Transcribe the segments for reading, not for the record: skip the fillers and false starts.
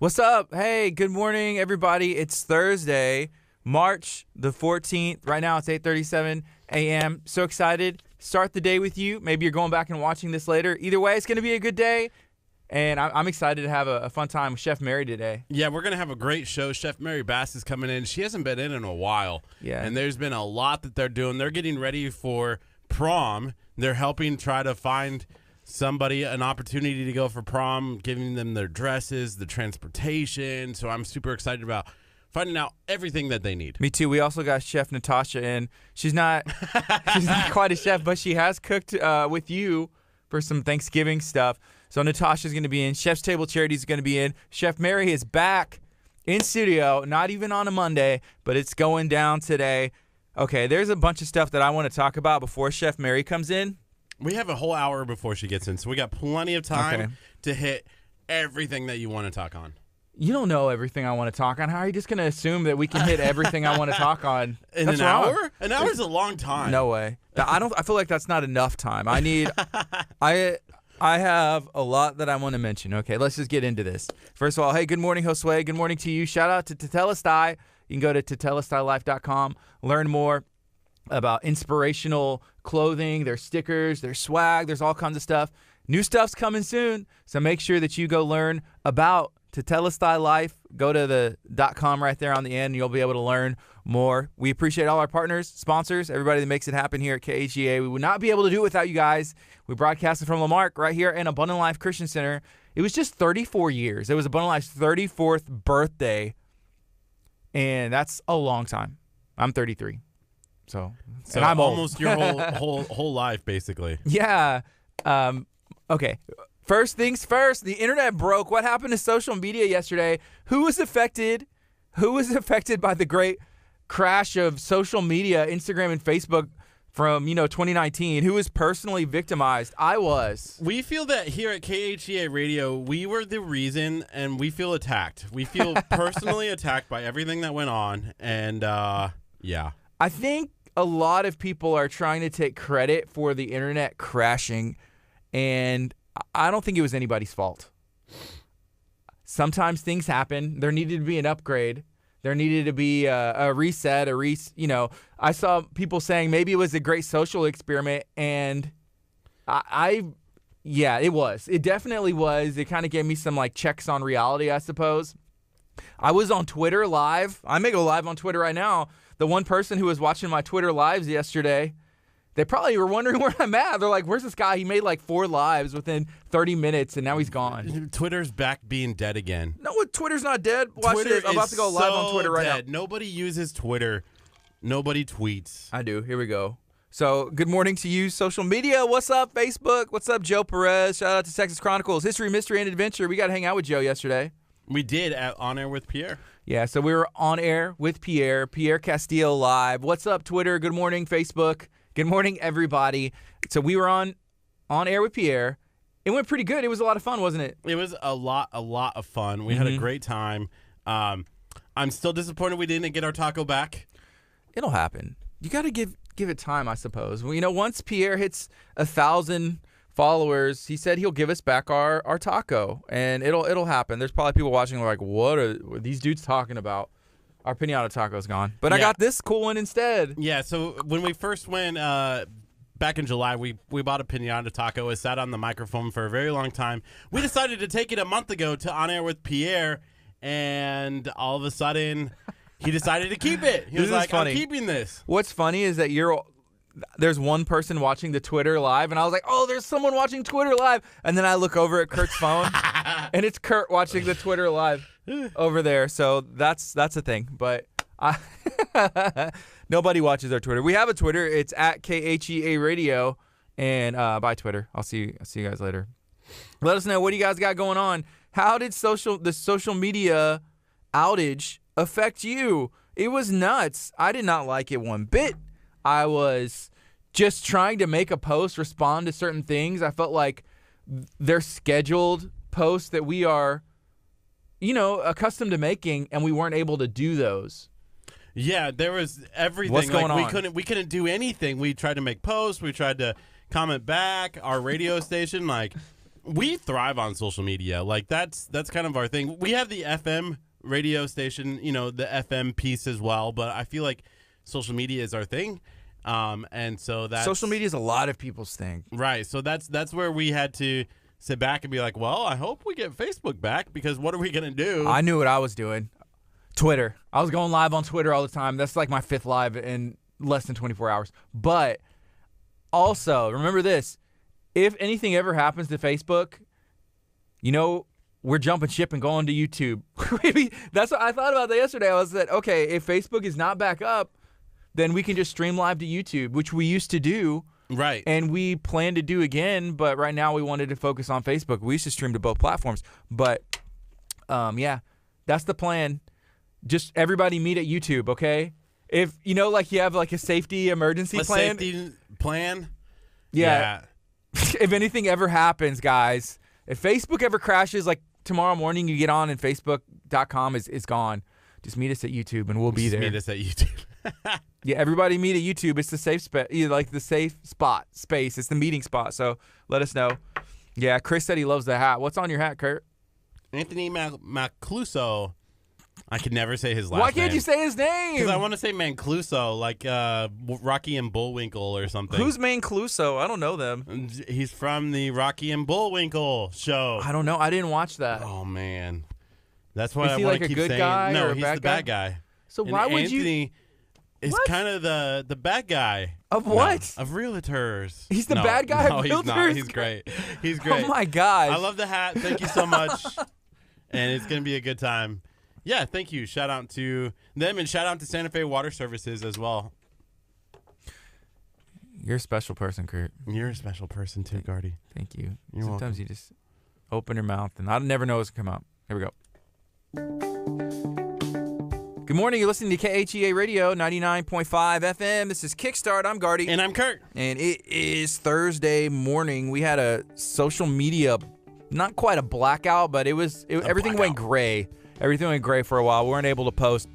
What's up? Hey, good morning, everybody. It's Thursday, March the 14th. Right now, it's 8:37 a.m. So excited. Start the day with you. Maybe you're going back and watching this later. Either way, it's going to be a good day. And I'm excited to have a fun time with Chef Mary today. Yeah, we're going to have a great show. Chef Mary Bass is coming in. She hasn't been in a while. Yeah. And there's been a lot that they're doing. They're getting ready for prom. They're helping try to find somebody an opportunity to go for prom, giving them their dresses, the transportation. So I'm super excited about finding out everything that they need. Me too. We also got Chef Natasha in. She's not quite a chef, but she has cooked with you for some Thanksgiving stuff. So Natasha's going to be in. Chef's Table Charity is going to be in. Chef Mary is back in studio, not even on a Monday, but it's going down today. Okay, there's a bunch of stuff that I want to talk about before Chef Mary comes in. We have a whole hour before she gets in, so we got plenty of time to hit everything that you want to talk on. You don't know everything I want to talk on. How are you just going to assume that we can hit everything I want to talk on? In That's an wrong. hour? An hour is a long time. No way. I feel like that's not enough time. I have a lot that I want to mention. Okay, let's just get into this. First of all, hey, good morning, Josue. Good morning to you. Shout out to Tetelestai. You can go to tetelestailife.com, learn more about inspirational clothing, their stickers, their swag. There's all kinds of stuff. New stuff's coming soon, so make sure that you go learn about Tetelestai Life. Go to the .com right there on the end, and you'll be able to learn more. We appreciate all our partners, sponsors, everybody that makes it happen here at KHEA. We would not be able to do it without you guys. We broadcasted from Lamarck right here in Abundant Life Christian Center. It was just 34 years. It was Abundant Life's 34th birthday, and that's a long time. I'm 33. So and I'm almost old. your whole life, basically. Yeah. Okay. First things first, the internet broke. What happened to social media yesterday? Who was affected? Who was affected by the great crash of social media, Instagram and Facebook from, 2019? Who was personally victimized? I was. We feel that here at KHEA Radio, we were the reason, and we feel attacked. We feel personally attacked by everything that went on, and yeah. I think a lot of people are trying to take credit for the internet crashing, and I don't think it was anybody's fault. Sometimes things happen. There needed to be an upgrade. There needed to be a reset, I saw people saying maybe it was a great social experiment, and yeah, it was. It definitely was. It kind of gave me some checks on reality, I suppose. I was on Twitter live. I may go live on Twitter right now. The one person who was watching my Twitter lives yesterday, they probably were wondering where I'm at. They're like, where's this guy? He made 4 lives within 30 minutes, and now he's gone. Twitter's back being dead again. No, Twitter's not dead. Watch this. I'm about to go live on Twitter right now. Nobody uses Twitter. Nobody tweets. I do. Here we go. So, good morning to you, social media. What's up, Facebook? What's up, Joe Perez? Shout out to Texas Chronicles. History, Mystery, and Adventure. We got to hang out with Joe yesterday. We did On Air with Pierre. Yeah, so we were on air with Pierre Castillo live. What's up, Twitter? Good morning, Facebook. Good morning, everybody. So we were on air with Pierre. It went pretty good. It was a lot of fun, wasn't it? It was a lot of fun. We had a great time. I'm still disappointed we didn't get our taco back. It'll happen. You got to give it time, I suppose. Well, once Pierre hits 1,000 followers, he said he'll give us back our taco, and it'll happen. There's probably people watching who are like, what are these dudes talking about? Our pinata taco's gone. But yeah. I got this cool one instead. Yeah, so when we first went back in July, we bought a pinata taco. It sat on the microphone for a very long time. We decided to take it a month ago to On Air with Pierre, and all of a sudden, he decided to keep it. He was like, funny. I'm keeping this. What's funny is that there's one person watching the Twitter live, and I was like, oh, there's someone watching Twitter live. And then I look over at Kurt's phone, and it's Kurt watching the Twitter live over there. So that's a thing. But nobody watches our Twitter. We have a Twitter. It's at KHEA Radio, and bye, Twitter. I'll see you guys later. Let us know what you guys got going on. How did the social media outage affect you? It was nuts. I did not like it one bit. I was just trying to make a post, respond to certain things. I felt like they're scheduled posts that we are, accustomed to making, and we weren't able to do those. Yeah, there was everything. What's going on? We couldn't do anything. We tried to make posts. We tried to comment back. Our radio station, we thrive on social media. Like that's kind of our thing. We have the FM radio station, the FM piece as well, but I feel like social media is our thing. And so that social media is a lot of people's thing. Right. So that's where we had to sit back and be like, well, I hope we get Facebook back, because what are we going to do? I knew what I was doing. Twitter. I was going live on Twitter all the time. That's like my 5th live in less than 24 hours. But also, remember this. If anything ever happens to Facebook, we're jumping ship and going to YouTube. That's what I thought about that yesterday. I was that, okay, if Facebook is not back up, then we can just stream live to YouTube, which we used to do. Right. And we plan to do again, but right now we wanted to focus on Facebook. We used to stream to both platforms. But, yeah, that's the plan. Just everybody meet at YouTube, okay? If, you have like a safety emergency plan. Safety plan? Yeah. If anything ever happens, guys, if Facebook ever crashes, like tomorrow morning you get on and Facebook.com is gone, just meet us at YouTube and we'll be there. Meet us at YouTube. Yeah, everybody meet at YouTube. It's the safe the safe space. It's the meeting spot. So let us know. Yeah, Chris said he loves the hat. What's on your hat, Kurt? Anthony Macluso. I can never say his last name. Why can't you say his name? Because I want to say Mancluso, like Rocky and Bullwinkle or something. Who's Mancluso? I don't know them. He's from the Rocky and Bullwinkle show. I don't know. I didn't watch that. Oh, man. That's why I want to keep saying. Is he like a good guy? No, or he's the bad guy. So why would Anthony is kind of the bad guy. Of what? Of realtors. He's the bad guy of realtors? No, he's not. He's great. He's great. Oh, my gosh. I love the hat. Thank you so much. And it's going to be a good time. Yeah, thank you. Shout out to them and shout out to Santa Fe Water Services as well. You're a special person, Kurt. You're a special person too, Gardy. Thank you. You're Sometimes welcome. you just open your mouth and I never know what's going to come out. Here we go. Good morning. You're listening to KHEA Radio 99.5 FM. This is Kickstart. I'm Gardy. And I'm Kurt. And it is Thursday morning. We had a social media, not quite a blackout, but everything went gray. Everything went gray for a while. We weren't able to post.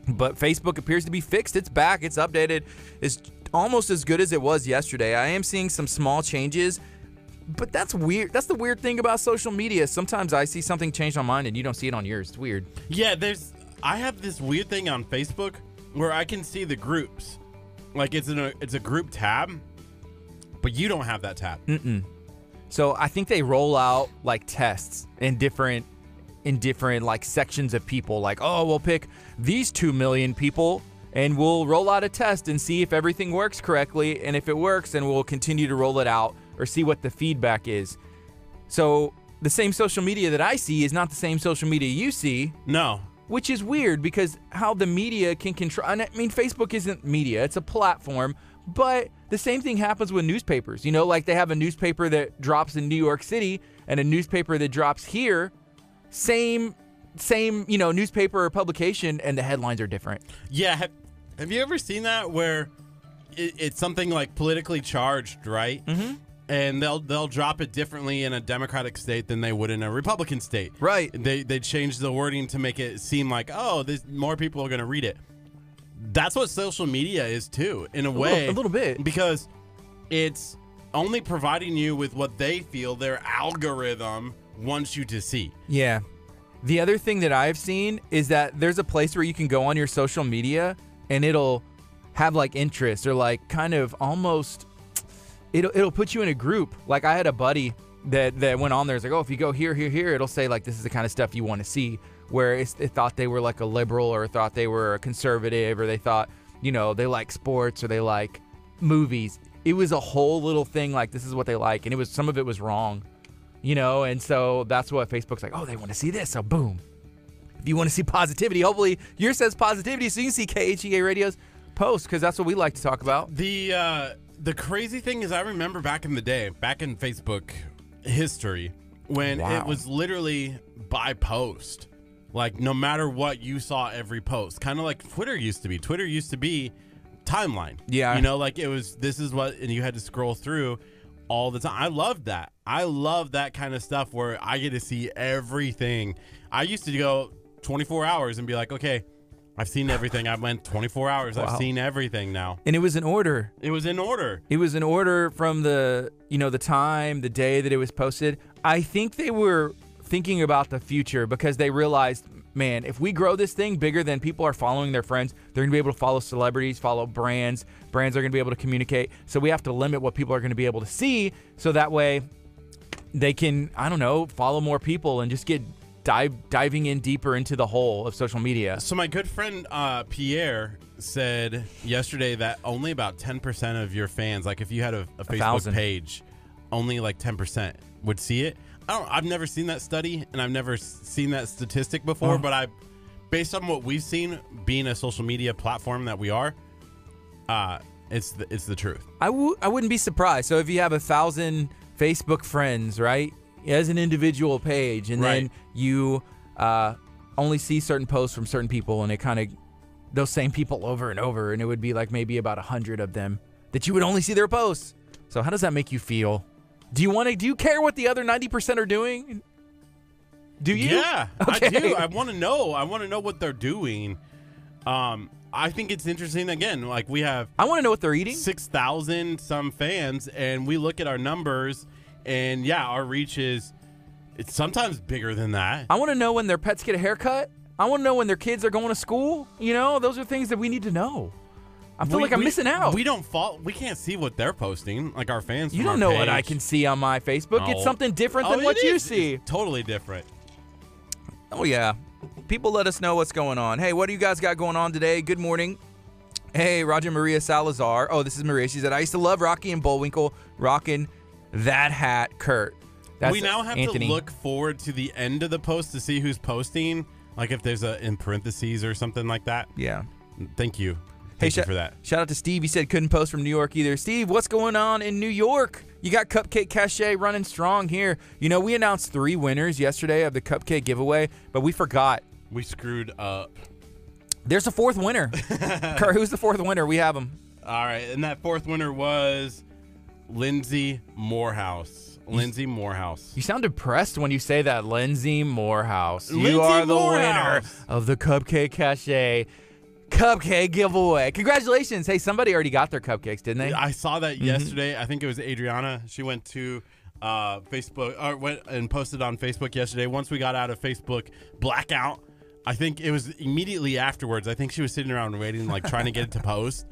But Facebook appears to be fixed. It's back. It's updated. It's almost as good as it was yesterday. I am seeing some small changes, but that's weird. That's the weird thing about social media. Sometimes I see something change on mine and you don't see it on yours. It's weird. Yeah, I have this weird thing on Facebook where I can see the groups. Like it's a group tab, but you don't have that tab. So I think they roll out like tests in different like sections of people. Like, oh, we'll pick these 2 million people and we'll roll out a test and see if everything works correctly. And if it works, then we'll continue to roll it out or see what the feedback is. So the same social media that I see is not the same social media you see. No. Which is weird because how the media can control. And I mean, Facebook isn't media, it's a platform. But the same thing happens with newspapers. Like they have a newspaper that drops in New York City and a newspaper that drops here. Same, newspaper or publication, and the headlines are different. Yeah. Have you ever seen that where it's something like politically charged, right? Mm-hmm. And they'll drop it differently in a Democratic state than they would in a Republican state. Right. They change the wording to make it seem like, more people are going to read it. That's what social media is too, in a way. A little bit. Because it's only providing you with what they feel their algorithm wants you to see. Yeah. The other thing that I've seen is that there's a place where you can go on your social media and it'll have like interests or like kind of almost... It'll put you in a group. Like I had a buddy that went on there. It's like, if you go here, it'll say like this is the kind of stuff you want to see. Where it thought they were like a liberal or thought they were a conservative or they thought, they like sports or they like movies. It was a whole little thing like this is what they like, and some of it was wrong, And so that's what Facebook's like. Oh, they want to see this. So boom. If you want to see positivity, hopefully yours says positivity, so you can see KHEA Radio's post because that's what we like to talk about. The crazy thing is I remember back in the day, back in Facebook history, when it was literally by post. Like no matter what, you saw every post. Kind of like Twitter used to be. Twitter used to be timeline. Yeah. Like it was, this is what, and you had to scroll through all the time. I loved that. I love that kind of stuff where I get to see everything. I used to go 24 hours and be like, okay, I've seen everything. I went 24 hours. Wow. I've seen everything now. And it was in order. It was in order. It was in order from the time, the day that it was posted. I think they were thinking about the future because they realized, man, if we grow this thing bigger than people are following their friends, they're going to be able to follow celebrities, follow brands. Brands are going to be able to communicate. So we have to limit what people are going to be able to see so that way they can, I don't know, follow more people and just get diving in deeper into the hole of social media. So my good friend Pierre said yesterday that only about 10% of your fans, like if you had a Facebook 1,000 page, only like 10% would see it. I've never seen that study, and I've never seen that statistic before, but based on what we've seen, being a social media platform that we are, it's the truth. I wouldn't be surprised. So if you have 1,000 Facebook friends, right, as an individual page, and then you only see certain posts from certain people, and it kind of those same people over and over, and it would be like maybe about 100 of them that you would only see their posts. So how does that make you feel? Do you care what the other 90% are doing? Do you? Yeah, okay. I do. I want to know. I want to know what they're doing. I think it's interesting. Again, like I want to know what they're eating. 6,000 some fans, and we look at our numbers, and yeah, our reach it's sometimes bigger than that. I want to know when their pets get a haircut. I want to know when their kids are going to school. Those are things that we need to know. I feel like I'm missing out. We can't see what they're posting, like our fans. You don't know what I can see on my Facebook. It's something different than what you see. It's totally different. Oh, yeah. People let us know what's going on. Hey, what do you guys got going on today? Good morning. Hey, Roger Maria Salazar. Oh, this is Maria. She said, I used to love Rocky and Bullwinkle rocking that hat, Kurt. That's we now have Anthony. To look forward to the end of the post to see who's posting, like if there's in parentheses or something like that. Yeah. Thank you. Thank you for that. Shout out to Steve. He said couldn't post from New York either. Steve, what's going on in New York? You got Cupcake Cache running strong here. We announced 3 winners yesterday of the cupcake giveaway, but we forgot. We screwed up. There's a 4th winner. Kurt, who's the 4th winner? We have him. All right, and that 4th winner was Lindsay Morehouse. Lindsay Morehouse. You sound depressed when you say that, Lindsay Morehouse. You are the winner of the Cupcake Cache cupcake giveaway. Congratulations. Hey, somebody already got their cupcakes, didn't they? I saw that yesterday. I think it was Adriana. She went to Facebook, or went and posted on Facebook yesterday. Once we got out of Facebook blackout, I think it was immediately afterwards. I think she was sitting around waiting, like trying to get it to post,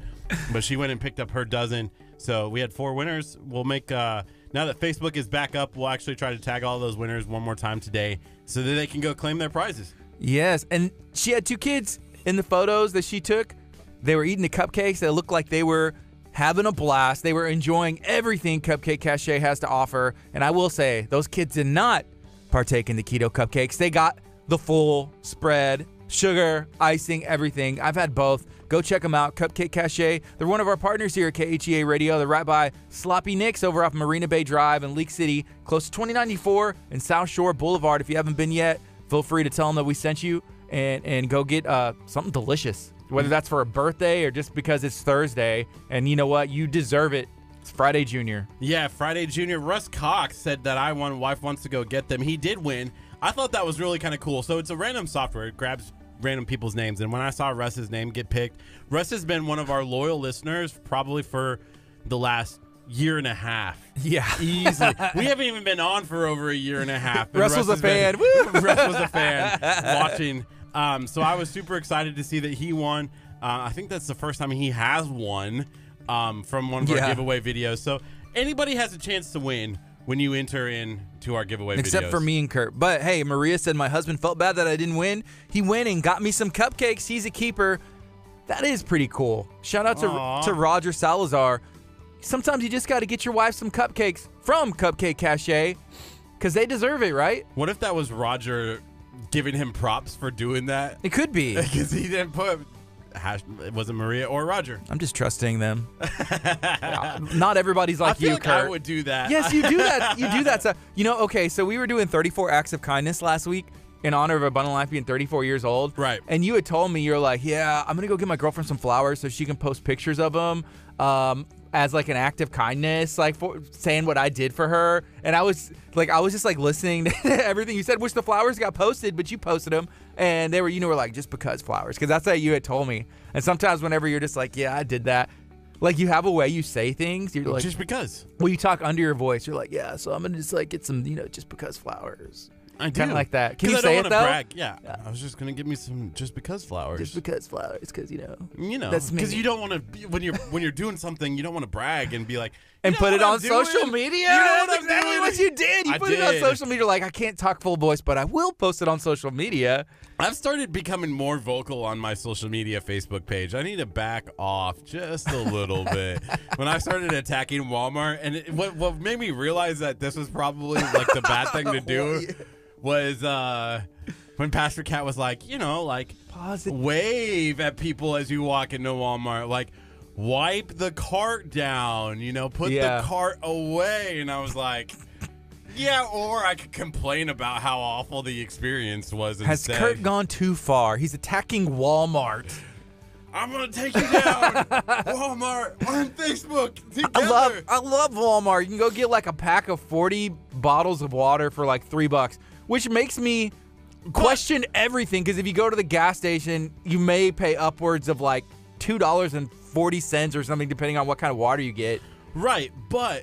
but she went and picked up her dozen. So we had 4 winners. We'll make, now that Facebook is back up, we'll actually try to tag all those winners one more time today so that they can go claim their prizes. Yes, and she had 2 kids. In the photos that she took, they were eating the cupcakes. They looked like they were having a blast. They were enjoying everything Cupcake Cache has to offer. And I will say, those kids did not partake in the keto cupcakes. They got the full spread, sugar, icing, everything. I've had both. Go check them out, Cupcake Cache. They're one of our partners here at KHEA Radio. They're right by Sloppy Nick's over off Marina Bay Drive in Leak City, close to 2094 and South Shore Boulevard. If you haven't been yet, feel free to tell them that we sent you. And go get something delicious, whether that's for a birthday or just because it's Thursday. And you know what? You deserve it. It's Friday Junior. Yeah, Friday Junior. Russ Cox said that I won. Wife wants to go get them. He did win. I thought that was really kind of cool. So it's a random software. It grabs random people's names. And when I saw Russ's name get picked, Russ has been one of our loyal listeners probably for the last year and a half. Yeah. Easily. We haven't even been on for over a year and a half. Russ was a fan. Russ was a fan watching. So I was super excited to see that he won. I think that's the first time he has won from one of our giveaway videos. So anybody has a chance to win when you enter into our giveaway videos. Except for me and Kurt. But hey, Maria said my husband felt bad that I didn't win. He went and got me some cupcakes. He's a keeper. That is pretty cool. Shout out to Roger Salazar. Sometimes you just got to get your wife some cupcakes from Cupcake Cache because they deserve it, right? What if that was Roger giving him props for doing that? It could be. Because he didn't put... It wasn't Maria or Roger. I'm just trusting them. Not everybody's like you, I feel like Kurt. I would do that. Yes, you do that. You do that. So, okay, so we were doing 34 acts of kindness last week in honor of Abundant Life being 34 years old. Right. And you had told me, you're like, yeah, I'm going to go get my girlfriend some flowers so she can post pictures of them. as like an act of kindness, like for saying what I did for her. And I was just like listening to everything you said, which the flowers got posted, but you posted them and they were, were like, just because flowers, because that's how you had told me. And sometimes whenever you're just like, yeah, I did that, like you have a way you say things. You're like, just because. Well, you talk under your voice. You're like, yeah, so I'm going to just like get some, just because flowers. I do. Kind of like that. Can you I say don't it though? brag. Yeah. I was just gonna give me some just because flowers. Just because flowers, because that's because you don't want to when you're doing something, you don't want to brag and be like and put it on social media. That's exactly what you did. You put it on social media. Like I can't talk full voice, but I will post it on social media. I've started becoming more vocal on my social media Facebook page. I need to back off just a little bit. When I started attacking Walmart, and what made me realize that this was probably like the bad thing to do. Was when Pastor Cat was like, wave at people as you walk into Walmart, like wipe the cart down, put the cart away. And I was like, yeah, or I could complain about how awful the experience was. Has Curt gone too far? He's attacking Walmart. I'm going to take you down. Walmart on Facebook together. I love Walmart. You can go get like a pack of 40 bottles of water for like $3. Which makes me question everything, because if you go to the gas station, you may pay upwards of like $2.40 or something, depending on what kind of water you get. Right, but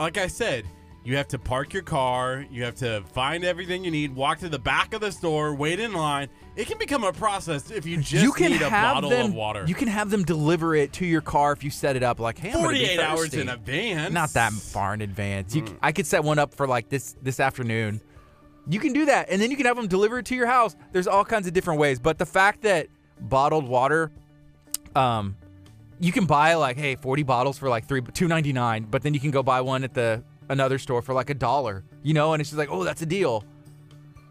like I said, you have to park your car, you have to find everything you need, walk to the back of the store, wait in line. It can become a process if you just need a bottle of water. You can have them deliver it to your car if you set it up like, hey, I'm 48 hours in advance. Not that far in advance. I could set one up for like this afternoon. You can do that, and then you can have them delivered to your house. There's all kinds of different ways, but the fact that bottled water, you can buy like, hey, 40 bottles for like $2.99, but then you can go buy one at another store for like $1, and it's just like, oh, that's a deal.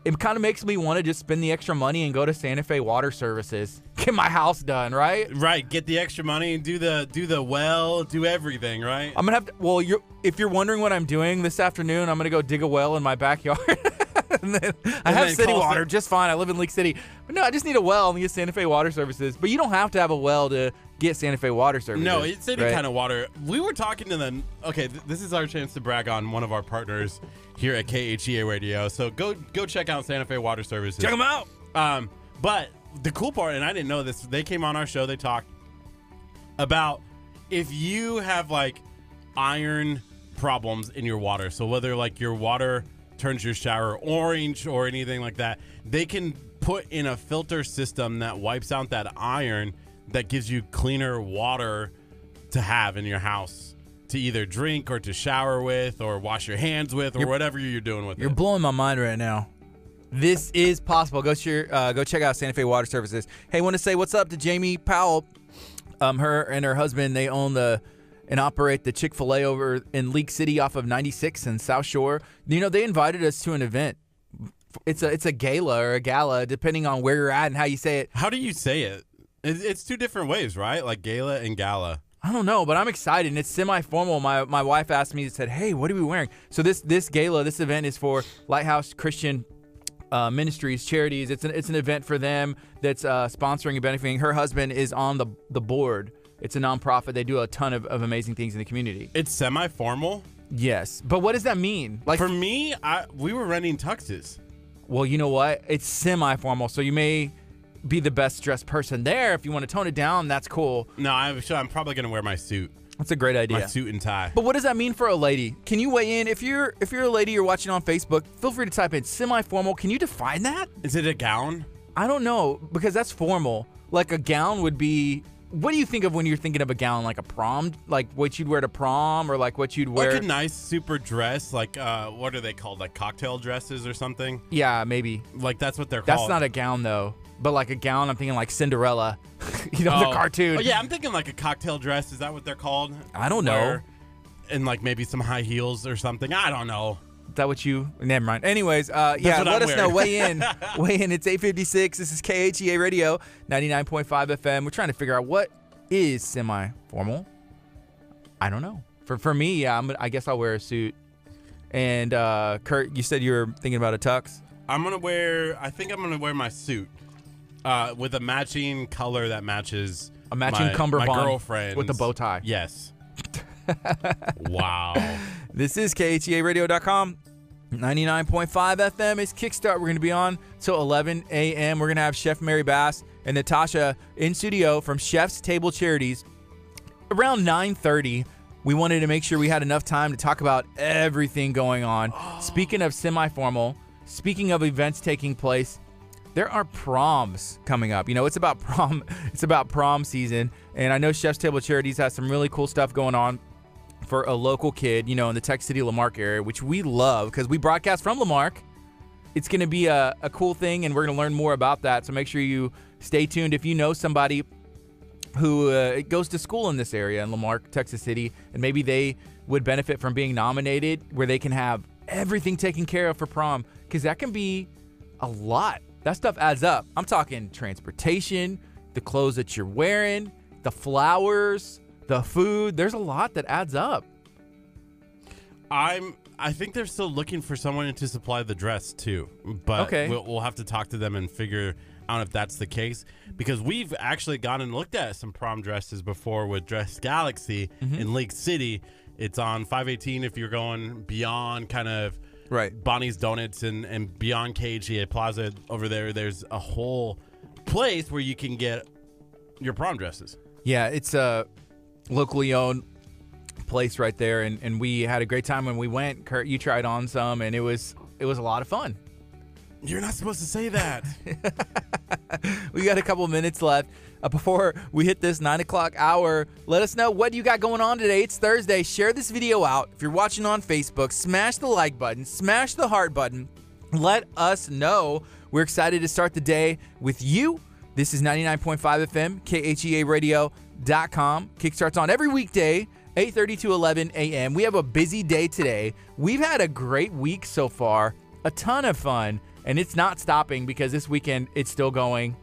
It kind of makes me want to just spend the extra money and go to Santa Fe Water Services, get my house done, right? Right, get the extra money and do the well, do everything, right? I'm gonna have to. Well, if you're wondering what I'm doing this afternoon, I'm gonna go dig a well in my backyard. And then I have city water just fine. I live in Leak City. But no, I just need a well and get Santa Fe Water Services. But you don't have to have a well to get Santa Fe Water Services. No, it's any kind of water. We were talking to them. Okay, this is our chance to brag on one of our partners here at KHEA Radio. So go check out Santa Fe Water Services. Check them out. But the cool part, and I didn't know this, they came on our show. They talked about if you have like iron problems in your water. So whether like your water turns your shower orange or anything like that, they can put in a filter system that wipes out that iron, that gives you cleaner water to have in your house to either drink or to shower with or wash your hands with or whatever you're doing with it. You're blowing my mind right now. This is possible. Go check out Santa Fe Water Services. Hey, want to say what's up to Jamie Powell. Her and her husband, they own and operate the Chick-fil-A over in Leak City off of 96 and South Shore. They invited us to an event. It's a gala or a gala, depending on where you're at and how you say it. How do you say it? It's two different ways, right? Like gala and gala. I don't know, but I'm excited. And it's semi-formal. My wife asked me, said, hey, what are we wearing? So this gala, this event is for Lighthouse Christian Ministries, charities. It's an event for them that's sponsoring and benefiting. Her husband is on the board. It's a nonprofit. They do a ton of amazing things in the community. It's semi-formal? Yes. But what does that mean? Like, for me, we were renting tuxes. Well, you know what? It's semi-formal, so you may be the best dressed person there. If you want to tone it down, that's cool. No, I'm probably going to wear my suit. That's a great idea. My suit and tie. But what does that mean for a lady? Can you weigh in? If you're a lady, you're watching on Facebook, feel free to type in semi-formal. Can you define that? Is it a gown? I don't know, because that's formal. Like a gown would be... What do you think of when you're thinking of a gown? Like a prom? Like what you'd wear to prom, or like what you'd wear? Like a nice super dress, like what are they called? Like cocktail dresses or something? Yeah, maybe. Like that's what they're called. That's not a gown though. But like a gown, I'm thinking like Cinderella. The cartoon. Oh yeah, I'm thinking like a cocktail dress. Is that what they're called? I don't know. And like maybe some high heels or something. I don't know. Is that what you... Never mind. Anyways, let us know. Weigh in. It's 8:56. This is KHEA Radio, 99.5 FM. We're trying to figure out what is semi-formal. I don't know. For me, yeah, I guess I'll wear a suit. And Curt, you said you were thinking about a tux? I think I'm going to wear my suit with a matching color that matches a matching cummerbund my girlfriend with a bow tie. Yes. Wow. This is KHEARadio.com. 99.5 FM is Kickstart. We're going to be on till 11 a.m. We're going to have Chef Mary Bass and Natasha in studio from Chef's Table Charities. Around 9:30, we wanted to make sure we had enough time to talk about everything going on. Speaking of semi-formal, speaking of events taking place, there are proms coming up. You know, it's about prom season. And I know Chef's Table Charities has some really cool stuff going on for a local kid, you know, in the Tech City, Lamarck area, which we love because we broadcast from Lamarck. It's going to be a cool thing, and we're going to learn more about that. So make sure you stay tuned. If you know somebody who goes to school in this area in Lamarck, Texas City, and maybe they would benefit from being nominated where they can have everything taken care of for prom, because that can be a lot. That stuff adds up. I'm talking transportation, the clothes that you're wearing, the flowers, the food. There's a lot that adds up. I think they're still looking for someone to supply the dress too, but okay. we'll have to talk to them and figure out if that's the case, because we've actually gone and looked at some prom dresses before with Dress Galaxy in Lake City. It's on 518 if you're going beyond kind of Bonnie's Donuts and beyond KHEA Plaza over there. There's a whole place where you can get your prom dresses. Yeah, it's a locally owned place right there, and we had a great time when we went. Kurt, you tried on some, and it was a lot of fun. You're not supposed to say that. We got a couple minutes left before we hit this 9 o'clock hour. Let us know what you got going on today. It's Thursday. Share this video out. If you're watching on Facebook, smash the like button, smash the heart button. Let us know. We're excited to start the day with you. This is 99.5 FM, KHEARadio.com. Kickstart's on every weekday, 8:30 to 11 a.m. We have a busy day today. We've had a great week so far, a ton of fun, and it's not stopping because this weekend it's still going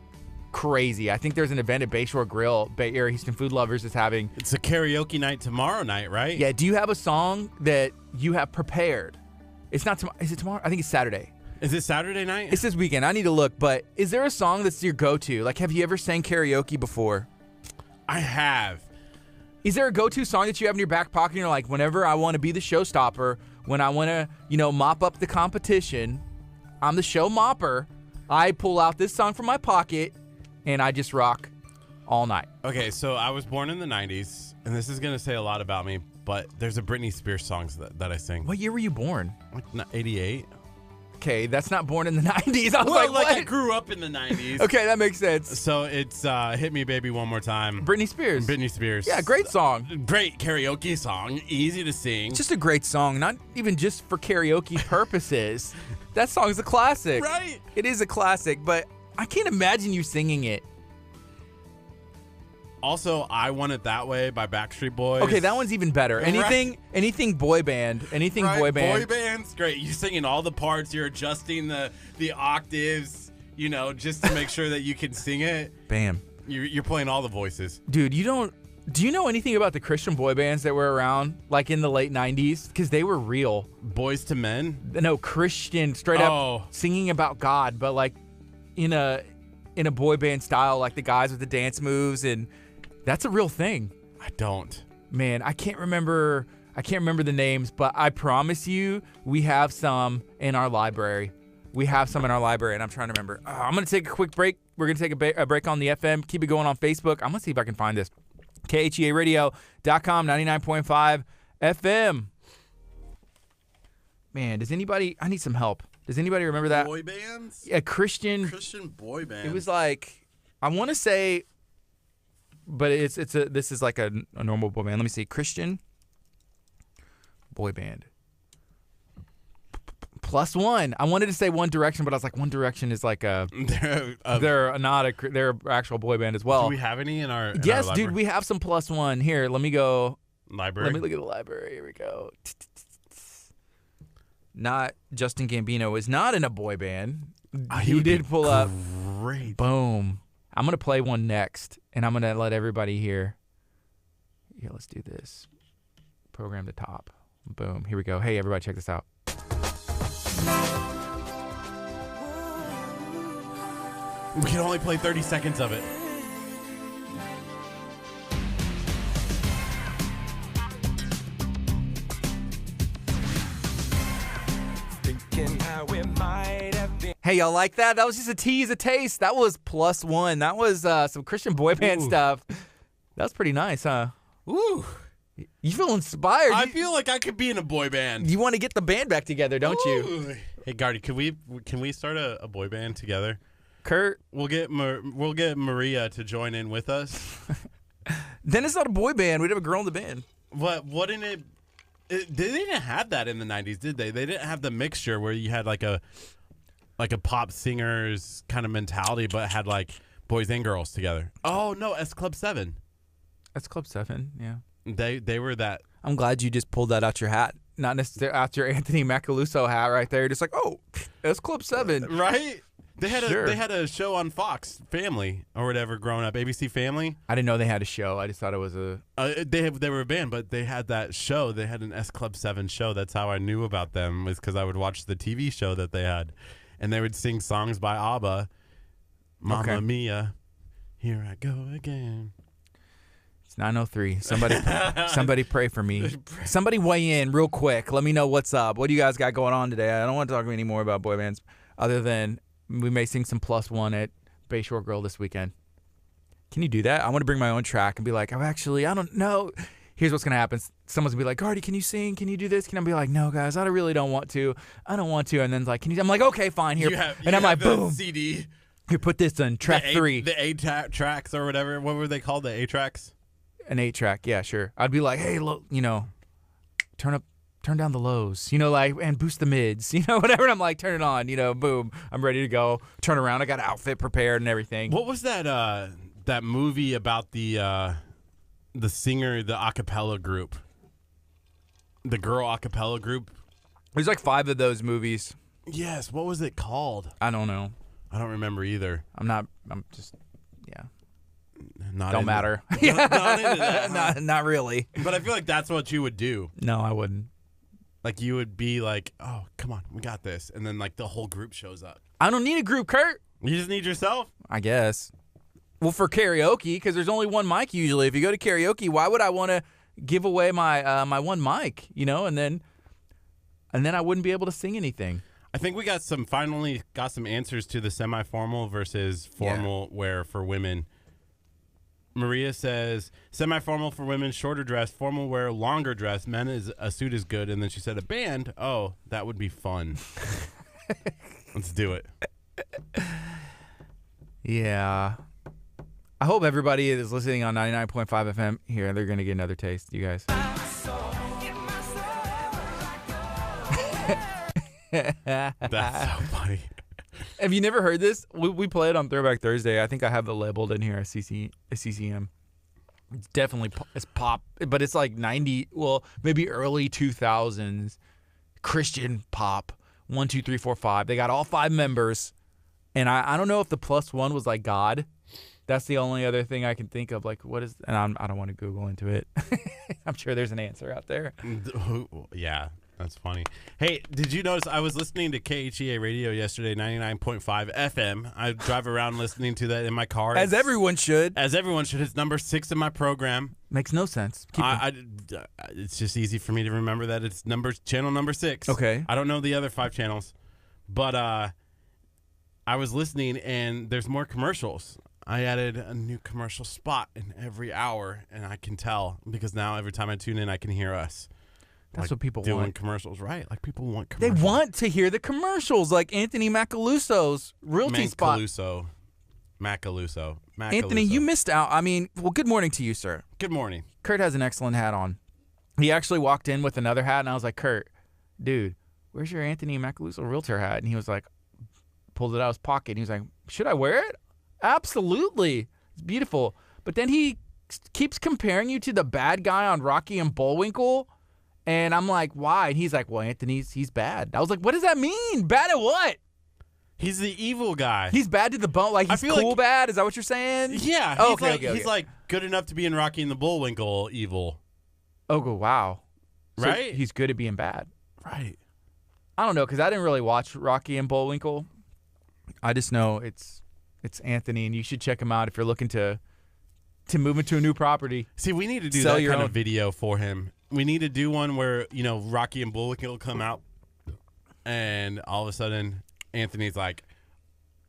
crazy. I think there's an event at Bayshore Grill, Bay Area Houston Food Lovers is having. It's a karaoke night tomorrow night, right? Yeah. Do you have a song that you have prepared? It's not tomorrow. Is it tomorrow? I think it's Saturday. Is it Saturday night? It's this weekend. I need to look, but is there a song that's your go-to? Like, have you ever sang karaoke before? I have. Is there a go-to song that you have in your back pocket and you're like, whenever I want to be the showstopper, when I want to, mop up the competition, I'm the show mopper, I pull out this song from my pocket and I just rock all night. Okay, so I was born in the 90s, and this is going to say a lot about me, but there's a Britney Spears song that I sing. What year were you born? Like 88. Okay, that's not born in the 90s. I was Well, what? I grew up in the 90s. Okay, that makes sense. So it's Hit Me Baby One More Time. Britney Spears. Britney Spears. Yeah, great song. Great karaoke song. Easy to sing. It's just a great song, not even just for karaoke purposes. That song's a classic. Right? It is a classic, but I can't imagine you singing it. Also, I Want It That Way by Backstreet Boys. Okay, that one's even better. Anything boy band. Anything right? boy band. Boy band's great. You're singing all the parts. You're adjusting the octaves, just to make sure that you can sing it. Bam. You're playing all the voices. Dude, do you know anything about the Christian boy bands that were around, like in the late 90s? Because they were real. Boys to Men? No, Christian, straight up singing about God, but like in a boy band style, like the guys with the dance moves, and that's a real thing. I don't. Man, I can't remember the names, but I promise you we have some in our library. And I'm trying to remember. I'm going to take a quick break. We're going to take a break on the FM. Keep it going on Facebook. I'm going to see if I can find this. KHEARadio.com, 99.5 FM. Man, I need some help. Does anybody remember that? Boy bands? Yeah, Christian boy band. It was like, I want to say, but this is like a normal boy band. Let me see. Christian boy band. Plus One. I wanted to say One Direction, but I was like, One Direction is like they're actual boy band as well. Do we have any in our Yes, our dude, we have some Plus One. Here, let me go. Library? Let me look at the library. Here we go. Not Justin Gambino is not in a boy band. He did pull up. Great. Boom. I'm going to play one next, and I'm going to let everybody hear. Yeah, let's do this. Program to top. Boom. Here we go. Hey, everybody, check this out. We can only play 30 seconds of it. Hey, y'all like that? That was just a tease, a taste. That was +1. That was some Christian boy band stuff. That was pretty nice, huh? Ooh. You feel inspired. I feel like I could be in a boy band. You want to get the band back together, don't you? Hey, Gardy, can we start a boy band together? Kurt, We'll get Maria to join in with us. then it's not a boy band. We'd have a girl in the band. Wouldn't it? They didn't have that in the 90s, did they? They didn't have the mixture where you had like a pop singer's kind of mentality, but had like boys and girls together. Oh no, S Club 7. That's Club 7, yeah. They were that. I'm glad you just pulled that out your hat. Not necessarily out your Anthony Macaluso hat right there. Just like, oh, that's Club 7. Right? They had Sure. they had a show on Fox Family or whatever growing up, ABC Family. I didn't know they had a show. I just thought it was a... They were a band, but they had that show. They had an S Club 7 show. That's how I knew about them, was because I would watch the TV show that they had. And they would sing songs by ABBA. Mamma Mia, here I go again. It's 9:03. Somebody pray for me. Somebody weigh in real quick. Let me know what's up. What do you guys got going on today? I don't want to talk anymore about boy bands other than we may sing some +1 at Bayshore Grill this weekend. Can you do that? I want to bring my own track and be like, I don't know. Here's what's going to happen. Someone's going to be like, Gardy, can you sing? Can you do this? Can I be like, no, guys, I really don't want to. I don't want to. And then it's like, can you? I'm like, okay, fine. Here. And I'm like, boom. CD. Here, put this in track 3. The A tracks or whatever. What were they called? The A tracks? An 8-track, yeah, sure. I'd be like, hey, look, turn down the lows, and boost the mids, whatever. And I'm like, turn it on, boom, I'm ready to go. Turn around, I got an outfit prepared and everything. What was that movie about the singer, the a cappella group, the girl a cappella group? There's like 5 of those movies. Yes, what was it called? I don't know. I don't remember either. Yeah. Don't matter. Not into that. Huh? Not really. But I feel like that's what you would do. No, I wouldn't. Like you would be like, oh, come on, we got this. And then like the whole group shows up. I don't need a group, Kurt. You just need yourself? I guess. Well, for karaoke, because there's only one mic usually. If you go to karaoke, why would I want to give away my my one mic, and then I wouldn't be able to sing anything. I think we finally got some answers to the semi-formal versus formal wear for women. Maria says, semi-formal for women, shorter dress, formal wear, longer dress. Men, a suit is good. And then she said, a band? Oh, that would be fun. Let's do it. Yeah. I hope everybody is listening on 99.5 FM here. They're going to get another taste, you guys. That's so funny. Have you never heard this? We play it on Throwback Thursday. I think I have it labeled in here as CCM. It's definitely it's pop, but it's like 90, well, maybe early 2000s Christian pop. 1, 2, 3, 4, 5. They got all 5 members, and I don't know if the +1 was like God. That's the only other thing I can think of. Like, what is? And I don't want to Google into it. I'm sure there's an answer out there. Yeah. That's funny. Hey, did you notice I was listening to KHEA radio yesterday, 99.5 FM. I drive around listening to that in my car. As everyone should. As everyone should. It's number 6 in my program. Makes no sense. It's just easy for me to remember that it's channel number 6. Okay. I don't know the other 5 channels. But I was listening, and there's more commercials. I added a new commercial spot in every hour, and I can tell because now every time I tune in, I can hear us. That's what people doing want. Commercials, right? Like people want commercials. They want to hear the commercials, like Anthony Macaluso's realty spot. Macaluso. Anthony, you missed out. I mean, well, good morning to you, sir. Good morning. Kurt has an excellent hat on. He actually walked in with another hat, and I was like, Kurt, dude, where's your Anthony Macaluso realtor hat? And he was like, pulled it out of his pocket. And he was like, should I wear it? Absolutely. It's beautiful. But then he keeps comparing you to the bad guy on Rocky and Bullwinkle. And I'm like, why? And he's like, well, he's bad. I was like, what does that mean? Bad at what? He's the evil guy. He's bad to the bone. Like, he's cool bad? Is that what you're saying? Yeah. Oh, he's like good enough to be in Rocky and the Bullwinkle evil. Oh, wow. Right? So he's good at being bad. Right. I don't know, because I didn't really watch Rocky and Bullwinkle. I just know it's Anthony, and you should check him out if you're looking to move into a new property. See, we need to do that kind of video for him. We need to do one where, Rocky and Bullwinkle will come out, and all of a sudden, Anthony's like,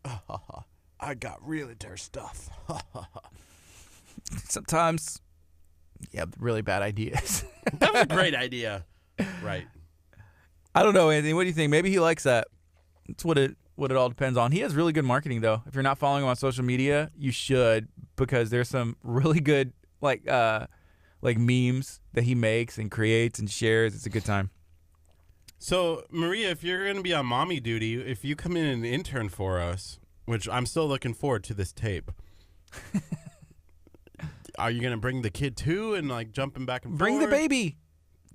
I got realtor stuff. Sometimes you have really bad ideas. That was a great idea. Right. I don't know, Anthony. What do you think? Maybe he likes that. That's what it all depends on. He has really good marketing, though. If you're not following him on social media, you should, because there's some really good like memes that he makes and creates and shares. It's a good time. So, Maria, if you're going to be on mommy duty, if you come in and intern for us, which I'm still looking forward to this tape, are you going to bring the kid too and like jumping back and forth? Bring the baby.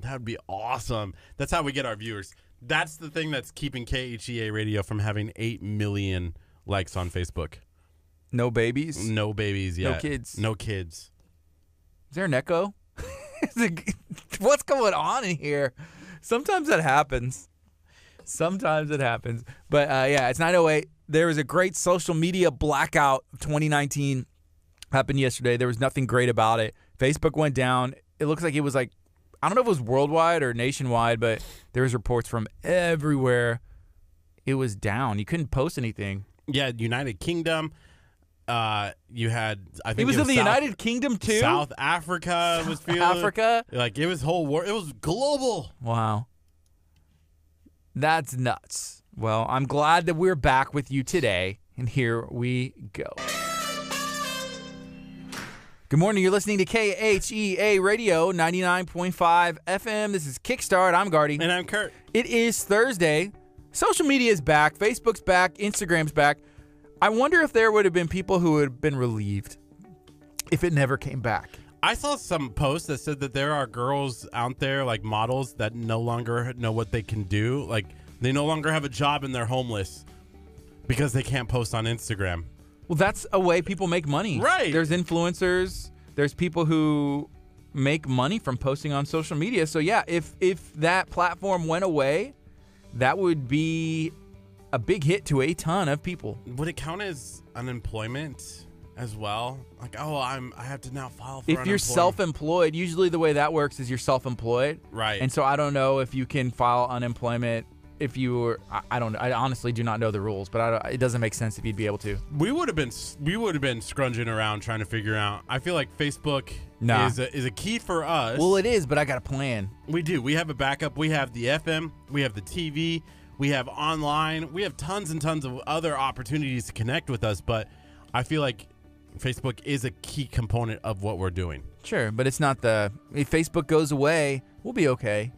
That would be awesome. That's how we get our viewers. That's the thing that's keeping KHEA Radio from having 8 million likes on Facebook. No babies? No babies yet. No kids? No kids. Is there an echo? What's going on in here? Sometimes that happens. But yeah, it's 9:08. There was a great social media blackout of 2019 happened yesterday. There was nothing great about it. Facebook went down. It looks like it was like, I don't know if it was worldwide or nationwide, but there was reports from everywhere. It was down. You couldn't post anything. Yeah, United Kingdom. You had, I think it was in the United Kingdom too. South Africa was feeling Africa. Like it was whole war. It was global. Wow, that's nuts. Well, I'm glad that we're back with you today, and here we go. Good morning. You're listening to KHEA Radio 99.5 FM. This is Kickstart. I'm Gardy. And I'm Curt. It is Thursday. Social media is back. Facebook's back. Instagram's back. I wonder if there would have been people who would have been relieved if it never came back. I saw some posts that said that there are girls out there, like models, that no longer know what they can do. Like, they no longer have a job and they're homeless because they can't post on Instagram. Well, that's a way people make money. Right. There's influencers. There's people who make money from posting on social media. So, yeah, if that platform went away, that would be a big hit to a ton of people. Would it count as unemployment as well? Like, oh, I have to now file for If unemployment. you're self-employed, usually the way that works is you're self-employed. Right. And so I don't know if you can file unemployment if you were, I don't know. I honestly do not know the rules, but it doesn't make sense if you'd be able to. We would have been scrunging around trying to figure out. I feel like Facebook is a key for us. Well, it is, but I got a plan. We do. We have a backup. We have the FM. We have the TV. We have online. We have tons and tons of other opportunities to connect with us, but I feel like Facebook is a key component of what we're doing. Sure, but it's not if Facebook goes away, we'll be okay.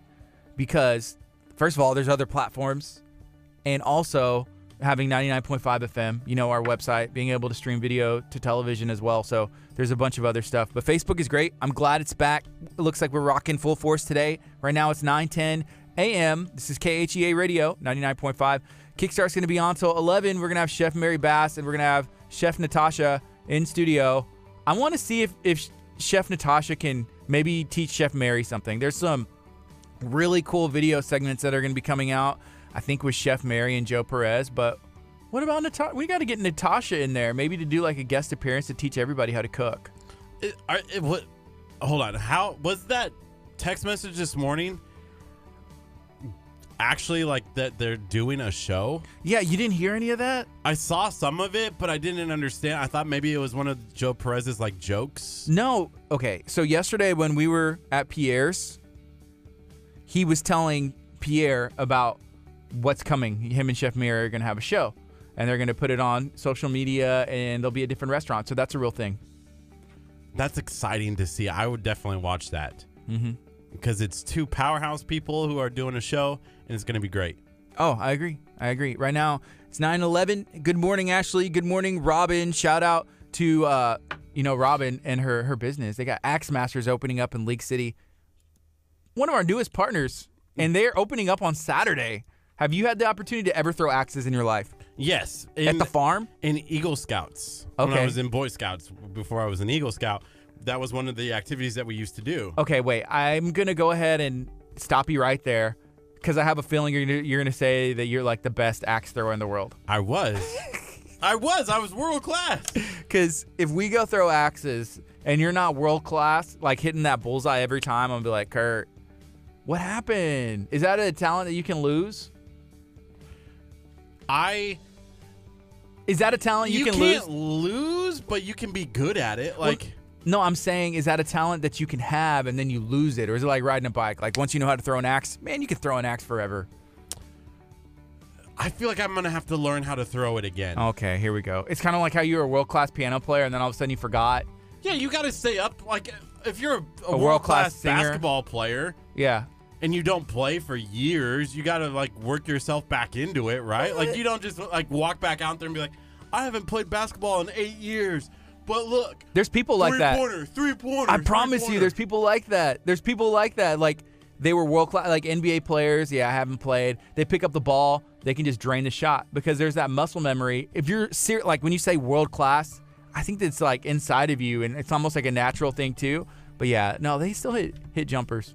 Because, first of all, there's other platforms. And also, having 99.5 FM, our website, being able to stream video to television as well. So there's a bunch of other stuff. But Facebook is great. I'm glad it's back. It looks like we're rocking full force today. Right now it's 9:10 a.m. This is KHEA Radio, 99.5. Kickstart's going to be on till 11. We're going to have Chef Mary Bass, and we're going to have Chef Natasha in studio. I want to see if Chef Natasha can maybe teach Chef Mary something. There's some really cool video segments that are going to be coming out, I think, with Chef Mary and Joe Perez. But what about Natasha? We got to get Natasha in there, maybe to do like a guest appearance to teach everybody how to cook. Hold on. How was that text message this morning? Actually, like that they're doing a show? Yeah, you didn't hear any of that? I saw some of it, but I didn't understand. I thought maybe it was one of Joe Perez's like jokes. No. Okay, so yesterday when we were at Pierre's, he was telling Pierre about what's coming. Him and Chef Mary are going to have a show, and they're going to put it on social media, and there'll be a different restaurant. So that's a real thing. That's exciting to see. I would definitely watch that. Mm-hmm. Because it's two powerhouse people who are doing a show, and it's going to be great. Oh, I agree. Right now, it's 9:11. Good morning, Ashley. Good morning, Robin. Shout out to, Robin and her business. They got Axe Masters opening up in League City. One of our newest partners, and they're opening up on Saturday. Have you had the opportunity to ever throw axes in your life? Yes. At the farm? In Eagle Scouts. Okay. When I was in Boy Scouts, before I was an Eagle Scout, that was one of the activities that we used to do. Okay, wait. I'm going to go ahead and stop you right there because I have a feeling you're going to say that you're like the best axe thrower in the world. I was. I was world class. Because if we go throw axes and you're not world class, like hitting that bullseye every time, I'm going to be like, Curt, what happened? Is that a talent that you can lose? Is that a talent you can can't lose, but you can be good at it. Like, no, I'm saying, is that a talent that you can have and then you lose it? Or is it like riding a bike? Like, once you know how to throw an axe, man, you can throw an axe forever. I feel like I'm going to have to learn how to throw it again. Okay, here we go. It's kind of like how you were a world-class piano player and then all of a sudden you forgot. Yeah, you got to stay up. Like, if you're a world-class basketball player. Yeah. And you don't play for years, you got to, like, work yourself back into it, right? Like, you don't just, like, walk back out there and be like, I haven't played basketball in 8 years. But look, there's people like that. Three-pointer. I promise you, there's people like that. There's people like that. Like, they were world-class, like NBA players. Yeah, I haven't played. They pick up the ball. They can just drain the shot because there's that muscle memory. If you're like, when you say world-class, I think that's like inside of you, and it's almost like a natural thing too. But yeah, no, they still hit jumpers.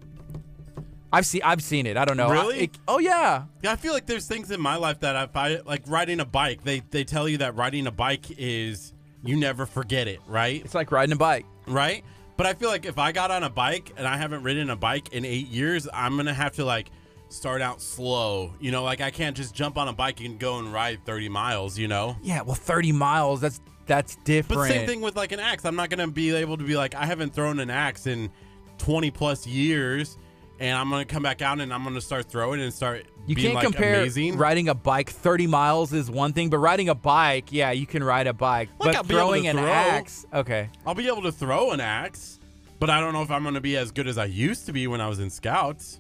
I've seen it. I don't know. Really? Oh yeah. Yeah, I feel like there's things in my life that like riding a bike. They tell you that riding a bike is, you never forget it, right? It's like riding a bike. Right? But I feel like if I got on a bike and I haven't ridden a bike in 8 years, I'm going to have to, like, start out slow. You know, like, I can't just jump on a bike and go and ride 30 miles, you know? Yeah, well, 30 miles, that's different. But same thing with, like, an axe. I'm not going to be able to be like, I haven't thrown an axe in 20-plus years, and I'm going to come back out and I'm going to start throwing and start you being, can't like, compare amazing. Riding a bike 30 miles is one thing, but riding a bike, yeah, you can ride a bike. Like, but throwing an axe, okay. I'll be able to throw an axe, but I don't know if I'm going to be as good as I used to be when I was in Scouts.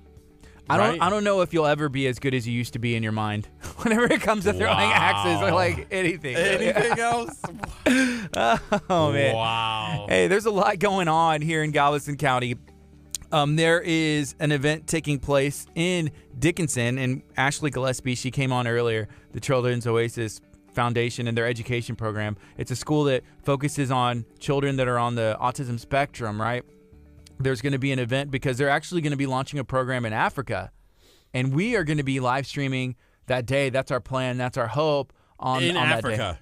I don't know if you'll ever be as good as you used to be in your mind whenever it comes to throwing axes or like anything. Anything else? Oh, man. Wow. Hey, there's a lot going on here in Galveston County. There is an event taking place in Dickinson, and Ashley Gillespie, she came on earlier, the Children's Oasis Foundation and their education program. It's a school that focuses on children that are on the autism spectrum, right? There's going to be an event because they're actually going to be launching a program in Africa, and we are going to be live streaming that day. That's our plan. That's our hope on Africa. That day.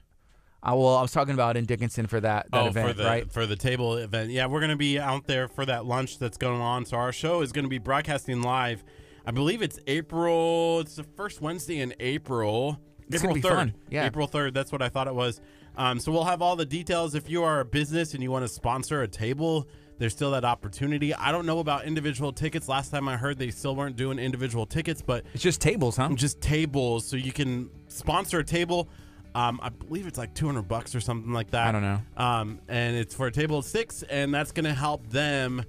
Well, I was talking about in Dickinson for that event, right? For the table event. Yeah, we're going to be out there for that lunch that's going on. So our show is going to be broadcasting live. I believe it's April. It's the first Wednesday in April. It's April going to be 3rd. fun. Yeah. April 3rd. That's what I thought it was. So we'll have all the details. If you are a business and you want to sponsor a table, there's still that opportunity. I don't know about individual tickets. Last time I heard they still weren't doing individual tickets, but it's just tables, huh? Just tables. So you can sponsor a table. I believe it's like $200 or something like that. I don't know. And it's for a table of 6, and that's going to help them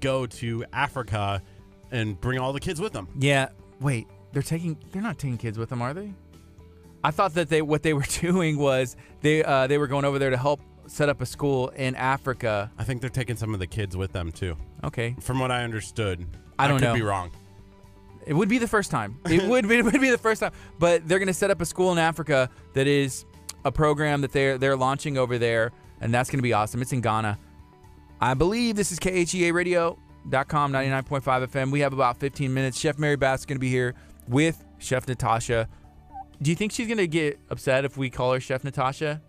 go to Africa and bring all the kids with them. Yeah. Wait, they're not taking kids with them, are they? I thought that what they were doing was they were going over there to help set up a school in Africa. I think they're taking some of the kids with them too. Okay. From what I understood. I don't know. I could be wrong. It would be the first time. It would be the first time. But they're going to set up a school in Africa that is a program that they're launching over there, and that's going to be awesome. It's in Ghana. I believe this is KHEA Radio.com, 99.5 FM. We have about 15 minutes. Chef Mary Bass is going to be here with Chef Natasha. Do you think she's going to get upset if we call her Chef Natasha?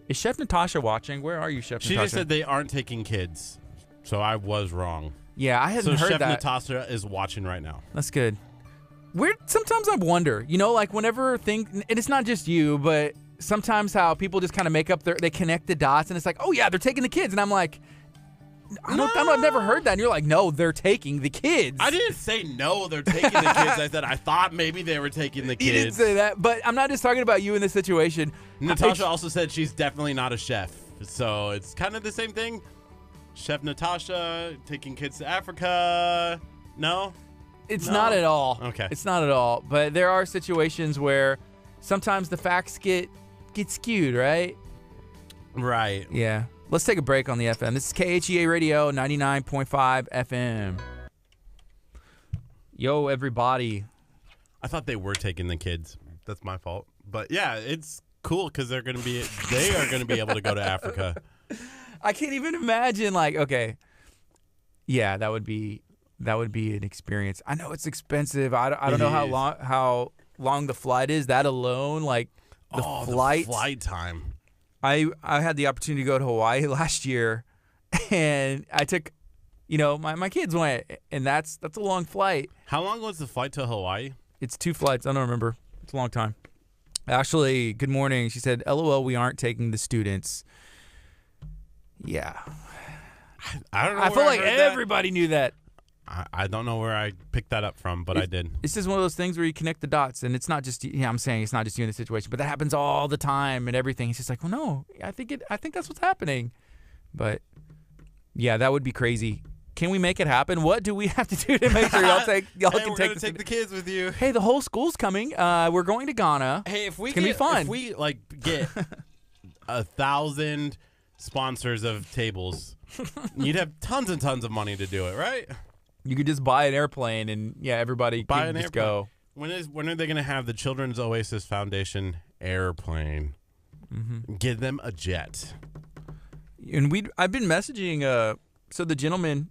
Is Chef Natasha watching? Where are you, Chef Natasha? She just said they aren't taking kids, so I was wrong. Yeah, I hadn't heard Chef that. Natasha is watching right now. That's good. Sometimes I wonder, like whenever and it's not just you, but sometimes how people just kind of make up they connect the dots, and it's like, oh yeah, they're taking the kids, and I'm like, I've never heard that, and you're like, no, they're taking the kids. I didn't say no, they're taking the kids. I said I thought maybe they were taking the kids. You didn't say that, but I'm not just talking about you in this situation. Natasha also said she's definitely not a chef, so it's kind of the same thing. Chef Natasha taking kids to Africa. No? It's not at all. Okay. It's not at all. But there are situations where sometimes the facts get skewed, right? Right. Yeah. Let's take a break on the FM. This is KHEA Radio, 99.5 FM. Yo, everybody. I thought they were taking the kids. That's my fault. But yeah, it's cool because they are going to be able to go to Africa. I can't even imagine, okay. Yeah, that would be an experience. I know it's expensive. I don't know how long the flight is. That alone, the flight time. I had the opportunity to go to Hawaii last year, and I took, my kids went, and that's a long flight. How long was the flight to Hawaii? It's 2 flights. I don't remember. It's a long time. Ashley, good morning. She said, LOL, we aren't taking the students. Yeah. I don't know. I feel like heard everybody knew that. I don't know where I picked that up from, but I did. It's just one of those things where you connect the dots, and it's not just, I'm saying it's not just you in the situation, but that happens all the time and everything. It's just like, well, no, I think that's what's happening. But yeah, that would be crazy. Can we make it happen? What do we have to do to make sure y'all can take the kids with you? Hey, the whole school's coming. We're going to Ghana. Hey, it's gonna be fun. If we get 1,000 sponsors of tables, you'd have tons and tons of money to do it, right? You could just buy an airplane and everybody can just go. When are they going to have the Children's Oasis Foundation airplane? Mm-hmm. Give them a jet. And I've been messaging so the gentleman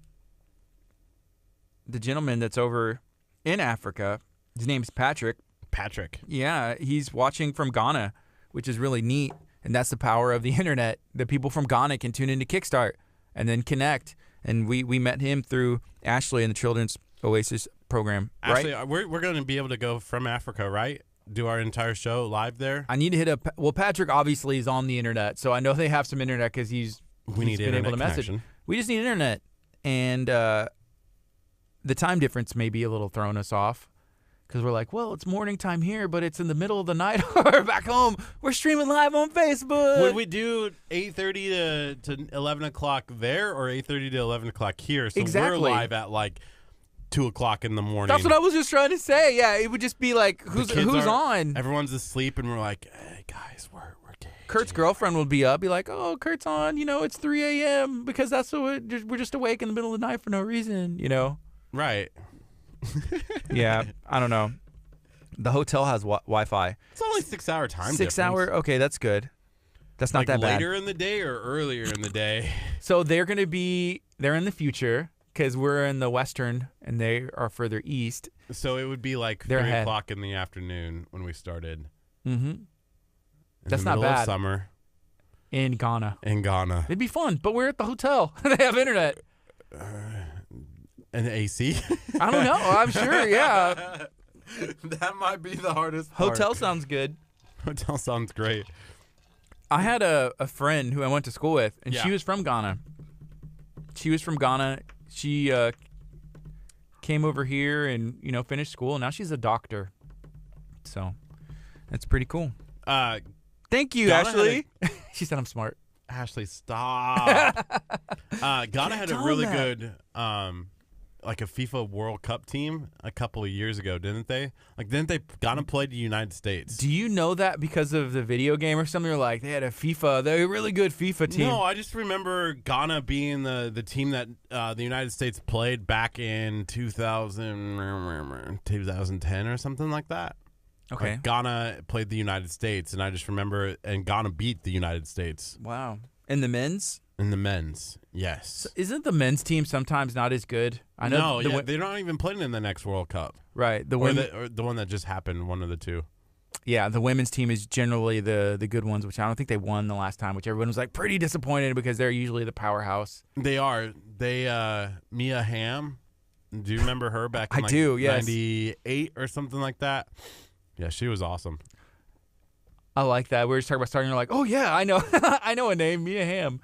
that's over in Africa, his name's Patrick. Patrick. Yeah, he's watching from Ghana, which is really neat. And that's the power of the internet. The people from Ghana can tune into Kickstart and then connect. And we met him through Ashley in the Children's Oasis program. Actually, right? we're going to be able to go from Africa, right? Do our entire show live there? I need to hit up. Well, Patrick obviously is on the internet, so I know they have some internet because he's been able to message. We just need internet. And the time difference may be a little throwing us off. Because we're like, well, it's morning time here, but it's in the middle of the night or back home. We're streaming live on Facebook. Would we do 8:30 to 11 o'clock there or 8:30 to 11 o'clock here? So exactly. We're live at like 2 o'clock in the morning. That's what I was just trying to say. Yeah, it would just be like, who's on? Everyone's asleep, and we're like, hey, guys, we're KHEA. Kurt's girlfriend will be up, be like, oh, Kurt's on. It's 3 a.m. because that's what we're just awake in the middle of the night for no reason, Right. Yeah, I don't know. The hotel has Wi-Fi. It's only 6 hour time difference. 6 hour? Okay, that's good. That's not that bad. Later in the day or earlier in the day? So they're in the future because we're in the western and they are further east. So it would be like 3 o'clock in the afternoon when we started. Mm-hmm. That's not bad. Of summer. In Ghana. It'd be fun, but we're at the hotel. They have internet. And AC? I don't know. I'm sure, yeah. That might be the hardest part. Hotel sounds good. Hotel sounds great. I had a friend who I went to school with, and she was from Ghana. She came over here and, finished school, and now she's a doctor. So that's pretty cool. Thank you, Ghana Ashley. She said I'm smart. Ashley, stop. Ghana had a really good like a FIFA World Cup team a couple of years ago, didn't they? Ghana played the United States? Do you know that because of the video game or something? You're like, they had they're a really good FIFA team. No, I just remember Ghana being the team that the United States played back in 2010 or something like that. Okay. Like Ghana played the United States, and I just remember, and Ghana beat the United States. Wow. In the men's? In the men's, yes. So isn't the men's team sometimes not as good? I know. They're not even playing in the next World Cup. Right. Or the one that just happened, one of the two. Yeah, the women's team is generally the good ones, which I don't think they won the last time, which everyone was like pretty disappointed because they're usually the powerhouse. They are. Mia Hamm, do you remember her back in 98 or something like that? Yeah, she was awesome. I like that. We were just talking about starting. You're like, oh yeah, I know, I know a name, Mia Hamm.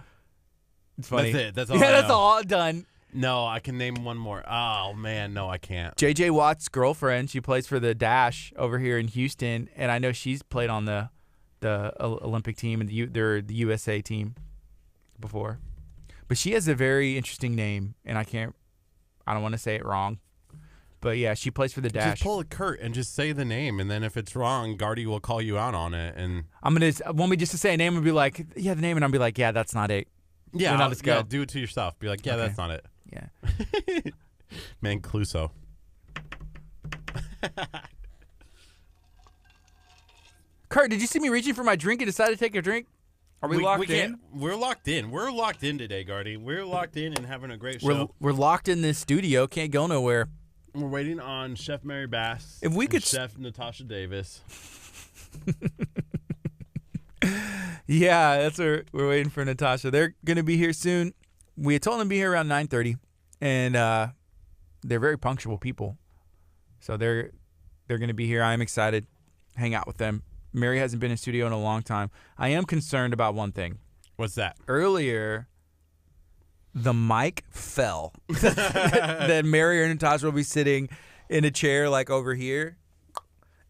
It's funny. That's it. That's all. Yeah, that's all done. No, I can name one more. Oh man, no, I can't. JJ Watt's girlfriend, she plays for the Dash over here in Houston, and I know she's played on the Olympic team and the USA team before. But she has a very interesting name, and I don't want to say it wrong. But yeah, she plays for the Dash. Just pull a Kurt and just say the name, and then if it's wrong, Gardy will call you out on it. And want me just to say a name and be like, yeah, the name, and I'll be like, yeah, that's not it. Yeah, do it to yourself. Be like, yeah, okay. That's not it. Yeah. Mancluso. Kurt, did you see me reaching for my drink and decide to take a drink? Are we locked in? We're locked in. We're locked in today, Gardy. We're locked in and having a great show. We're locked in this studio. Can't go nowhere. We're waiting on Chef Mary Bass. If we could, Chef Natasha Davis. Yeah, that's what we're waiting for. Natasha. They're gonna be here soon. We had told them to be here around 9:30, and they're very punctual people. So they're gonna be here. I'm excited. Hang out with them. Mary hasn't been in studio in a long time. I am concerned about one thing. What's that? Earlier, the mic fell. That Mary or Natasha will be sitting in a chair like over here,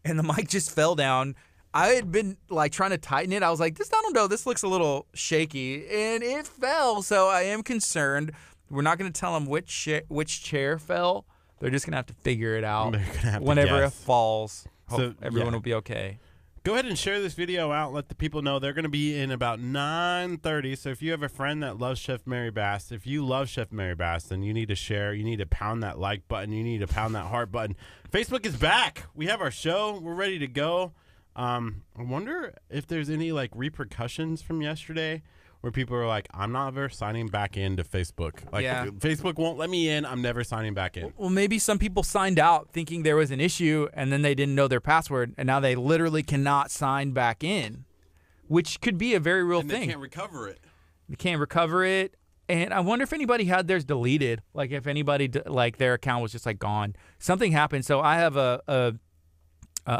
and the mic just fell down. I had been like trying to tighten it. I was like, I don't know, this looks a little shaky, and it fell. So I am concerned. We're not going to tell them which chair fell. They're just going to have to figure it out whenever it falls. Hope everyone will be okay. Go ahead and share this video out. Let the people know they're going to be in about 9:30. So if you have a friend that loves Chef Mary Bass, if you love Chef Mary Bass, then you need to share. You need to pound that like button. You need to pound that heart button. Facebook is back. We have our show. We're ready to go. I wonder if there's any like repercussions from yesterday where people are like, I'm never signing back into Facebook. Like, Facebook won't let me in. I'm never signing back in. Well, maybe some people signed out thinking there was an issue, and then they didn't know their password, and now they literally cannot sign back in, which could be a very real thing. They can't recover it. They can't recover it. And I wonder if anybody had theirs deleted, like if anybody, like their account was just like gone. Something happened. So I have a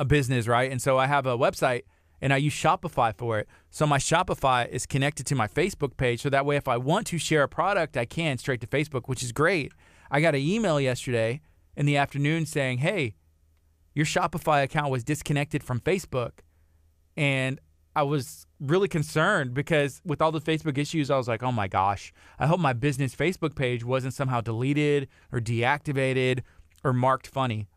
business, right? And so I have a website, and I use Shopify for it. So my Shopify is connected to my Facebook page, so that way if I want to share a product, I can straight to Facebook, which is great. I got an email yesterday in the afternoon saying, hey, your Shopify account was disconnected from Facebook. And I was really concerned because with all the Facebook issues, I was like, oh my gosh, I hope my business Facebook page wasn't somehow deleted or deactivated or marked funny.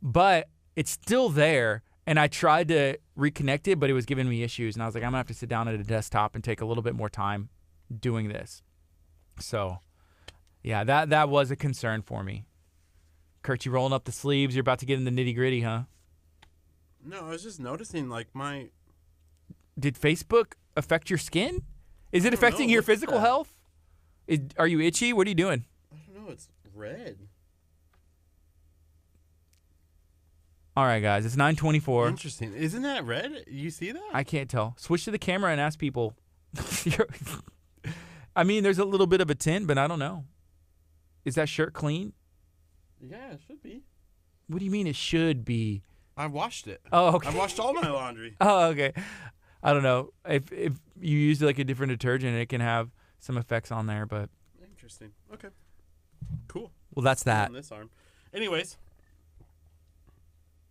But it's still there. And I tried to reconnect it, but it was giving me issues. And I was like, I'm going to have to sit down at a desktop and take a little bit more time doing this. So, yeah, that was a concern for me. Curt, you rolling up the sleeves? You're about to get in the nitty-gritty, huh? No, I was just noticing, like, my... Did Facebook affect your skin? Is it affecting your physical health? Are you itchy? What are you doing? I don't know. It's red. All right, guys, it's 9:24. Interesting. Isn't that red? You see that? I can't tell. Switch to the camera and ask people. I mean, there's a little bit of a tint, but I don't know. Is that shirt clean? Yeah, it should be. What do you mean it should be? I washed it. Oh, okay. I washed all my laundry. Oh, okay. I don't know. If you use like a different detergent, it can have some effects on there, but... Interesting. Okay. Cool. Well, that's that. On this arm. Anyways...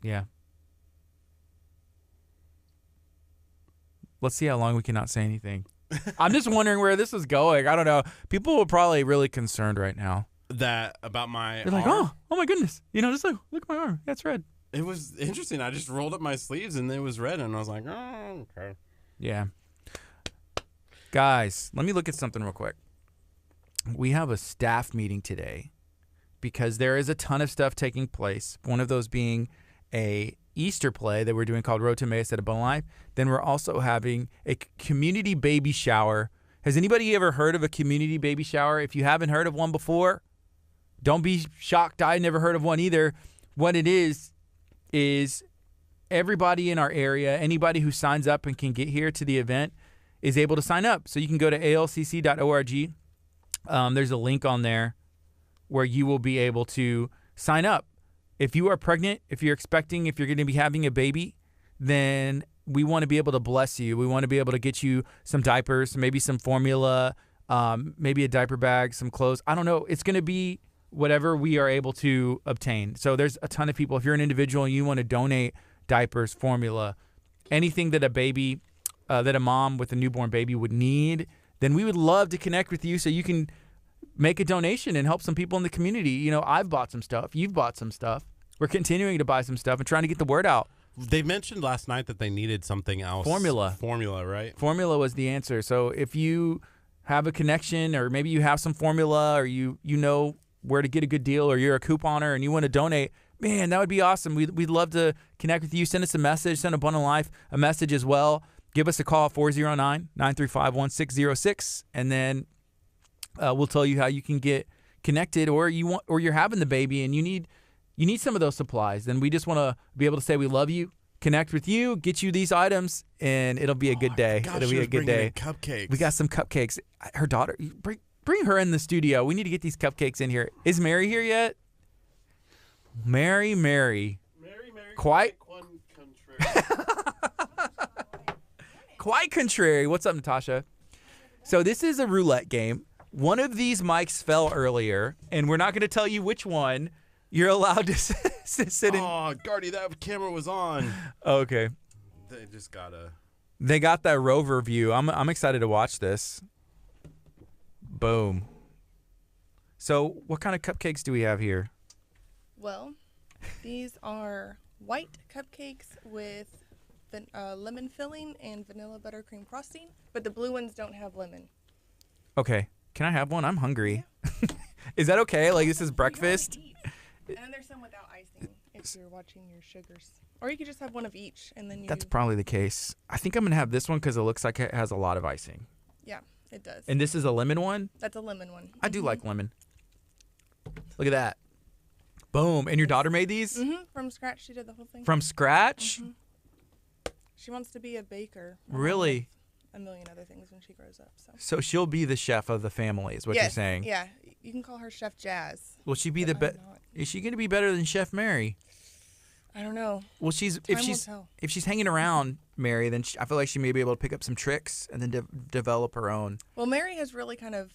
Yeah. Let's see how long we cannot say anything. I'm just wondering where this is going. I don't know. People are probably really concerned right now. That about my They're like, arm? oh my goodness. You know, just like, look at my arm. Yeah, it's red. It was interesting. I just rolled up my sleeves and it was red, and I was like, oh, okay. Yeah. Guys, let me look at something real quick. We have a staff meeting today because there is a ton of stuff taking place. One of those being a Easter play that we're doing called Road to Emmaus at Abundant Life. Then we're also having a community baby shower. Has anybody ever heard of a community baby shower? If you haven't heard of one before, don't be shocked. I never heard of one either. What it is everybody in our area, anybody who signs up and can get here to the event is able to sign up. So you can go to alcc.org. There's a link on there where you will be able to sign up. If you are pregnant, if you're expecting, if you're going to be having a baby, then we want to be able to bless you. We want to be able to get you some diapers, maybe some formula, maybe a diaper bag, some clothes. I don't know. It's going to be whatever we are able to obtain. So there's a ton of people. If you're an individual and you want to donate diapers, formula, anything that a baby, that a mom with a newborn baby would need, then we would love to connect with you so you can make a donation and help some people in the community. You know, I've bought some stuff. You've bought some stuff. We're continuing to buy some stuff and trying to get the word out. They mentioned last night that they needed something else. Formula, right? Formula was the answer. So if you have a connection, or maybe you have some formula, or you know where to get a good deal, or you're a couponer and you want to donate, man, that would be awesome. We'd love to connect with you. Send us a message. Send Abundant Life a message as well. Give us a call, 409-935-1606, and then we'll tell you how you can get connected, or you're having the baby and you need some of those supplies. Then we just want to be able to say we love you, connect with you, get you these items, and it'll be a good day. It'll be a good day. Cupcakes. We got some cupcakes. Her daughter, bring her in the studio. We need to get these cupcakes in here. Is Mary here yet? Mary. Mary. Quite. One contrary. Quite contrary. What's up, Natasha? So this is a roulette game. One of these mics fell earlier, and we're not going to tell you which one. You're allowed to sit in. Oh, Gardy, that camera was on. Okay. They just gotta. They got that rover view. I'm excited to watch this. Boom. So what kind of cupcakes do we have here? Well, these are white cupcakes with lemon filling and vanilla buttercream frosting, but the blue ones don't have lemon. Okay. Can I have one? I'm hungry. Yeah. Is that okay? Like, this is breakfast? And then there's some without icing if you're watching your sugars. Or you could just have one of each, and then you... That's probably the case. I think I'm going to have this one because it looks like it has a lot of icing. Yeah, it does. And this is a lemon one? That's a lemon one. I do like lemon. Look at that. Boom. And your daughter made these? Mm-hmm. From scratch, she did the whole thing. From scratch? Mm-hmm. She wants to be a baker. Really? A million other things when she grows up. So she'll be the chef of the family is what you're saying? Yeah. You can call her Chef Jazz. Will she be the best? Is she going to be better than Chef Mary? I don't know. Well, if she's hanging around Mary, then I feel like she may be able to pick up some tricks and then develop her own. Well, Mary has really kind of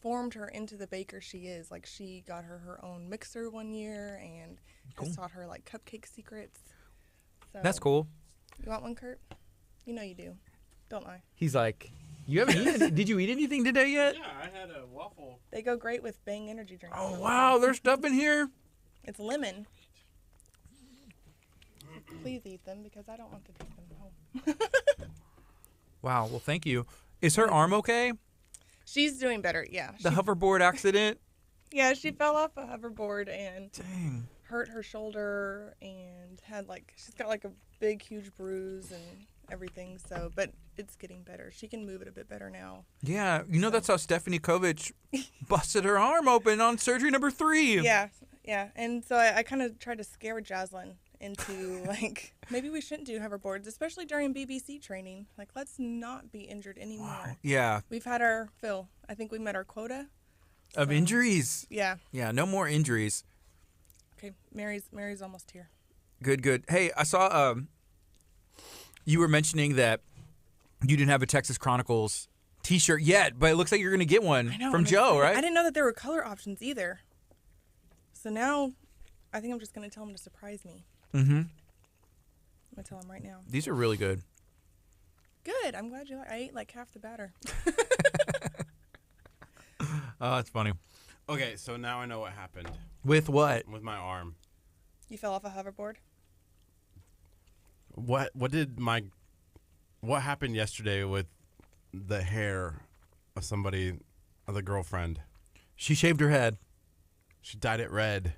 formed her into the baker she is. Like, she got her own mixer one year and has taught her like cupcake secrets. So, that's cool. You want one, Kurt? You know you do. Don't lie. He's like, you haven't eaten? Did you eat anything today yet? Yeah, I had a waffle. They go great with Bang energy drinks. Oh wow, there's stuff in here. It's lemon. Please eat them because I don't want to take them home. Wow. Well, thank you. Is her arm okay? She's doing better. Yeah. The hoverboard accident. Yeah, she fell off a hoverboard and Dang. hurt her shoulder and had she's got like a big huge bruise and everything. So, but it's getting better. She can move it a bit better now. Yeah, that's how Stephanie Kovic busted her arm open on surgery number 3. Yeah. And so I kind of tried to scare Jaslyn into maybe we shouldn't do hoverboards, especially during BBC training. Like, let's not be injured anymore. Wow. Yeah. We've had our fill. I think we met our quota of injuries. Yeah. Yeah, no more injuries. Okay, Mary's almost here. Good. Hey, I saw you were mentioning that you didn't have a Texas Chronicles t-shirt yet, but it looks like you're going to get one from Joe, right? I didn't know that there were color options either. So now I think I'm just going to tell him to surprise me. Mm-hmm. I'm going to tell him right now. These are really good. Good. I'm glad you like. I ate like half the batter. Oh, that's funny. Okay, so now I know what happened. With what? With my arm. You fell off a hoverboard? What happened yesterday with the hair of the girlfriend? She shaved her head. She dyed it red.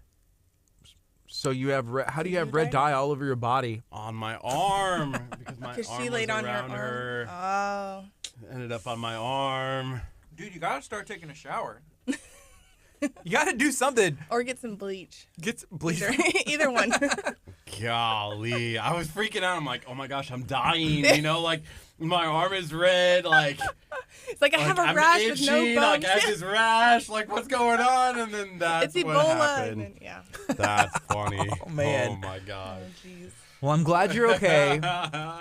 So you have how do you have red dye all over your body? On my arm because my arm she laid was on your around arm. her. Oh. Ended up on my arm. Dude, you gotta start taking a shower. You gotta do something. Or get some bleach. Get bleach. Either one. Golly, I was freaking out. I'm like, oh my gosh, I'm dying. Like my arm is red. Like it's like I have a rash itchy, with no bumps. Like I have this rash. Like what's going on? And then that's it's what Ebola. happened. And then, yeah. That's funny. Oh man. Oh my gosh. Oh, jeez. Well, I'm glad you're okay.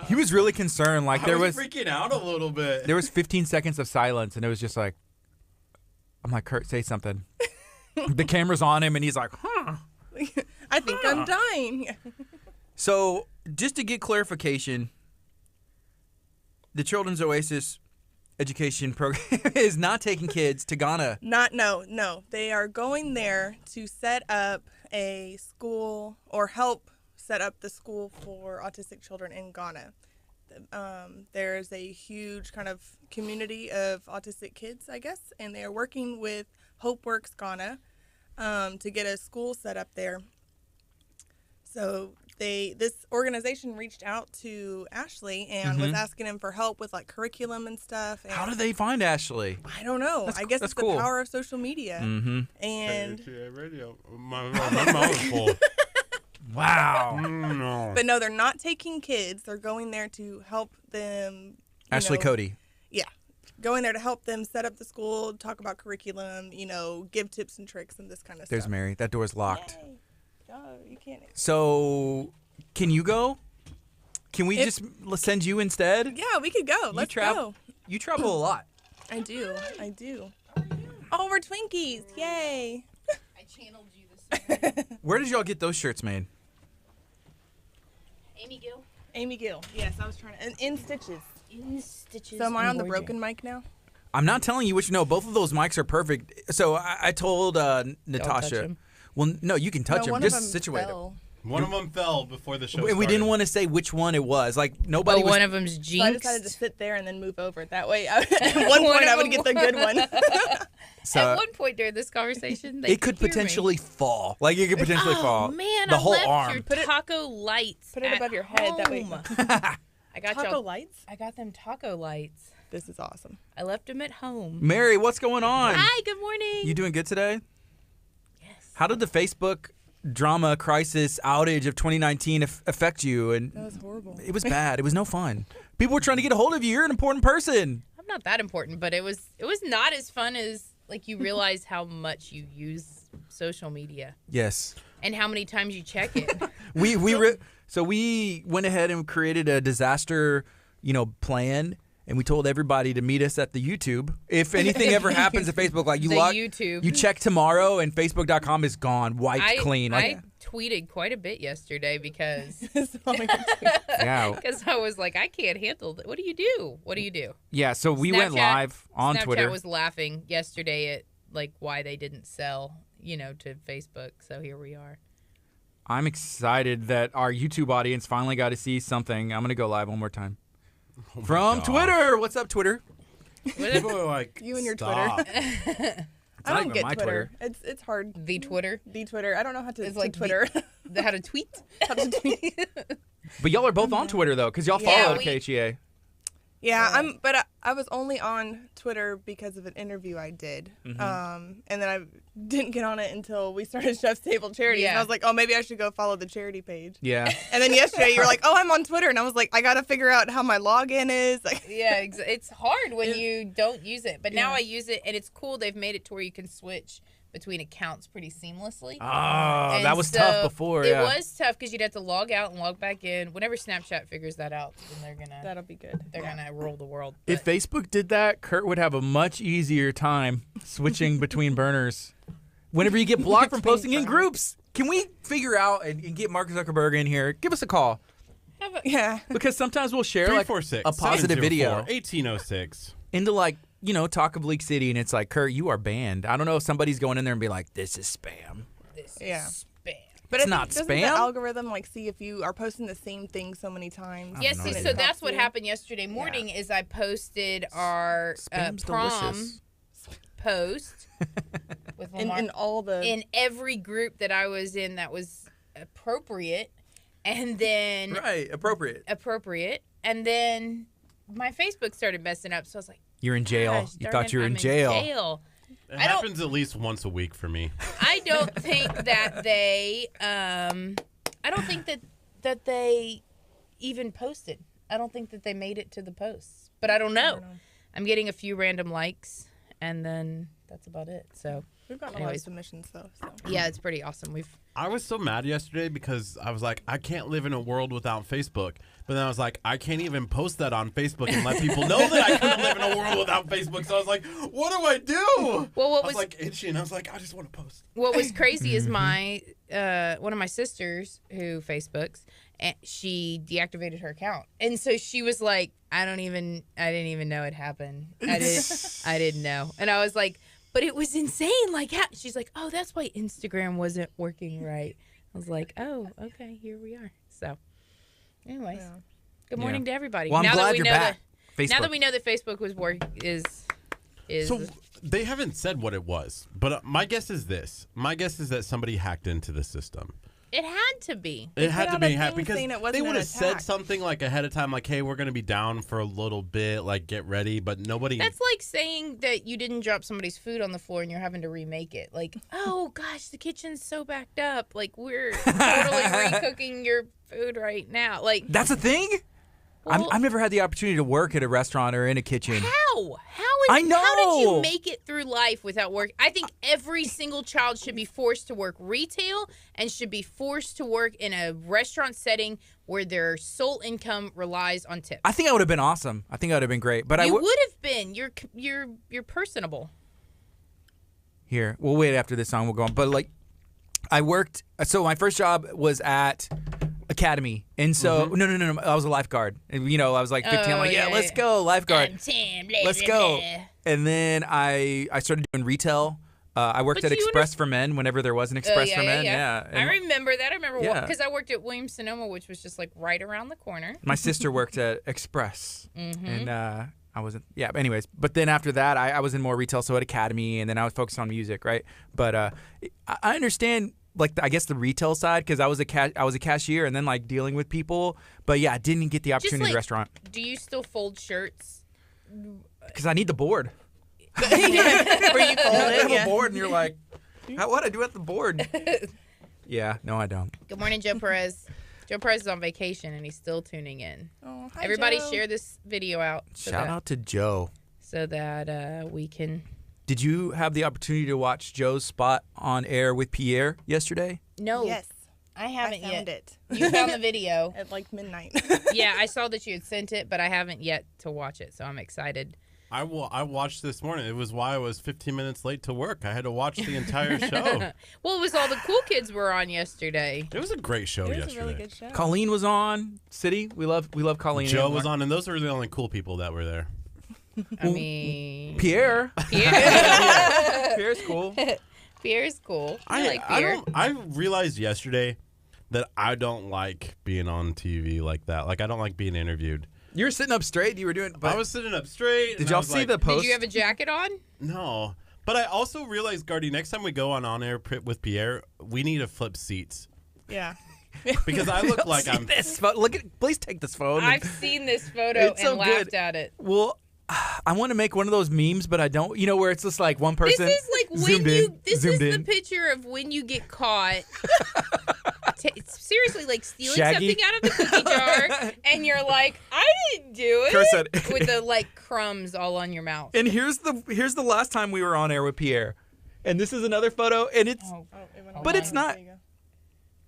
He was really concerned. Like I was freaking out a little bit. There was 15 seconds of silence, and it was just like, I'm like, Kurt, say something. The camera's on him, and he's like, huh. I think I'm dying. So, just to get clarification, the Children's Oasis Education Program is not taking kids to Ghana. No. They are going there to set up a school or help set up the school for autistic children in Ghana. There's a huge kind of community of autistic kids, I guess, and they are working with HopeWorks Ghana to get a school set up there. So this organization reached out to Ashley and was asking him for help with like curriculum and stuff. And how did they find Ashley? I don't know. I guess it's cool. The power of social media. Mm-hmm. And KHEA radio. My mouth is full. Wow. No. But no, they're not taking kids. They're going there to help them. Ashley Cody. Yeah. Going there to help them set up the school, talk about curriculum, give tips and tricks and this kind of There's stuff. Mary. That door's locked. Yay. Oh, you can't. So, can you go? Can we just send you instead? Yeah, we could go. Let's go. You travel a lot. I do. Oh, we're Twinkies. Yay. I channeled you this morning. Where did y'all get those shirts made? Amy Gill. Yes, I was trying to. And in stitches. In stitches. So am I on the broken mic now? I'm not telling you which. No, both of those mics are perfect. So I told Natasha. him. Well, no, you can touch No, them. one of Just them situate them. fell. One of them fell before the show We started. didn't want to say which one it was. Like nobody Oh, was. one of them's So I jinxed. decided to sit there and then move over. That way, at one point, I would get the good one. So At one point during this conversation, they it could hear me. potentially fall. Like it could potentially fall. Oh man, the I whole left arm. your taco lights. Put it at above your head, that way- home. I got Taco y'all. lights? I got them taco lights. This is awesome. I left them at home. Mary, what's going on? Hi, good morning. You doing good today? Yes. How did the Facebook drama crisis outage of 2019 affect you? And That was horrible. it was bad. It was no fun. People were trying to get a hold of you. You're an important person. I'm not that important, but it was not as fun as like you realize how much you use social media Yes. and how many times you check it. So we went ahead and created a disaster, plan, and we told everybody to meet us at the YouTube. If anything ever happens to Facebook, like you The log, YouTube. you check tomorrow, and Facebook.com is gone, wiped I clean. Like, tweeted quite a bit yesterday because yeah, I was like, I can't handle that. What do you do? What do you do? yeah. So we went live on Snapchat Twitter. was laughing yesterday at like why they didn't sell, to Facebook. So here we are. I'm excited that our YouTube audience finally got to see something. I'm gonna go live one more time from gosh. Twitter. What's up, Twitter? People are like, You and your stop. Twitter. I not don't even get my Twitter. It's hard. The Twitter. The Twitter. I don't know how to. It's to like Twitter. How to tweet. How to tweet. But y'all are both on Twitter though, because y'all Yeah, followed we- KHEA. Yeah, but I was only on Twitter because of an interview I did, Mm-hmm. and then I didn't get on it until we started Chef's Table Charity. And Yeah. I was like, oh, maybe I should go follow the charity page. Yeah. And then yesterday you were like, oh, I'm on Twitter, and I was like, I gotta figure out how my login is. Like, Yeah, it's hard when you don't use it. But now Yeah. I use it, and it's cool. They've made it to where you can switch between accounts pretty seamlessly. Oh, And that was so tough before. It Yeah. was tough because you'd have to log out and log back in. Whenever Snapchat figures that out, then that'll be good. they're gonna rule the world. If But Facebook did that, Kurt would have a much easier time switching between burners. Whenever you get blocked from posting in groups, can we figure out and get Mark Zuckerberg in here? Give us a call Yeah. because sometimes we'll share like 346 a positive video 1806. into like Talk of League City, and it's like, Kurt, you are banned. I don't know if somebody's going in there and be like, this is spam. this Yeah. is spam. But It's I think, not doesn't spam? the algorithm see if you are posting the same thing so many times? Yes, no see, idea. so that's what happened yesterday morning. Is I posted our Spam's prom delicious. post with Lamar In all the in every group that I was in that was appropriate, and then Right, appropriate. and then my Facebook started messing up. So I was like, You're in jail. gosh, You darn thought it, you were I'm in jail. It I don't- happens at least once a week for me. I don't think that they that they even posted. I don't think that they made it to the posts. But I don't know. I'm getting a few random likes, and then that's about it. So we've gotten a lot of anyways. submissions though. So. yeah, it's pretty awesome. I was so mad yesterday because I was like, I can't live in a world without Facebook. But then I was like, I can't even post that on Facebook and let people know that I couldn't live in a world without Facebook. So I was like, what do I do? Well, what I was was like itchy, and I was like, I just want to post. what was crazy is my one of my sisters who Facebooks, and she deactivated her account, and so she was like, I didn't even know it happened. I didn't know, and I was like, but it was insane. Like, she's like, oh, that's why Instagram wasn't working right. I was like, oh, okay, here we are. So, anyways, Yeah. good morning to everybody. Well, I'm now glad that we you're know back. Facebook. now that we know that Facebook was is So they haven't said what it was, but my guess is this. My guess is that somebody hacked into the system. it had to be. It had put to out be a hacked thing because saying it they wasn't would an have said attack. something like ahead of time, like, "Hey, we're going to be down for a little bit. Like, get ready." But nobody. That's like saying that you didn't drop somebody's food on the floor and you're having to remake it. Like, oh gosh, the kitchen's so backed up. Like, we're totally recooking your food right now. Like, That's a thing? I've never had the opportunity to work at a restaurant or in a kitchen. How? I know. How did you make it through life without work? I think every single child should be forced to work retail and should be forced to work in a restaurant setting where their sole income relies on tips. I think I would have been awesome. I think I would have been great. But you would have been. You're personable. Here, we'll wait after this song. We'll go on. But like, I worked. So my first job was at Academy, and so no, I was a lifeguard. And, I was like 15. I'm like, let's go, lifeguard. Let's go. And then I started doing retail. I worked at Express for Men whenever there was an Express for Men. Yeah. I remember that. I remember because I worked at Williams-Sonoma, which was just like right around the corner. My sister worked at Express, and I wasn't. Yeah. But anyways, but then after that, I was in more retail, so at Academy, and then I was focused on music, right? But I understand. Like I guess the retail side because I was a cashier and then like dealing with people, but yeah, I didn't get the opportunity in the restaurant. Do you still fold shirts? Because I need the board. Where you fold I it, have a board and you're like, what I do at the board? Yeah, no, I don't. Good morning, Joe Perez. Joe Perez is on vacation and he's still tuning in. Oh, hi, Everybody Joe. share this video out. Shout out to Joe. So that we can. Did you have the opportunity to watch Joe's spot on air with Pierre yesterday? No. Yes. I haven't I found yet. it. You found the video. At like midnight. Yeah, I saw that you had sent it, but I haven't yet to watch it, so I'm excited. I watched this morning. It was why I was 15 minutes late to work. I had to watch the entire show. Well, it was all the cool kids were on yesterday. It was a great show It was yesterday. a really good show. Colleen was on. City, we love Colleen. Joe was on, and those were the only cool people that were there. I mean, Pierre. Pierre. Pierre's cool. Pierre's cool. I like Pierre. I realized yesterday that I don't like being on TV like that. Like I don't like being interviewed. You were sitting up straight. You were doing. But I was sitting up straight. Did y'all see the post? Did you have a jacket on? No. But I also realized, Gardy, next time we go on air with Pierre, we need to flip seats. Yeah. Because I look like I'm. Look at. Please take this phone. I've seen this photo It's and so laughed good. at it. Well, I want to make one of those memes, but I don't. Where it's just like one person. This is like zoomed when you. in, This zoomed is in. the picture of when you get caught. Seriously, like stealing Shaggy. something out of the cookie jar, and you're like, I didn't do it. Kurt said- with the like crumbs all on your mouth. And here's the last time we were on air with Pierre, and this is another photo, and it's. Oh, It went But on. it's not- There you go.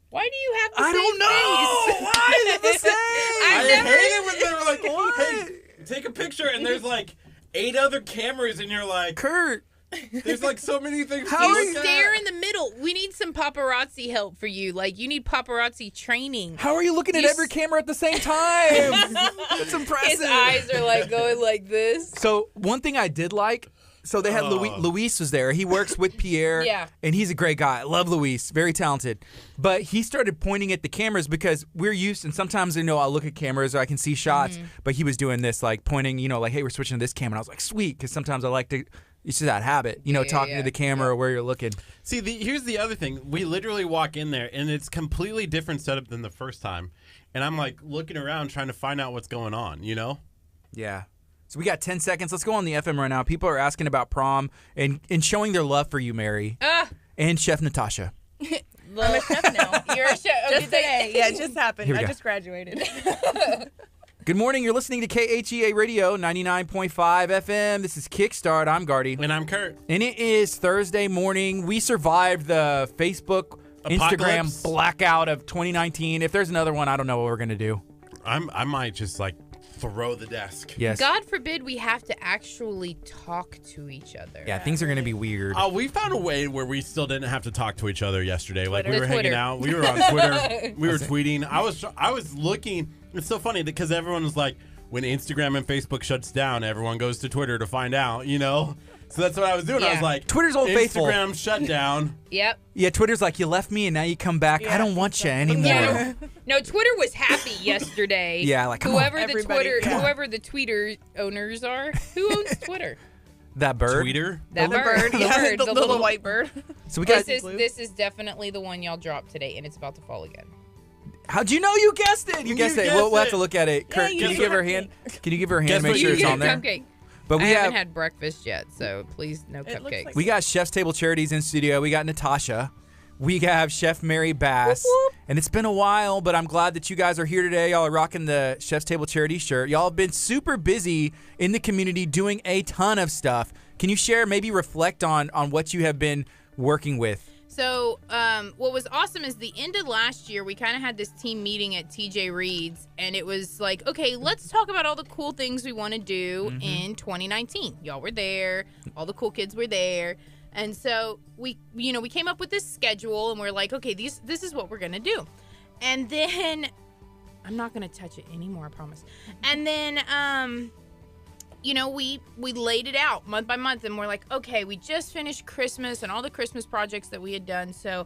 why do you have the I same don't know. face? Why is it the same? I I never- hate it when they're like, What? hey, take a picture, and there's like 8 other cameras, and you're like, Kurt, there's like so many things How to are look you- at. Stare in the middle. We need some paparazzi help for you. Like, you need paparazzi training. how are you looking at You every camera at the same time? That's impressive. His eyes are like going like this. So one thing I did like, so they had Luis was there. He works with Pierre, Yeah. and he's a great guy. I love Luis, very talented. But he started pointing at the cameras because we're used, and sometimes I'll look at cameras or I can see shots. But he was doing this, like pointing, like, hey, we're switching to this camera. And I was like, sweet, because sometimes I like to. It's just that habit, talking to the camera or where you're looking. See, here's the other thing. We literally walk in there, and it's completely different setup than the first time. And I'm like looking around trying to find out what's going on, Yeah. So we got 10 seconds. Let's go on the FM right now. People are asking about prom and showing their love for you, Mary, and Chef Natasha. I'm a chef now. You're a chef. Just today. Yeah, it just happened. Here we I go. just graduated. Good morning. You're listening to KHEA Radio 99.5 FM. This is Kickstart. I'm Gardy. And I'm Kurt. And it is Thursday morning. We survived the Facebook, Instagram Apocalypse. blackout of 2019. If there's another one, I don't know what we're going to do. I might just like throw the desk. Yes. God forbid we have to actually talk to each other. Yeah, things are going to be weird. We found a way where we still didn't have to talk to each other yesterday. Like we Twitter. were hanging out, we were on Twitter, we were tweeting. I was looking. It's so funny because everyone was like, when Instagram and Facebook shuts down, everyone goes to Twitter to find out. So that's what I was doing. I Yeah. was like, Twitter's Old Faithful. Instagram shut down. Yep. Yeah, Twitter's like, you left me and now you come back. I don't want you anymore. Yeah. No, Twitter was happy yesterday. Yeah, like, come on. whoever the Everybody. Twitter, Yeah. whoever the Twitter owners are, who owns Twitter? That bird. Tweeter. That The bird, the yeah, bird, the little white bird. So we got. This is definitely the one y'all dropped today, and it's about to fall again. How'd you know you guessed it? You guessed it. guessed We'll have it. to look at it. Kurt, you can you did give her a cupcake. hand? Can you give her a hand? Guess Make what sure you it's get? on there. Cupcake. But I we haven't have had breakfast yet, so please no It looks cupcakes. like- we got Chef's Table Charities in studio. We got Natasha. we have Chef Mary Bass. Whoop, whoop. And it's been a while, but I'm glad that you guys are here today. Y'all are rocking the Chef's Table Charity shirt. Y'all have been super busy in the community doing a ton of stuff. Can you share, maybe reflect on what you have been working with? So what was awesome is the end of last year, we kind of had this team meeting at TJ Reed's, and it was like, okay, let's talk about all the cool things we want to do in 2019. Y'all were there. All the cool kids were there. And so we came up with this schedule, and we're like, okay, this is what we're going to do. And then I'm not going to touch it anymore, I promise. And then we laid it out month by month, and we're like, okay, we just finished Christmas and all the Christmas projects that we had done, so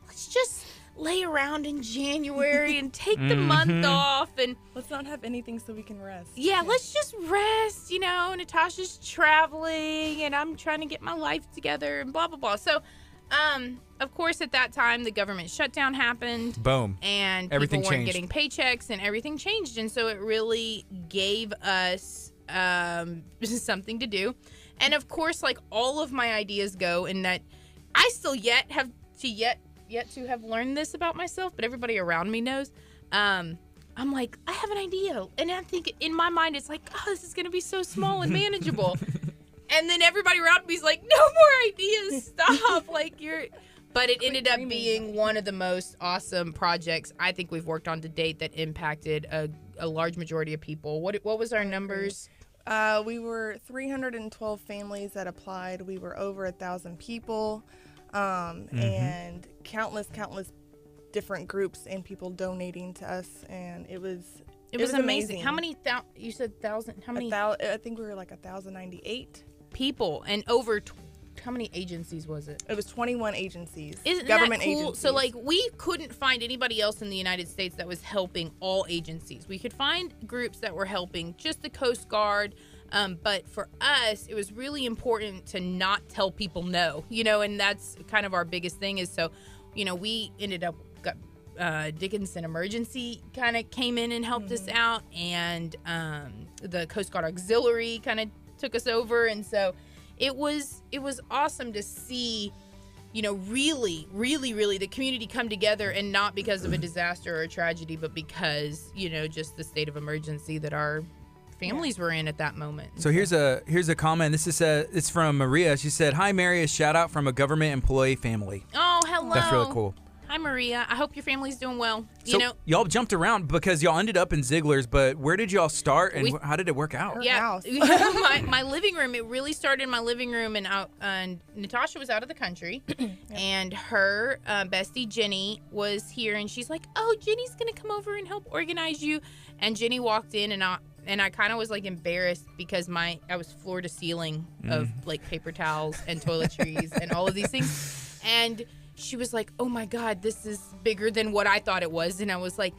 let's just lay around in January and take the month off, and Let's not have anything so we can rest. yeah, let's just rest. Natasha's traveling, and I'm trying to get my life together, and blah blah blah. So of course, at that time, the government shutdown happened. Boom. And Everything people weren't changed. getting paychecks, and everything changed, and so it really gave us something to do. And of course, like all of my ideas go in that I still have to have learned this about myself, but everybody around me knows. I'm like, I have an idea, and I think in my mind it's like, oh, this is gonna be so small and manageable. And then everybody around me is like, no more ideas, stop. But it ended up being one of the most awesome projects I think we've worked on to date that impacted a large majority of people. What was our numbers? We were 312 families that applied. We were over 1,000 people, and countless different groups and people donating to us, and it was amazing. How many? You said 1,000? How many? I think we were like 1,098 people, and over. How many agencies was it? It was 21 agencies. Isn't government that cool? agencies. So we couldn't find anybody else in the United States that was helping all agencies. We could find groups that were helping just the Coast Guard, but for us, it was really important to not tell people no. And that's kind of our biggest thing is we ended up Dickinson Emergency kind of came in and helped us out, and the Coast Guard Auxiliary kind of took us over, and so. It was awesome to see, really, really, really the community come together, and not because of a disaster or a tragedy, but because, just the state of emergency that our families were in at that moment. So here's a comment. This is it's from Maria. She said, "Hi Mary, a shout out from a government employee family." Oh, hello. That's really cool. Hi Maria. I hope your family's doing well. So y'all jumped around because y'all ended up in Ziegler's, but where did y'all start and how did it work out? House. my living room. It really started in my living room, and Natasha was out of the country, and her bestie Jenny was here, and she's like, "Oh, Jenny's gonna come over and help organize you." And Jenny walked in, and I kind of was like embarrassed because I was floor to ceiling of like paper towels and toiletries and all of these things, and she was like, "Oh my God, this is bigger than what I thought it was." And I was like,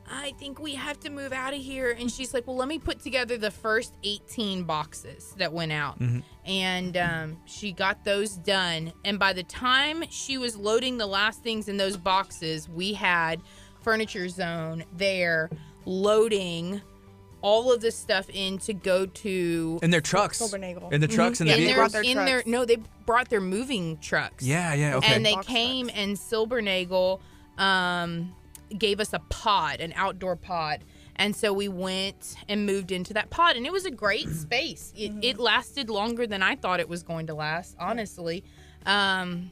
"I think we have to move out of here." And she's like, "Well, let me put together the first 18 boxes that went out." And she got those done. And by the time she was loading the last things in those boxes, we had Furniture Zone there loading all of this stuff in to go to in their trucks. Silbernagel. In the trucks and the vehicles. They brought their moving trucks. Yeah, okay. And they Box came trucks. and Silbernagel gave us a pod, an outdoor pod. And so we went and moved into that pod, and it was a great space. It lasted longer than I thought it was going to last, honestly. And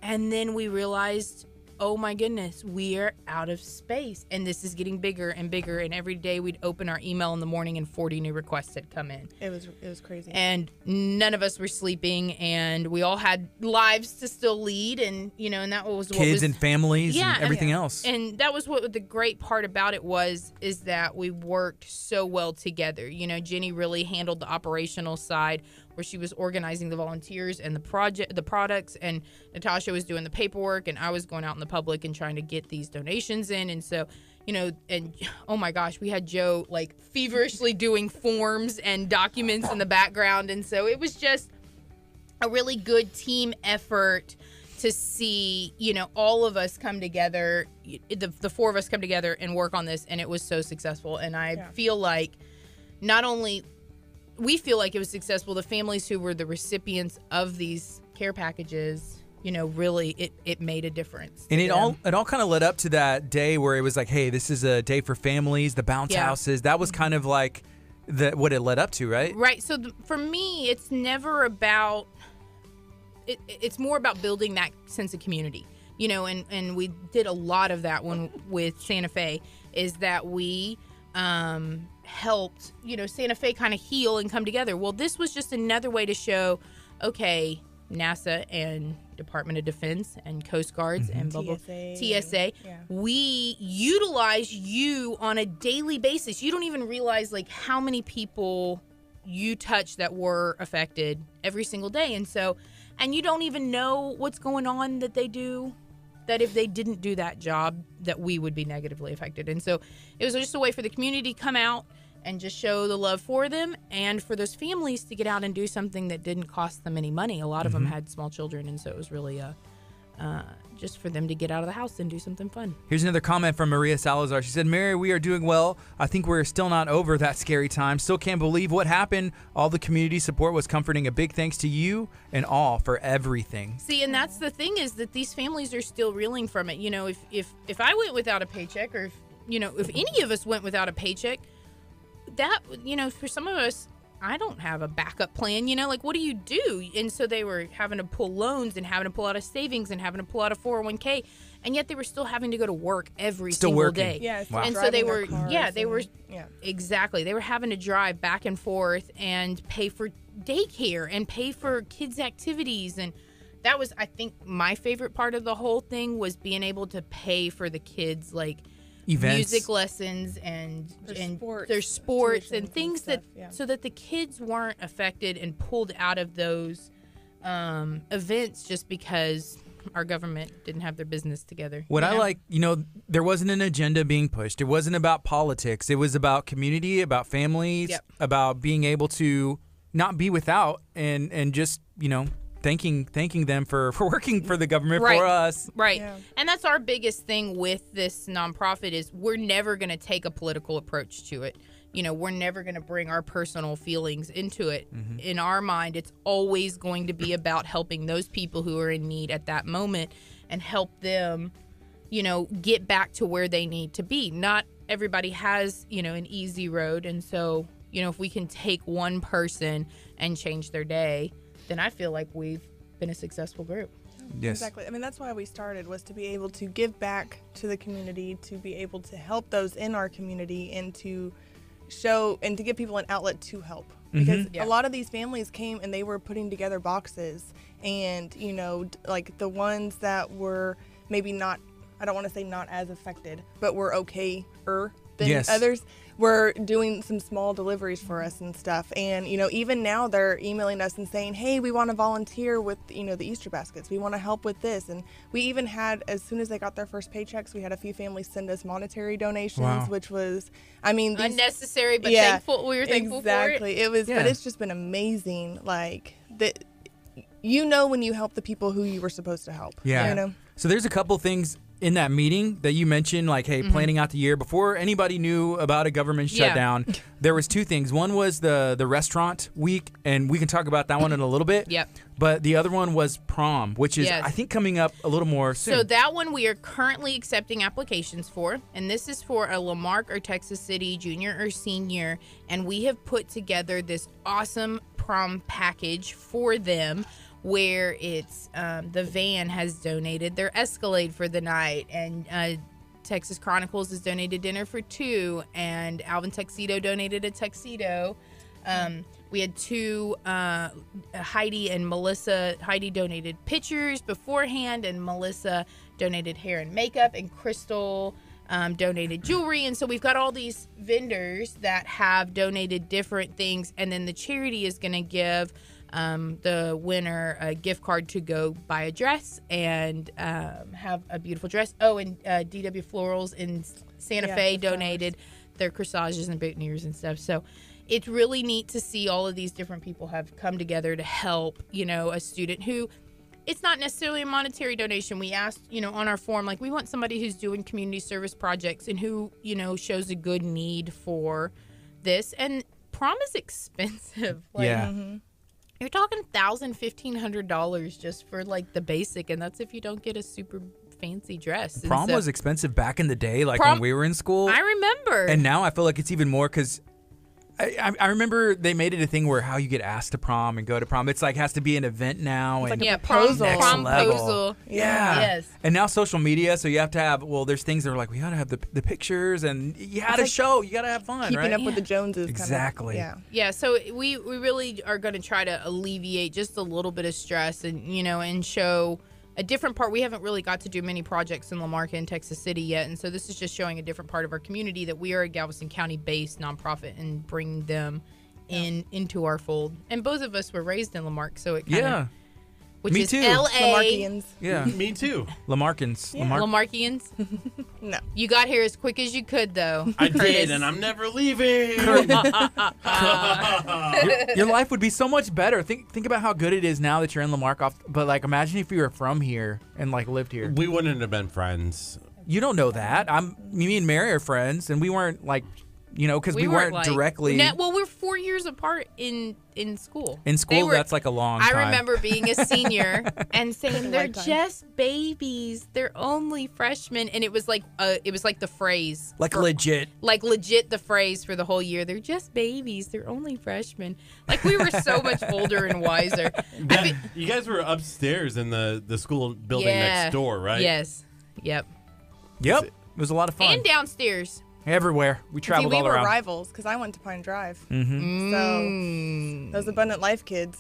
then we realized, oh my goodness, we are out of space, and this is getting bigger and bigger. And every day we'd open our email in the morning, and 40 new requests had come in. It was crazy. And none of us were sleeping, and we all had lives to still lead, and and that was what kids and families and everything Yeah. else. And that was what the great part about it is that we worked so well together. Jenny really handled the operational side, where she was organizing the volunteers and the products, and Natasha was doing the paperwork, and I was going out in the public and trying to get these donations in. And so, and oh my gosh, we had Joe like feverishly doing forms and documents in the background. And so it was just a really good team effort to see, all of us come together, the four of us come together and work on this. And it was so successful. And I feel like not only we feel like it was successful, the families who were the recipients of these care packages really it made a difference. And to it all kind of led up to that day where it was like, hey, this is a day for families, the bounce houses. That was kind of like what it led up to, right? Right. So for me, it's never about. It's more about building that sense of community, and we did a lot of that with Santa Fe. Is that we helped Santa Fe kind of heal and come together. Well, this was just another way to show, okay, NASA and Department of Defense and Coast Guards and TSA. We utilize you on a daily basis. You don't even realize like how many people you touch that were affected every single day. And you don't even know what's going on that they do, that if they didn't do that job, that we would be negatively affected. And so it was just a way for the community to come out and just show the love for them, and for those families to get out and do something that didn't cost them any money. A lot of them had small children, and so it was really just for them to get out of the house and do something fun. Here's another comment from Maria Salazar. She said, Mary, we are doing well. I think we're still not over that scary time. Still can't believe what happened. All the community support was comforting. A big thanks to you and all for everything. See, and that's the thing, is that these families are still reeling from it. If I went without a paycheck, or if any of us went without a paycheck, that, for some of us, I don't have a backup plan, like, what do you do? And so they were having to pull loans and having to pull out of savings and having to pull out a 401k, and yet they were still having to go to work every single day. Yeah, wow. And so they were, exactly. They were having to drive back and forth and pay for daycare and pay for kids' activities. And that was, I think, my favorite part of the whole thing, was being able to pay for the kids, like, events, music lessons and their sports and things and stuff, that so that the kids weren't affected and pulled out of those events just because our government didn't have their business together. What I like, there wasn't an agenda being pushed. It wasn't about politics. It was about community, about families, about being able to not be without, and just, thanking them for working for the government for us. Right. Yeah. And that's our biggest thing with this nonprofit, is we're never going to take a political approach to it. We're never going to bring our personal feelings into it. In our mind, it's always going to be about helping those people who are in need at that moment and help them, get back to where they need to be. Not everybody has, an easy road. And so, if we can take one person and change their day, then I feel like we've been a successful group. Yes. Exactly. I mean, that's why we started, was to be able to give back to the community, to be able to help those in our community, and to show and to give people an outlet to help. Because a lot of these families came and they were putting together boxes, and, like the ones that were maybe not, I don't want to say not as affected, but were okay-er than others, were doing some small deliveries for us and stuff. And, even now they're emailing us and saying, hey, we want to volunteer with, the Easter baskets. We want to help with this. And we even had, as soon as they got their first paychecks, we had a few families send us monetary donations, which was, unnecessary, but thankful. We were thankful for it. Exactly. It was, but it's just been amazing. Like, that, when you help the people who you were supposed to help. Yeah. So there's a couple things in that meeting that you mentioned, like, hey, planning out the year before anybody knew about a government shutdown. There was two things. One was the restaurant week, and we can talk about that one in a little bit. But the other one was prom, which is, I think, coming up a little more soon. So that one we are currently accepting applications for, and this is for a Lamarck or Texas City junior or senior, and we have put together this awesome prom package for them, where it's the van has donated their Escalade for the night, and Texas Chronicles has donated dinner for 2, and Alvin Tuxedo donated a tuxedo. We had 2, Heidi and Melissa. Heidi donated pictures beforehand, and Melissa donated hair and makeup, and Crystal donated jewelry. And so we've got all these vendors that have donated different things, and then the charity is going to give the winner a gift card to go buy a dress and have a beautiful dress. Oh, and DW Florals in Santa Fe donated their corsages and boutonnieres and stuff. So it's really neat to see all of these different people have come together to help, a student who, it's not necessarily a monetary donation. We asked, on our form, like, we want somebody who's doing community service projects and who, shows a good need for this. And prom is expensive. Like, You're talking $1,000, $1,500 just for like the basic, and that's if you don't get a super fancy dress. And Prom so- was expensive back in the day, like Prom- when we were in school. I remember. And now I feel like it's even more because I remember they made it a thing where how you get asked to prom and go to prom. It's like has to be an event now. And like a yeah, proposal. next level. promposal. Yeah. Yes. And now social media, so you have to have, well, there's things that are like, we got to have the pictures and you got to like show, you got to have fun, Keeping right? up with the Joneses. Exactly. Kind of, Yeah, so we really are going to try to alleviate just a little bit of stress and, and show a different part. We haven't really got to do many projects in La Marca and Texas City yet, and so this is just showing a different part of our community that we are a Galveston County-based nonprofit and bring them into our fold. And both of us were raised in La Marca, so it kind of... Yeah. Which Me is too. L.A. Lamarckians. Yeah. Me too. Lamarckans. Yeah. Lamarckians. No. You got here as quick as you could, though. I did, Curtis. and I'm never leaving. Your life would be so much better. Think about how good it is now that you're in Lamarck. But like, imagine if you were from here and like lived here. We wouldn't have been friends. You don't know that. Me and Mary are friends, and we weren't like, because we weren't like, directly well, we're 4 years apart in school. in school. They were- That's like a long time. I remember being a senior and saying they're lifetime. just babies. They're only freshmen, and it was like the phrase, like legit. like legit the phrase for the whole year. They're just babies. They're only freshmen. Like we were so much older and wiser. You guys were upstairs in the school building Yeah. next door, right? Yes. Yep. Yep. It was a lot of fun. And downstairs. Everywhere. We See, traveled we all were around. rivals because I went to Pine Drive. Mm-hmm. So those abundant life kids.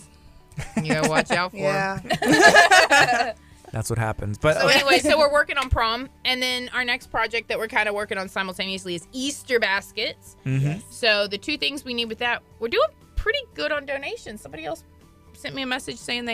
You gotta watch out for 'em. Yeah. That's what happens. But So anyway, so we're working on prom, and then our next project that we're kind of working on simultaneously is Easter baskets. Mhm. So the two things we need with that, we're doing pretty good on donations. Somebody else sent me a message saying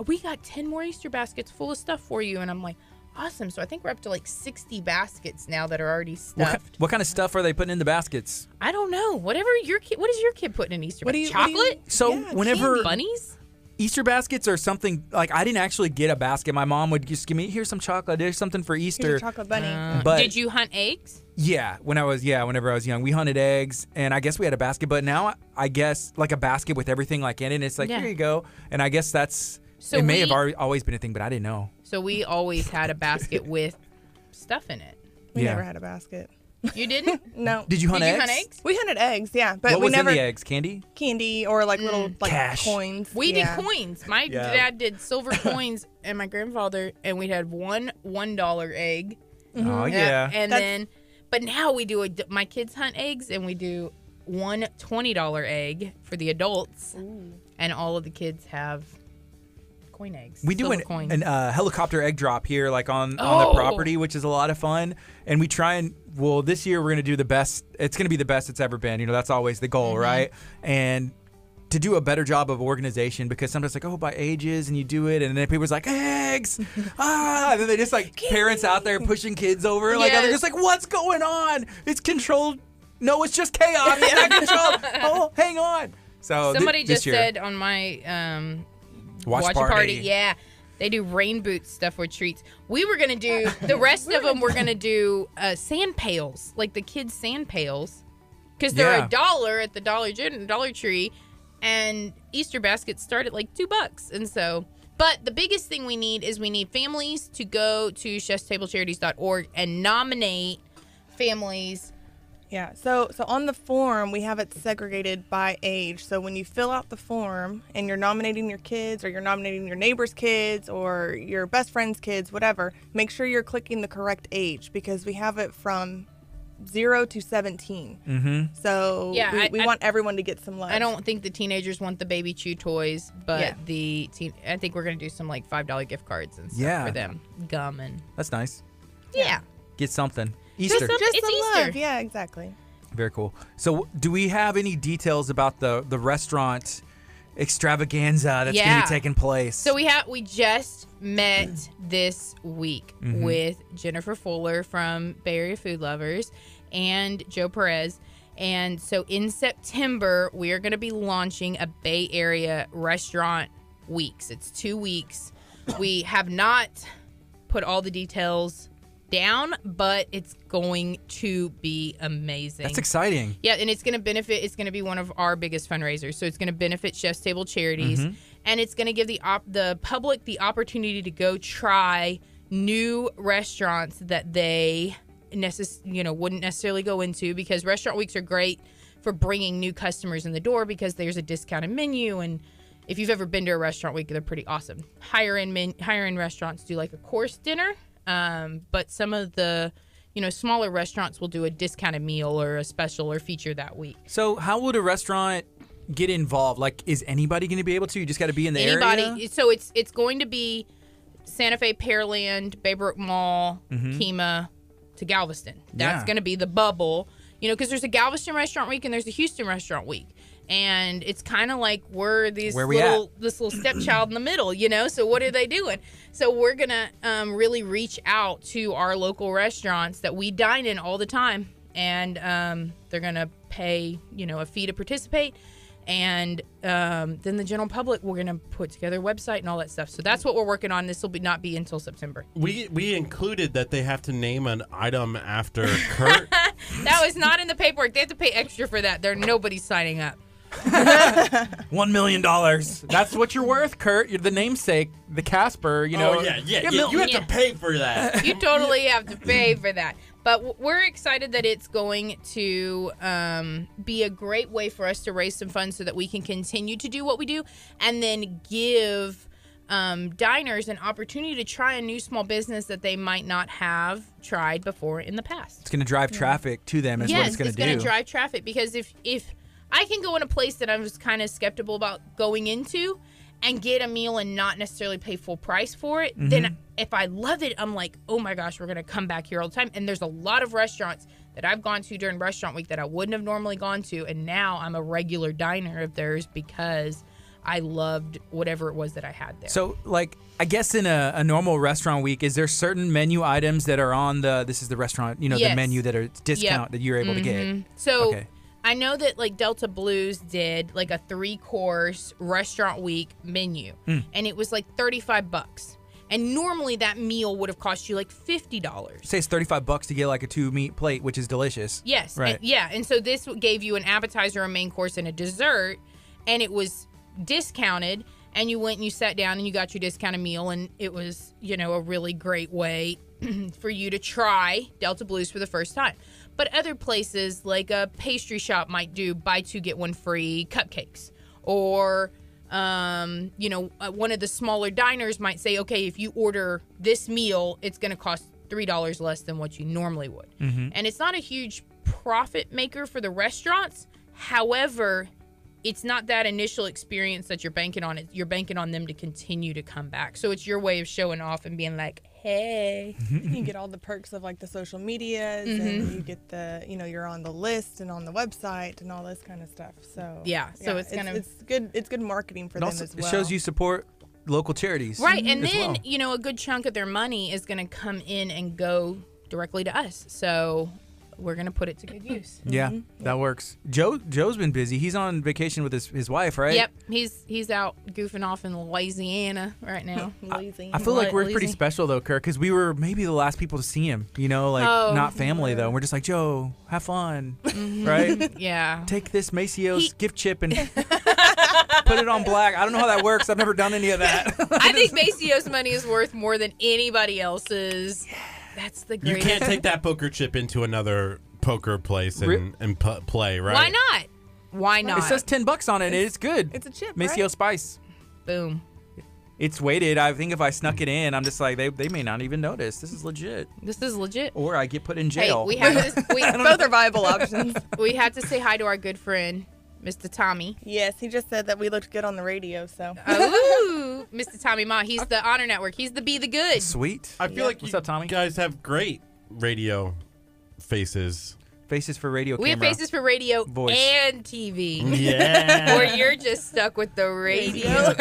we got 10 more Easter baskets full of stuff for you, and I'm like, awesome. So I think we're up to like 60 baskets now that are already stuffed. what kind of stuff are they putting in the baskets? I don't know. Whatever your kid, what is your kid putting in Easter What do basket? you- what do you- Chocolate? So Yeah, whenever candy. Bunnies? Easter baskets are something like I didn't actually get a basket. My mom would just give me, here's some chocolate. There's something for Here's Easter. a chocolate bunny. But- Did you hunt eggs? Yeah, whenever I was young, we hunted eggs, and I guess we had a basket. But now I guess like a basket with everything like in it. It's like Yeah. here you go, and I guess that's So it. May have we- always been a thing, but I didn't know. So we always had a basket with stuff in it. We Yeah. never had a basket. You didn't? No. Did you hunt Did you eggs? hunt eggs? We hunted eggs, yeah, but What we was never in the eggs? Candy? candy or like little like Cash. coins. We yeah. did coins. My Yeah. dad did silver coins, and my grandfather, and we had one $1 egg. Oh yeah. And That's- then, but now we do my kids hunt eggs, and we do one $20 egg for the adults, and all of the kids have coin eggs. We do silver an coins. helicopter egg drop here, like on the Oh. property, which is a lot of fun. And we try and this year we're gonna do the best. It's gonna be the best it's ever been. That's always the goal, right? And to do a better job of organization, because sometimes like by ages and you do it, and then people's like eggs, and then they just like parents out there pushing kids over, like they're Yes. just like, what's going on? It's controlled. No, it's just chaos. It's not controlled. Oh, hang on. So Somebody this just year, said on my watch party, yeah, they do rain boot stuff with treats. We were gonna do the rest of them. We're gonna do sand pails, like the kids' sand pails, because they're Yeah. $1 at the Dollar Tree, and Easter baskets start at like $2, and so. But the biggest thing we need is families to go to chefstablecharities.org and nominate families. Yeah. So on the form we have it segregated by age. So when you fill out the form and you're nominating your kids or you're nominating your neighbor's kids or your best friend's kids, whatever, make sure you're clicking the correct age because we have it from 0 to 17. Mm-hmm. So Yeah, we want everyone to get some love. I don't think the teenagers want the baby chew toys, but Yeah. I think we're gonna do some like $5 gift cards and stuff Yeah. for them, gum and That's nice. yeah. Get something. Easter. Just It's some Easter. love. Yeah, exactly. Very cool. So, do we have any details about the restaurant extravaganza that's going to Yeah. be taking place? So we just met this week with Jennifer Fuller from Bay Area Food Lovers and Joe Perez. And so in September, we are going to be launching a Bay Area restaurant weeks. It's 2 weeks. We have not put all the details down, but it's going to be amazing. That's exciting. Yeah, and it's going to benefit. It's going to be one of our biggest fundraisers. So it's going to benefit Chef's Table Charities, and it's going to give the public the opportunity to go try new restaurants that they wouldn't necessarily go into, because restaurant weeks are great for bringing new customers in the door because there's a discounted menu. And if you've ever been to a restaurant week, they're pretty awesome. Higher end restaurants do like a course dinner. But some of the, smaller restaurants will do a discounted meal or a special or feature that week. So how would a restaurant get involved? Like, is anybody going to be able to? You just got to be in the area? So it's going to be Santa Fe, Pearland, Baybrook Mall, KHEA to Galveston. That's going to be the bubble, because there's a Galveston restaurant week and there's a Houston restaurant week. And it's kind of like we're this little stepchild in the middle, So what are they doing? So we're going to really reach out to our local restaurants that we dine in all the time. And they're going to pay, a fee to participate. And then the general public, we're going to put together a website and all that stuff. So that's what we're working on. This will not be until September. We included that they have to name an item after Curt. That was not in the paperwork. They have to pay extra for that. Nobody's signing up. $1 million. That's what you're worth, Curt. You're the namesake, the Casper. You have to pay for that. You totally have to pay for that. But we're excited that it's going to be a great way for us to raise some funds so that we can continue to do what we do, and then give diners an opportunity to try a new small business that they might not have tried before in the past. It's going to drive traffic to them. Is what it's going to do. Yes, it's going to drive traffic, because if I can go in a place that I was kind of skeptical about going into and get a meal and not necessarily pay full price for it, then if I love it, I'm like, oh my gosh, we're going to come back here all the time. And there's a lot of restaurants that I've gone to during restaurant week that I wouldn't have normally gone to, and now I'm a regular diner of theirs because I loved whatever it was that I had there. So, I guess in a normal restaurant week, is there certain menu items that are on this is the restaurant, the menu that are discount that you're able to get? So, okay. I know that Delta Blues did a 3-course restaurant week menu, and it was $35. And normally that meal would have cost you $50. Say it's $35 to get a 2-meat plate, which is delicious. Yes. Right. And so this gave you an appetizer, a main course, and a dessert, and it was discounted. And you went and you sat down and you got your discounted meal, and it was, a really great way for you to try Delta Blues for the first time. But other places, like a pastry shop, might do buy 2 get 1 free cupcakes, or one of the smaller diners might say, okay, if you order this meal, it's going to cost $3 less than what you normally would. And it's not a huge profit maker for the restaurants. However, it's not that initial experience that you're banking on. You're banking on them to continue to come back. So it's your way of showing off and being like, hey. You get all the perks of the social medias, and you get the, you're on the list and on the website and all this kind of stuff. So it's good marketing for them as well. It shows you support local charities. Right. And then, a good chunk of their money is going to come in and go directly to us. So we're going to put it to good use. Yeah, that works. Joe's been busy. He's on vacation with his wife, right? Yep. He's out goofing off in Louisiana right now. I feel like we're pretty special, though, Curt, because we were maybe the last people to see him, not family, though. And we're just like, Joe, have fun, right? Yeah. Take this Macio's gift chip and put it on black. I don't know how that works. I've never done any of that. I think Macio's money is worth more than anybody else's. Yeah. That's the greatest. You can't take that poker chip into another poker place and play, right? Why not? Why not? It says $10 on it. It's good. It's a chip, Maceo right? Spice. Boom. It's weighted. I think if I snuck it in, I'm just like, they may not even notice. This is legit. Or I get put in jail. Hey, we have to, both are viable options. We had to say hi to our good friend, Mr. Tommy. Yes, he just said that we looked good on the radio, so. Ooh, Mr. Tommy Ma. He's the Honor Network. He's the Be the Good. Sweet. I feel like What's up, Tommy? You guys have great radio faces. Faces for radio We camera. have faces for radio Voice. and TV. Yeah. Or you're just stuck with the radio.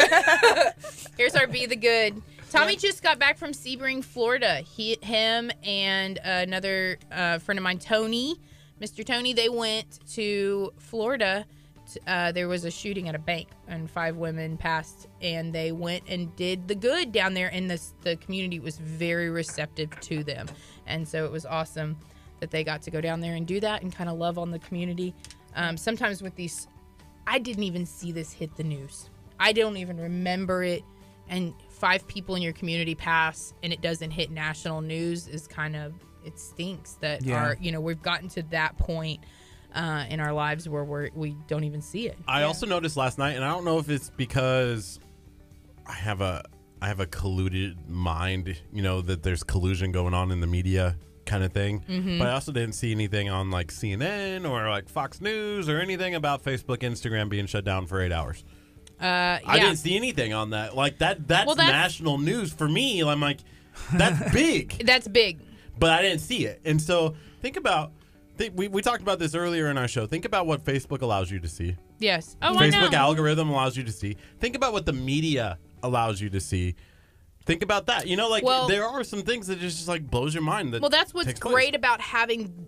Here's our Be the Good. Tommy just got back from Sebring, Florida. Him and another friend of mine, Tony, Mr. Tony, they went to Florida there was a shooting at a bank, and 5 women passed, and they went and did the good down there, and the community was very receptive to them. And so it was awesome that they got to go down there and do that and kind of love on the community. Sometimes with these, I didn't even see this hit the news. I don't even remember it. And 5 people in your community pass and it doesn't hit national news is kind of, it stinks that we've gotten to that point in our lives where we don't even see it. I also noticed last night, and I don't know if it's because I have a colluded mind, that there's collusion going on in the media kind of thing. Mm-hmm. But I also didn't see anything on like CNN or like Fox News or anything about Facebook, Instagram being shut down for 8 hours. I didn't see anything on that. Like that's national news for me. I'm like, that's big. That's big. But I didn't see it. And so we talked about this earlier in our show. Think about what Facebook allows you to see. Yes. Oh, Facebook I know. algorithm allows you to see. Think about what the media allows you to see. Think about that. There are some things that just like blows your mind. That's what's great about having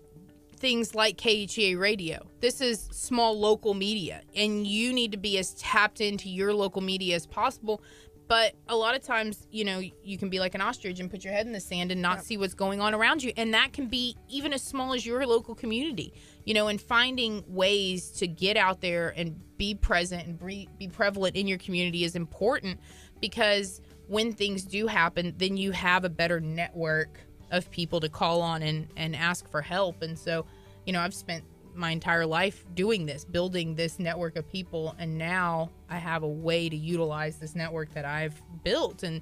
things like KHEA radio. This is small local media, and you need to be as tapped into your local media as possible. But a lot of times, you can be like an ostrich and put your head in the sand and not see what's going on around you. And that can be even as small as your local community, and finding ways to get out there and be present and be prevalent in your community is important, because when things do happen, then you have a better network of people to call on and ask for help. And so, I've spent my entire life doing this, building this network of people, and now I have a way to utilize this network that I've built. And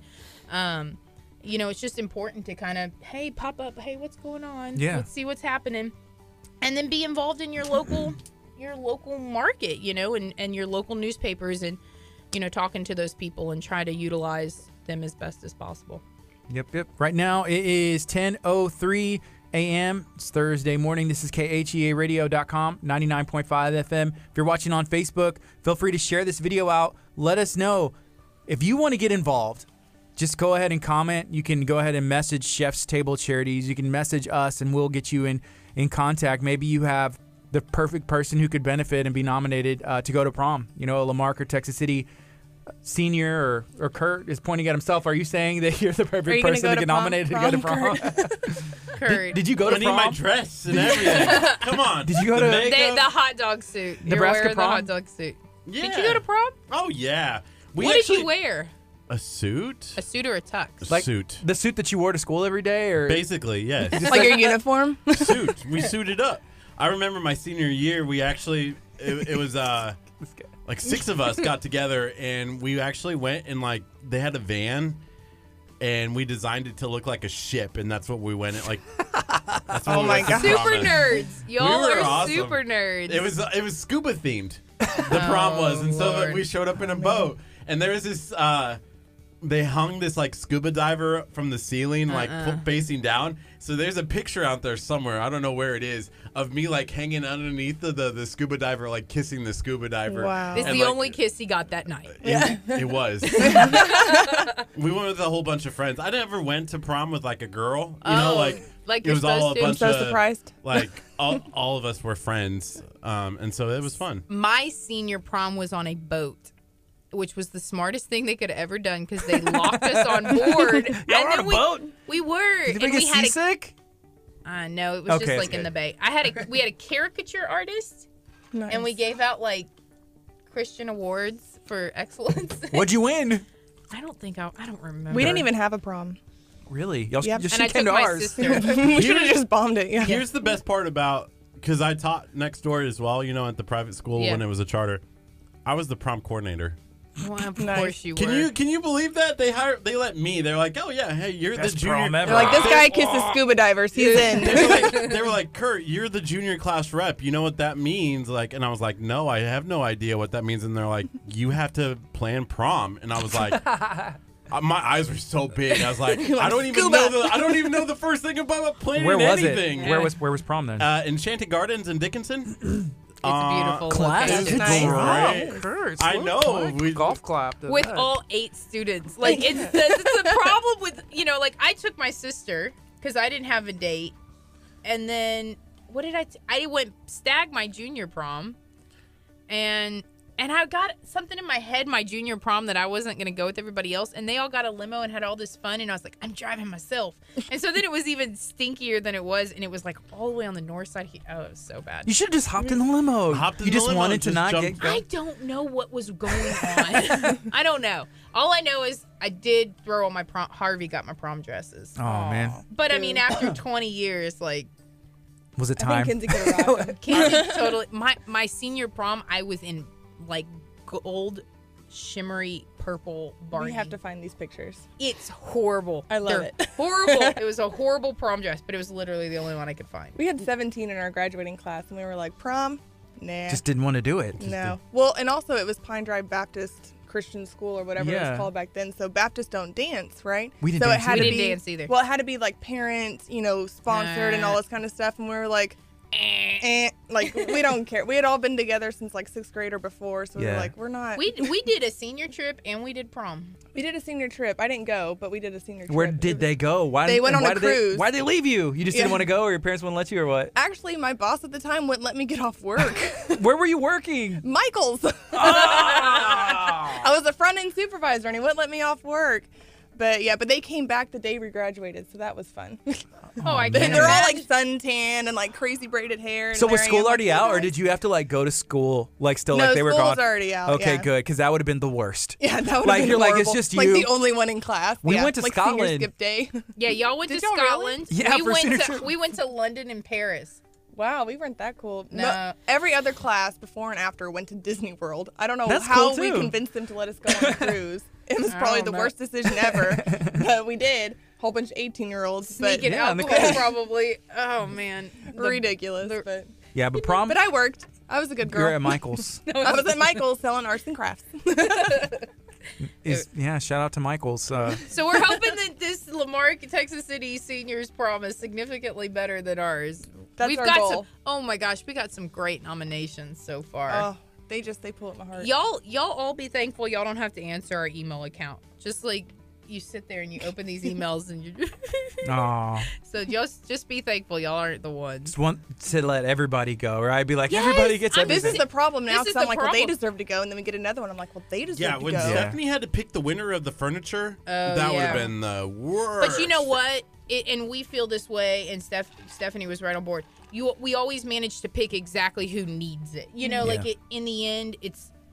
it's just important to kind of, hey, pop up, hey, what's going on? Let's see what's happening, and then be involved in your local market, and your local newspapers, and talking to those people and try to utilize them as best as possible. Yep. Right now it is 10:03 a.m. It's Thursday morning. This is KHEAradio.com, 99.5 FM. If you're watching on Facebook, feel free to share this video out. Let us know. If you want to get involved, just go ahead and comment. You can go ahead and message Chef's Table Charities. You can message us, and we'll get you in contact. Maybe you have the perfect person who could benefit and be nominated to go to prom. A Lamarck or Texas City senior or Kurt is pointing at himself. Are you saying that you're the perfect person to get nominated to go to prom? Kurt. Did you go to prom? I need my dress and everything. Come on. Did you go to the hot dog suit? Nebraska prom? The hot dog suit. Yeah. Did you go to prom? Oh, yeah. What did you wear? A suit? A suit or a tux? A suit. The suit that you wore to school every day? Or basically, yes. Like your uniform? Suit. We suited up. I remember my senior year, we actually, it was like 6 of us got together, and we actually went and like they had a van, and we designed it to look like a ship, and that's what we went at. Like, that's what my God. Super nerds. Y'all were are awesome. super nerds. It was scuba themed. The prom was, and so we showed up in a boat, and there was this. They hung this like scuba diver from the ceiling, like facing down. So there's a picture out there somewhere, I don't know where it is, of me like hanging underneath the scuba diver, like kissing the scuba diver. Wow. This is the only kiss he got that night. It was. We went with a whole bunch of friends. I never went to prom with like a girl. Like it was all a bunch I'm so of surprised. like all of us were friends, and so it was fun. My senior prom was on a boat, which was the smartest thing they could have ever done, because they locked us on board. Y'all were on a boat? We were. Did you get seasick? No, it was just like in the bay. We had a caricature artist, Nice. and we gave out like Christian awards for excellence. What'd you win? I don't remember. We didn't even have a prom. Really? Y'all Yep. just And I came took to my ours. sister. We should have just bombed it. Yeah. Here's the best part about, because I taught next door as well, at the private school when it was a charter. I was the prom coordinator. Well, of Nice. course you were. Can you believe that they let me? They're like, oh yeah, hey, you're Best the junior. prom ever. They're like, this guy kisses scuba divers. He's in. They were like, Kurt, you're the junior class rep. You know what that means? Like, and I was like, no, I have no idea what that means. And they're like, you have to plan prom. And I was like, my eyes were so big. I was like, I don't even know the first thing about planning Where was anything. it? Where was prom then? Enchanted Gardens in Dickinson. It's a beautiful class. location. Nice. Great. Kurt, I know. We golf clap. With all 8 students. Like, it's the problem with, like, I took my sister because I didn't have a date. And then, what did I went stag my junior prom. And I got something in my head my junior prom that I wasn't going to go with everybody else. And they all got a limo and had all this fun. And I was like, I'm driving myself. And so then it was even stinkier than it was. And it was like all the way on the north side. Oh, it was so bad. You should have just hopped in the limo. You just wanted to not get I don't know what was going on. I don't know. All I know is I did throw on my prom. Harvey got my prom dresses. Oh, man. But I mean, after 20 years, like. Was it I time? think Kinsey could have rocked him. Kinsey totally. My senior prom, I was in like gold, shimmery purple Barney. We have to find these pictures. It's horrible. I love it. Horrible. It was a horrible prom dress, but it was literally the only one I could find. We had 17 in our graduating class, and we were like, prom? Nah. Just didn't want to do it. No. Well, and also it was Pine Drive Baptist Christian School or whatever it Yeah. was called back then. So Baptists don't dance, right? We didn't so dance it had either. to We be, didn't dance either. Well, it had to be like parent, sponsored and all this kind of stuff. And we were like, like we don't care. We had all been together since like 6th grade or before, so we were like, we're not. We did a senior trip and we did prom. We did a senior trip. I didn't go, but we did a senior trip. Where did they go? Why? They went on a why did cruise. Why'd they leave you? You just didn't Yeah. want to go, or your parents wouldn't let you, or what? Actually, my boss at the time wouldn't let me get off work. Where were you working? Michael's. Ah! I was a front end supervisor, and he wouldn't let me off work. But yeah, but they came back the day we graduated, so that was fun. Oh, I And can't they're all like imagine. suntan and like crazy braided hair. And So was there I school am, already like, out, or did you have to like go to school like still No, like they were school's gone? already out, Okay, yeah. good, because that would have been the worst. Yeah, that would Like, have been you're like, horrible. it's just like you. the only one in class. We Yeah, went to like Scotland. Senior skip day. Yeah, y'all went Did to y'all really? Scotland. Yeah, we for went senior to trip. we went to London and Paris. Wow, we weren't that cool. No. Every other class before and after went to Disney World. I don't know That's how cool, we too. convinced them to let us go on a cruise. It was I probably don't the know. worst decision ever, but we did. Whole bunch of 18-year-olds, but Sneaking Yeah, on the alcohol cruise. probably. Oh man. ridiculous. But Yeah, but prom. I worked. I was a good You're girl. at Michael's. I was at Michael's selling arts and crafts. Shout out to Michael's. So we're hoping that this Lamar, Texas City seniors prom is significantly better than ours. That's We've our got goal. some. Oh my gosh, we got some great nominations so far. Oh, they pull at my heart. Y'all all be thankful y'all don't have to answer our email account. Just like you sit there and you open these emails and you. Aw. So just be thankful y'all aren't the ones. Just want to let everybody go, right? Be like, Yes, everybody gets I'm- everything. This is the problem now, This is because I'm the like, well, they problem. deserve to go, and then we get another one. I'm like, well, they deserve Yeah, to when go. Stephanie had to pick the winner of the furniture, that would have yeah. been the worst. But you know what? And we feel this way, and Stephanie was right on board. We always manage to pick exactly who needs it. You know, like Yeah. in the end,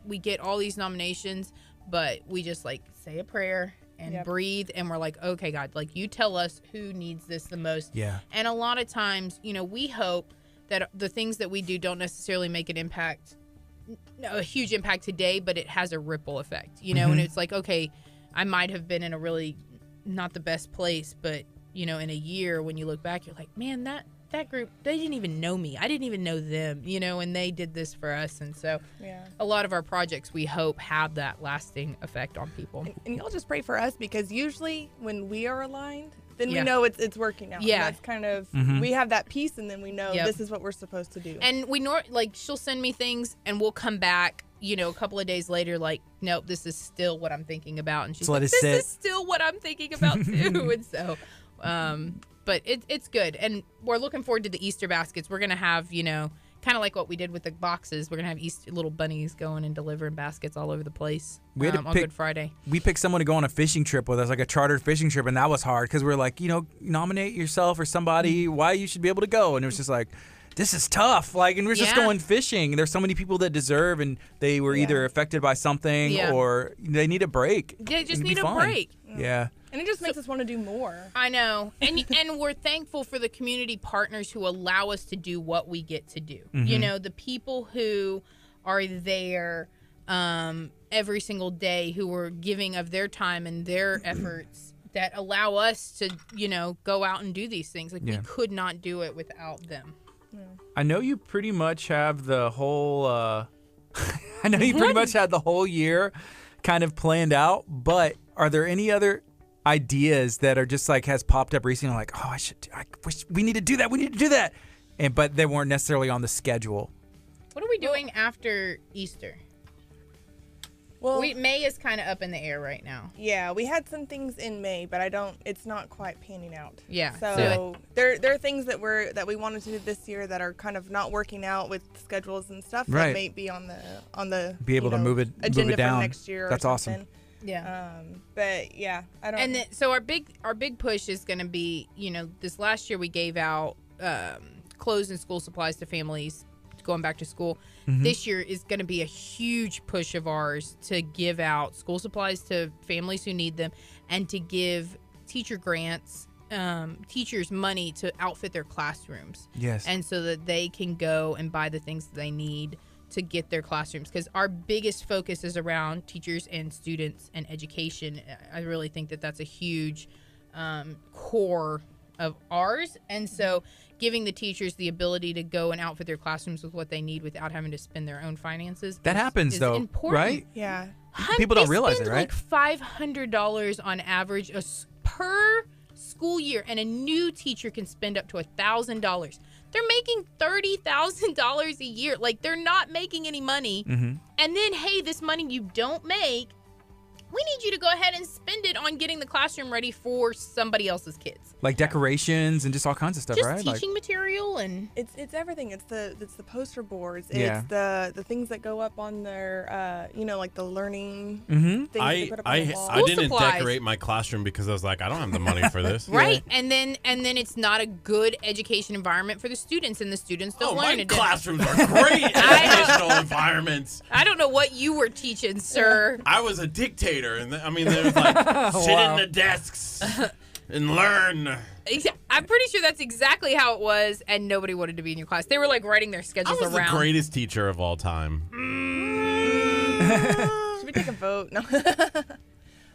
we get all these nominations, but we just like say a prayer and Yep. breathe, and we're like, okay, God, like you tell us who needs this the most. Yeah. And a lot of times, we hope that the things that we do don't necessarily make an impact, a huge impact today, but it has a ripple effect, and it's like, okay, I might have been in a really not the best place, but in a year when you look back, you're like, man, that group, they didn't even know me. I didn't even know them, and they did this for us. And so Yeah. a lot of our projects, we hope, have that lasting effect on people. And y'all just pray for us, because usually when we are aligned, then Yeah. we know it's working out. Yeah. And that's kind of, we have that peace, and then we know Yep. this is what we're supposed to do. And we she'll send me things and we'll come back, a couple of days later, like, nope, this is still what I'm thinking about. And she's So let like, it this sit. is still what I'm thinking about too. And so, but it's good. And we're looking forward to the Easter baskets. We're going to have, kind of like what we did with the boxes. We're going to have Easter little bunnies going and delivering baskets all over the place We had to on pick- Good Friday. We picked someone to go on a fishing trip with us, like a chartered fishing trip, and that was hard because we were like, nominate yourself or somebody why you should be able to go, and it was just like, this is tough. Like, and we're just Yeah. going fishing. There's so many people that deserve, and they were either affected by something Yeah. or they need a break. They just It'd be need a fun. break. Yeah. And it just makes us want to do more. I know. And we're thankful for the community partners who allow us to do what we get to do. The people who are there every single day, who are giving of their time and their efforts that allow us to, go out and do these things. Like, Yeah. we could not do it without them. I know you pretty much have the whole I know you pretty much had the whole year kind of planned out, but are there any other ideas that are just like has popped up recently, like, oh, I wish we need to do that, but they weren't necessarily on the schedule? What are we doing after Easter? Well, May is kind of up in the air right now. yeah, we had some things in May, but it's not quite panning out. Yeah. So there are things that we wanted to do this year that are kind of not working out with schedules and stuff Right. that may be on the Be able to move it agenda down. for next year. That's or awesome. something. Yeah. But yeah, I don't. And then, so our big push is going to be, this last year we gave out clothes and school supplies to families going back to school. This year is going to be a huge push of ours to give out school supplies to families who need them and to give teacher grants, teachers money to outfit their classrooms. Yes. And so that they can go and buy the things that they need to get their classrooms, because our biggest focus is around teachers and students and education. I really think that that's a huge core of ours. And so giving the teachers the ability to go and outfit their classrooms with what they need without having to spend their own finances. That happens, is though, important. right? yeah. People don't realize spend it, right? like $500 on average per school year, and a new teacher can spend up to $1,000. They're making $30,000 a year. Like, they're not making any money. Mm-hmm. And then, hey, this money you don't make, we need you to go ahead and spend it on getting the classroom ready for somebody else's kids. Like decorations and just all kinds of stuff, Just right? teaching material and It's everything. It's the poster boards. Yeah. It's the things that go up on their like the learning Mhm. things they put up on the wall. I didn't supplies. decorate my classroom because I was like, I don't have the money for this. right. And then it's not a good education environment for the students, and the students don't learn My it. classrooms are great educational environments. I don't know what you were teaching, sir. I was a dictator, and there was like sit in the desks and learn. I'm pretty sure that's exactly how it was, and nobody wanted to be in your class. They were like writing their I schedules was around. the greatest teacher of all time. Should we take a vote? No.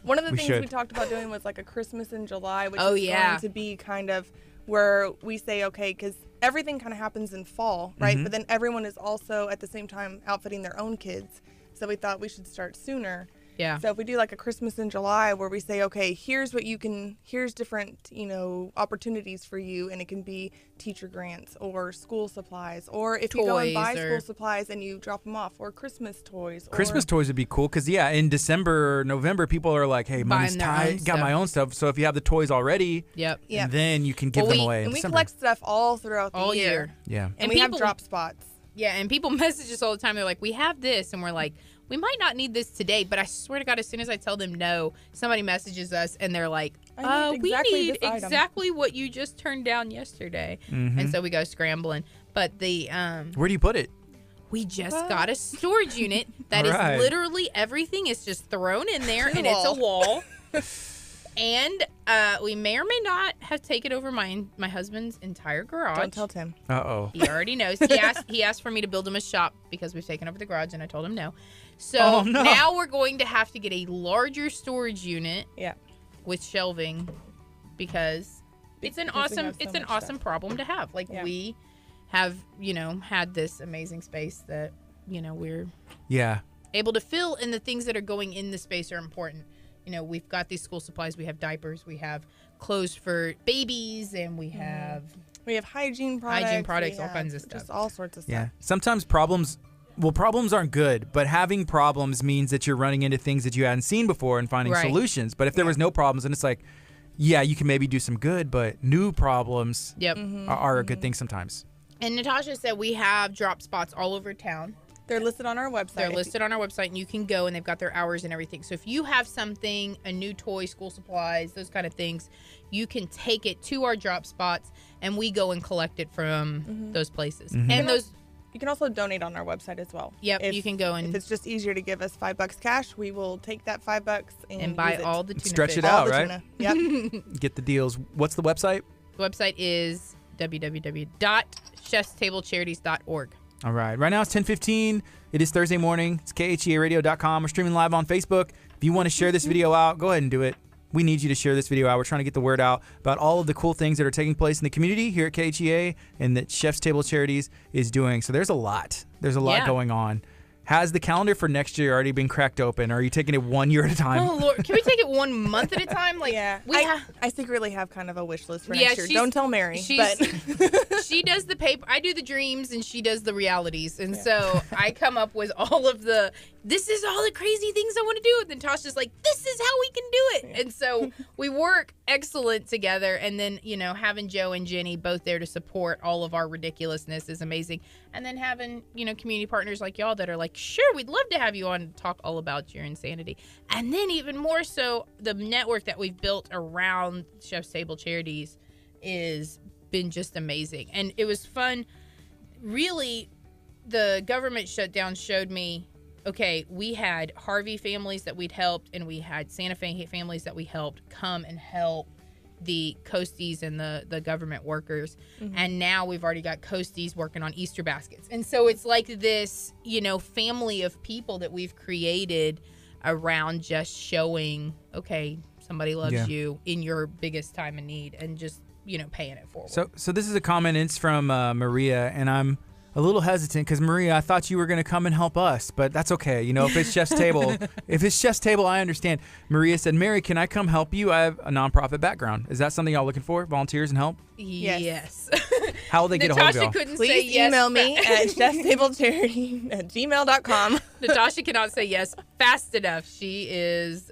One of the We things should. we talked about doing was like a Christmas in July, which Oh, is yeah. going to be kind of where we say, okay, because everything kind of happens in fall, right? Mm-hmm. But then everyone is also at the same time outfitting their own kids. So we thought we should start sooner. Yeah. So if we do like a Christmas in July where we say, okay, here's different, opportunities for you, and it can be teacher grants or school supplies, or if you go and buy Toys or- school supplies and you drop them off, or Christmas toys. Christmas toys would be cool because, in December or November, people are like, hey, money's Buying their own tight, got stuff. my own stuff. So if you have the toys already, Yep. Yeah. then you can give Well, them we- away in And we December. collect stuff all throughout the All year. Yeah. And, And we have people- drop spots. Yeah, and people message us all the time. They're like, we have this. And we're like, we might not need this today. But I swear to God, as soon as I tell them no, somebody messages us and they're like, I need we exactly need this item." exactly what you just turned down yesterday. And so we go scrambling. But the Where do you put it? we just got a storage unit that is Alright. literally everything is just thrown in there, To the and it's a wall. wall. And we may or may not have taken over my husband's entire garage. Don't tell Tim. Uh-oh. He already knows. He asked for me to build him a shop because we've taken over the garage, and I told him no. So Oh, no. now we're going to have to get a larger storage unit Yeah. with shelving because it's an Because we awesome have so much awesome stuff. problem to have. Like Yeah. we have, had this amazing space that, we're Yeah. able to fill, and the things that are going in the space are important. We've got these school supplies, we have diapers, we have clothes for babies, and we have We have hygiene products. all we kinds of have stuff. Just all sorts of stuff. Yeah. Sometimes problems aren't good, but having problems means that you're running into things that you hadn't seen before and finding Right. solutions. But if there was no problems, then it's like, yeah, you can maybe do some good, but new problems Yep. are a good thing sometimes. And Natasha said we have drop spots all over town. They're listed on our website. They're listed on our website, and you can go, and they've got their hours and everything. So if you have something, a new toy, school supplies, those kind of things, you can take it to our drop spots, and we go and collect it from those places. And those, You can also donate on our website as well. Yep, you can go and- If it's just easier to give us $5 cash, we will take that $5 and buy use it. all the tuna Stretch fish. it All out, the right? tuna. Yep. Get the deals. What's the website? The website is www.chefstablecharities.org. All right. Right now it's 10:15. It is Thursday morning. It's KHEAradio.com. We're streaming live on Facebook. If you want to share this video out, go ahead and do it. We need you to share this video out. We're trying to get the word out about all of the cool things that are taking place in the community here at KHEA and that Chef's Table Charities is doing. So there's a lot. There's a lot Yeah. going on. Has the calendar for next year already been cracked open? Or are you taking it 1 year at a time? Oh Lord, can we take it 1 month at a time? Like, Yeah, I secretly have kind of a wish list for Yeah, next year. Don't tell Mary, but she does the paper. I do the dreams, and she does the realities. And so I come up with all of this is all the crazy things I want to do. And then Tasha's like, this is how we can do it. And so we work excellent together. And then, having Joe and Jenny both there to support all of our ridiculousness is amazing. And then having, community partners like y'all that are like, sure, we'd love to have you on to talk all about your insanity. And then even more so, the network that we've built around Chef's Table Charities is been just amazing. And it was fun. Really, the government shutdown showed me, okay, we had Harvey families that we'd helped, and we had Santa Fe families that we helped come and help the Coasties and the government workers. Mm-hmm. And now we've already got Coasties working on Easter baskets. And so it's like this, family of people that we've created around just showing, okay, somebody loves you in your biggest time of need, and just, paying it forward. So this is a comment. It's from Maria, and I'm a little hesitant because, Maria, I thought you were going to come and help us, but that's okay. If it's Chef's Table, I understand. Maria said, Mary, can I come help you? I have a nonprofit background. Is that something y'all looking for? Volunteers and help? Yes. How will they get a hold of y'all? Natasha couldn't please say yes. email me at chefstablecharity@gmail.com. Natasha cannot say yes fast enough. She is,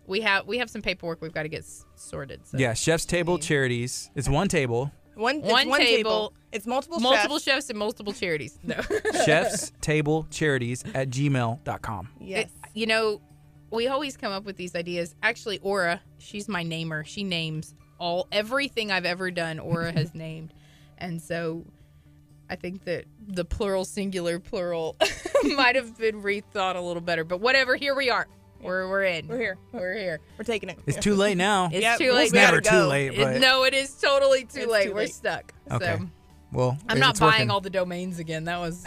we have some paperwork we've got to get sorted. So. Yeah, Chef's Table Charities. It's one table. One table. It's multiple chefs and multiple charities. No. Chef's Table Charities at gmail.com. Yes. We always come up with these ideas. Actually, Aura, she's my namer. She names everything I've ever done. Aura has named, and so I think that the plural, singular, plural might have been rethought a little better. But whatever, here we are. We're in. We're here. We're here. We're taking it. It's too late now. It's too late. It's never too late. But No, it is totally too late. too We're late. stuck. Okay. So well, I'm not it's buying working. all the domains again. That was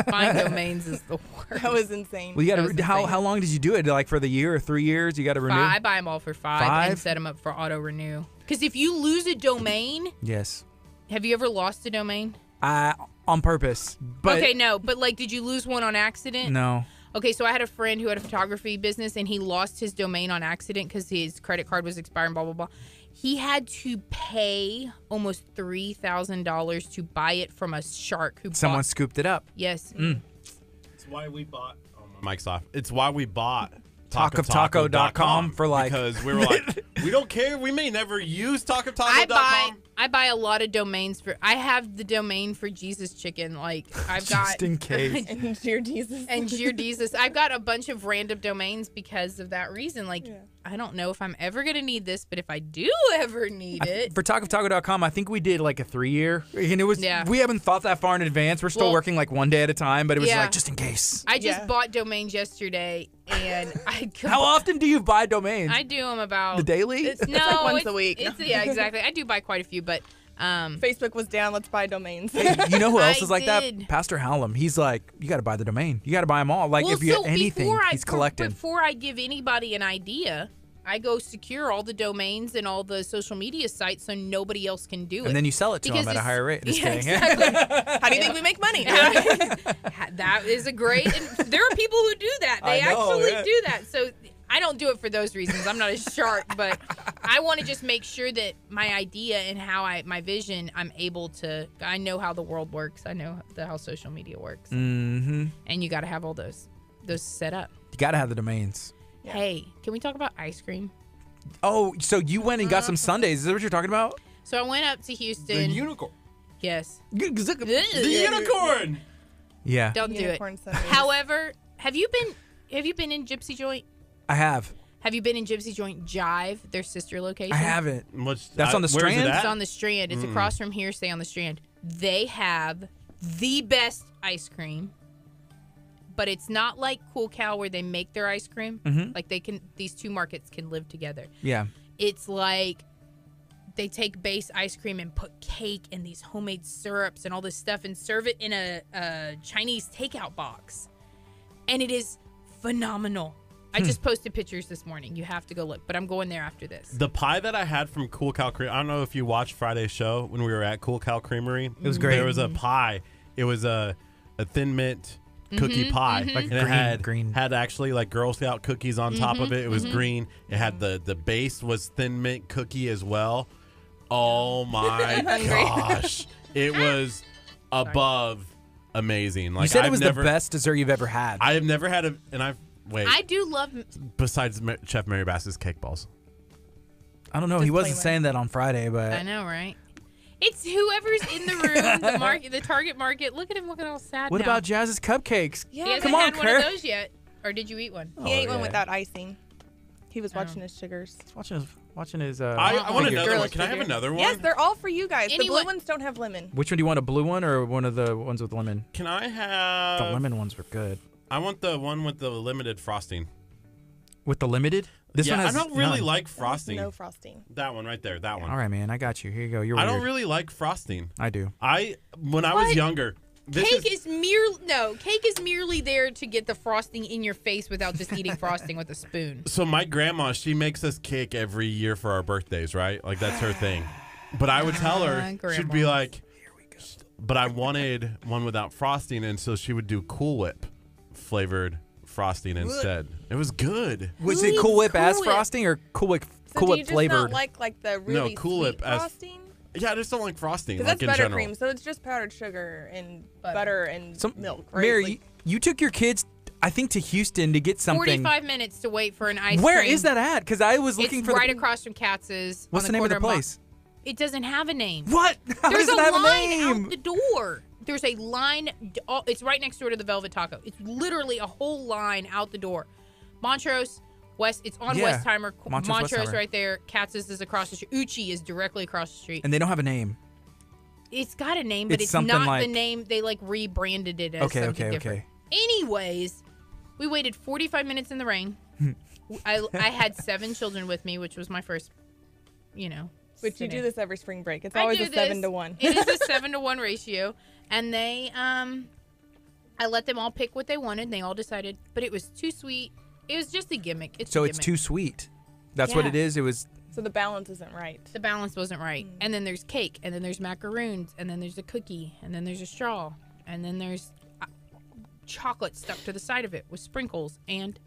buying domains is the worst. That was insane. Well, you got That was to. How insane. long did you do it? Like for the year or 3 years? You got to renew. I buy them all for 5 and set them up for auto renew. Because if you lose a domain, Yes. have you ever lost a domain? On purpose. But Okay, no, but like, did you lose one on accident? No. Okay, so I had a friend who had a photography business, and he lost his domain on accident because his credit card was expiring, blah, blah, blah. He had to pay almost $3,000 to buy it from a shark who Someone bought. scooped it up. Yes. It's why we bought. Oh, my mic's off. It's why we bought talkoftaco.com for like because we were like, we don't care. We may never use talkoftaco.com. I buy a lot of domains for. I have the domain for Jesus Chicken. Like I've got just in case. And dear Jesus. and dear Jesus. I've got a bunch of random domains because of that reason. Like I don't know if I'm ever gonna need this, but if I do ever need it, For talkoftaco.com, I think we did like a 3-year, and it was we haven't thought that far in advance. We're still working like one day at a time, but it was like just in case. I just bought domains yesterday, and How often do you buy domains? I do them about the daily? It's like once a week. Yeah, exactly. I do buy quite a few, but Facebook was down. Let's buy domains. You know who else I is like did. that? Pastor Hallam. He's like, you got to buy the domain. You got to buy them all. Like well, if you so have anything, before he's collecting. Before I give anybody an idea, I go secure all the domains and all the social media sites so nobody else can do it. And then you sell it to Because them at a it's- higher rate. Just Yeah, kidding. exactly. How do you think we make money? That is a great. And there are people who do that. They I know, actually yeah. do that. So I don't do it for those reasons. I'm not a shark, but I want to just make sure that my idea and how my vision, I'm able to. I know how the world works. I know how social media works, Mm-hmm. and you got to have all those set up. You got to have the domains. Yeah. Hey, can we talk about ice cream? Oh, so you went and got some sundaes. Is that what you're talking about? So I went up to Houston. unicorn. Yes. The unicorn. Yeah, Don't do it. Unicorn Sundays. However, have you been in Gypsy Joint? I have. Have you been in Gypsy Joint Jive, their sister location? I haven't. That's on the where's Strand? it at? It's on the Strand. It's across from Hearsay on the Strand. They have the best ice cream, but it's not like Cool Cow where they make their ice cream. Mhm. Like these two markets can live together. Yeah. It's like they take base ice cream and put cake and these homemade syrups and all this stuff and serve it in a Chinese takeout box. And it is phenomenal. I just posted pictures this morning. You have to go look, but I'm going there after this. The pie that I had from Cool Cow Creamery, I don't know if you watched Friday's show when we were at Cool Cow Creamery. It was great. There was a pie. It was a Thin Mint cookie pie. Like And it green. had actually like Girl Scout cookies on top of it. It was green. It had the base was thin mint cookie as well. Oh my gosh. It was above amazing. Like You said it was never, the best dessert you've ever had. I have never had I do love. besides Chef Mary Bass's cake balls. I don't know. He wasn't Disclaimer. saying that on Friday, but I know, right? It's whoever's in the room, the market, the target market. Look at him looking all sad. what now. about Jazz's cupcakes? He Yeah. hasn't Come on, had one Kurt. of those yet. Or did you eat one? He ate one yeah. without icing. He was watching his sugars. Watching his. I want figure. another one. Girlish Can I have figure. another one? Yes, they're all for you guys. The Anyone- blue ones don't have lemon. Which one do you want? A blue one or one of the ones with lemon? Can I The have? lemon ones were good. I want the one with the limited frosting. With the limited? This yeah, one has I don't really none. like frosting. No frosting. That one right there. That one. All right, man. I got you. Here you go. You're I weird. don't really like frosting. I do. When I was What? younger, Cake is merely there to get the frosting in your face without just eating frosting with a spoon. So my grandma, she makes us cake every year for our birthdays, right? Like that's her thing. But I would tell her, she'd be grandmas. like, but I wanted one without frosting, and so she would do Cool Whip flavored frosting instead. It was good. Was Who it Cool eats Whip as Cool Whip? frosting or Cool Whip, So Cool do you Whip just flavored? not like the really Cool sweet Whip as- frosting? Yeah, I just don't like frosting. Because Like that's in general. buttercream, so it's just powdered sugar and Butter. butter and Some- milk. Right? Mary, Like, you took your kids, I think, to Houston to get something. 45 minutes to wait for an ice Where cream. is that at? Because I was looking It's for right the. across from Katz's. What's on the name of the corner place? It doesn't have a name. What? How There's does a it have a line name? out the door. There's a line. It's right next door to the Velvet Taco. It's literally a whole line out the door. Montrose West. It's on Yeah, Westheimer. Montrose, Montrose Westheimer. right there. Katz's is across the street. Uchi is directly across the street. And they don't have a name. It's got a name, but It's it's something not the like- name. They like rebranded it as Okay, something okay, different. okay. Anyways, we waited 45 minutes in the rain. I had 7 children with me, which was my first, which you sitting. do this every spring break. It's I always do a 7 this. to 1. It is a 7-to-1 ratio, and they I let them all pick what they wanted. They all decided, but it was too sweet. It was just a gimmick. So a it's gimmick. too sweet. That's what Yeah. it is. It was. So the balance isn't right. The balance wasn't right. And then there's cake, and then there's macaroons, and then there's a cookie, and then there's a straw, and then there's chocolate stuck to the side of it with sprinkles, and.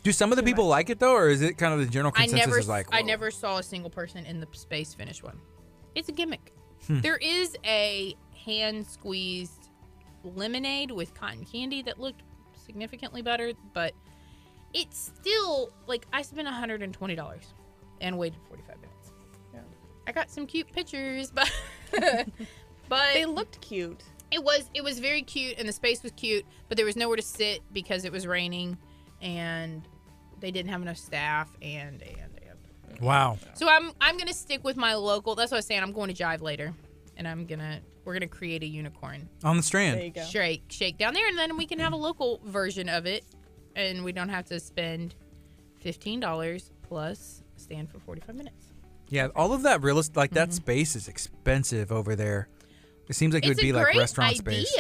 Do some of the people like it though, or is it kind of the general I consensus never, is like? I whoa. never saw a single person in the space finish one. It's a gimmick. Hmm. There is a hand squeezed lemonade with cotton candy that looked significantly better, but it's still like I spent $120 and waited 45 minutes. Yeah. I got some cute pictures, but They looked cute. it was very cute and the space was cute, but there was nowhere to sit because it was raining and they didn't have enough staff and. Wow. So I'm gonna stick with my local. That's what I was saying. I'm going to Jive later, and we're gonna create a unicorn On the There Strand. you go. shake down there, and then we can have a local version of it, and we don't have to spend $15 plus stand for 45 minutes. Yeah, all of that real estate, like Mm-hmm. that space is expensive over there. It seems like it would It's be a like great restaurant idea. space.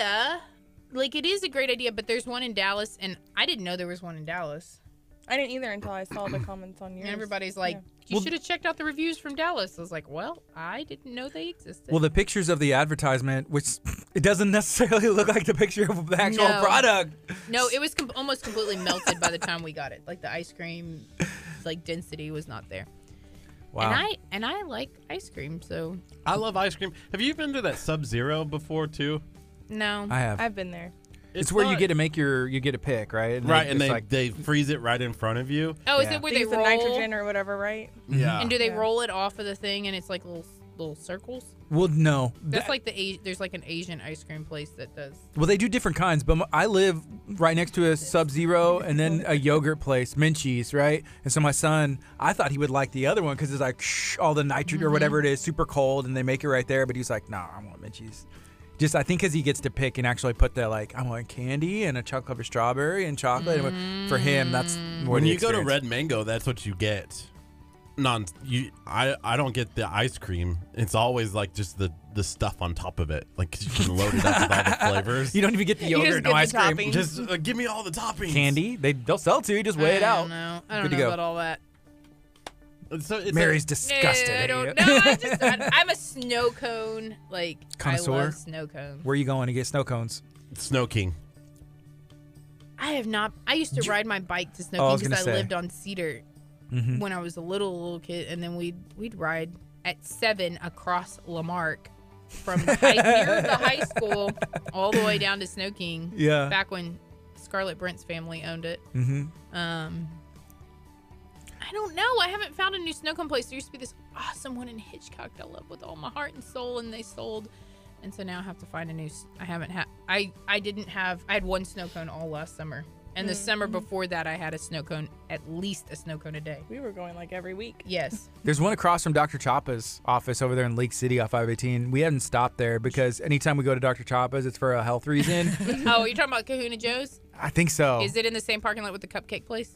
Like it is a great idea, but there's one in Dallas, and I didn't know there was one in Dallas. I didn't either until I saw the comments on yours. And everybody's like, Yeah. "You Well- should have checked out the reviews from Dallas." I was like, "Well, I didn't know they existed." Well, the pictures of the advertisement, which it doesn't necessarily look like the picture of the actual No. product. No, it was almost completely melted by the time we got it. Like the ice cream, like density was not there. Wow. And I like ice cream, so I love ice cream. Have you been to that Sub-Zero before too? no. I have. I've been there. It's where you not- get to make you get a pick, right? right, and it's they like, they freeze it right in front of you. Oh, is Yeah. it where They they use the roll? nitrogen or whatever, right? Yeah. And do they Yeah. roll it off of the thing, and it's like little circles? well, no. That's like there's like an Asian ice cream place that does. Well, they do different kinds, but I live right next to a Sub-Zero and then a yogurt place, Minchie's, right? And so my son, I thought he would like the other one because it's like all the nitrogen or whatever it is, super cold, and they make it right there. But he's like, no, I want Minchie's. Just I think because he gets to pick and actually put the like, I want candy and a chocolate covered strawberry and chocolate. And for him, that's more When the you go to experience. Red Mango, that's what you get. I don't get the ice cream. It's always like just the stuff on top of it. Like 'cause you can load it up with all the flavors. You don't even get the You just yogurt, get no the ice cream. toppings. Just give me all the toppings. Candy, they'll sell to you. Just weigh it I out. don't know. I Good don't to know go. about all that. So it's Mary's disgusted. I at don't you. know. I'm a snow cone. Like Connoisseur? I love snow cones. Where are you going to get snow cones? Snow King. I have not. I used to ride my bike to Snow Oh, I was King because gonna I say. lived on Cedar Mhm. when I was a little kid, and then we'd ride at 7 across Lamarck from the near the high school all the way down to Snow King. Yeah. Back when Scarlett Brent's family owned it. Mhm. I don't know. I haven't found a new snow cone place. There used to be this awesome one in Hitchcock that I love with all my heart and soul, and they sold. And so now I have to find a new. I haven't had. I had one snow cone all last summer, and the summer before that I had a snow cone, at least a snow cone a day. We were going like every week. Yes. There's one across from Dr. Choppa's office over there in Lake City off 518. We haven't stopped there because anytime we go to Dr. Choppa's, it's for a health reason. Oh, you're talking about Kahuna Joe's? I think so. Is it in the same parking lot with the cupcake place?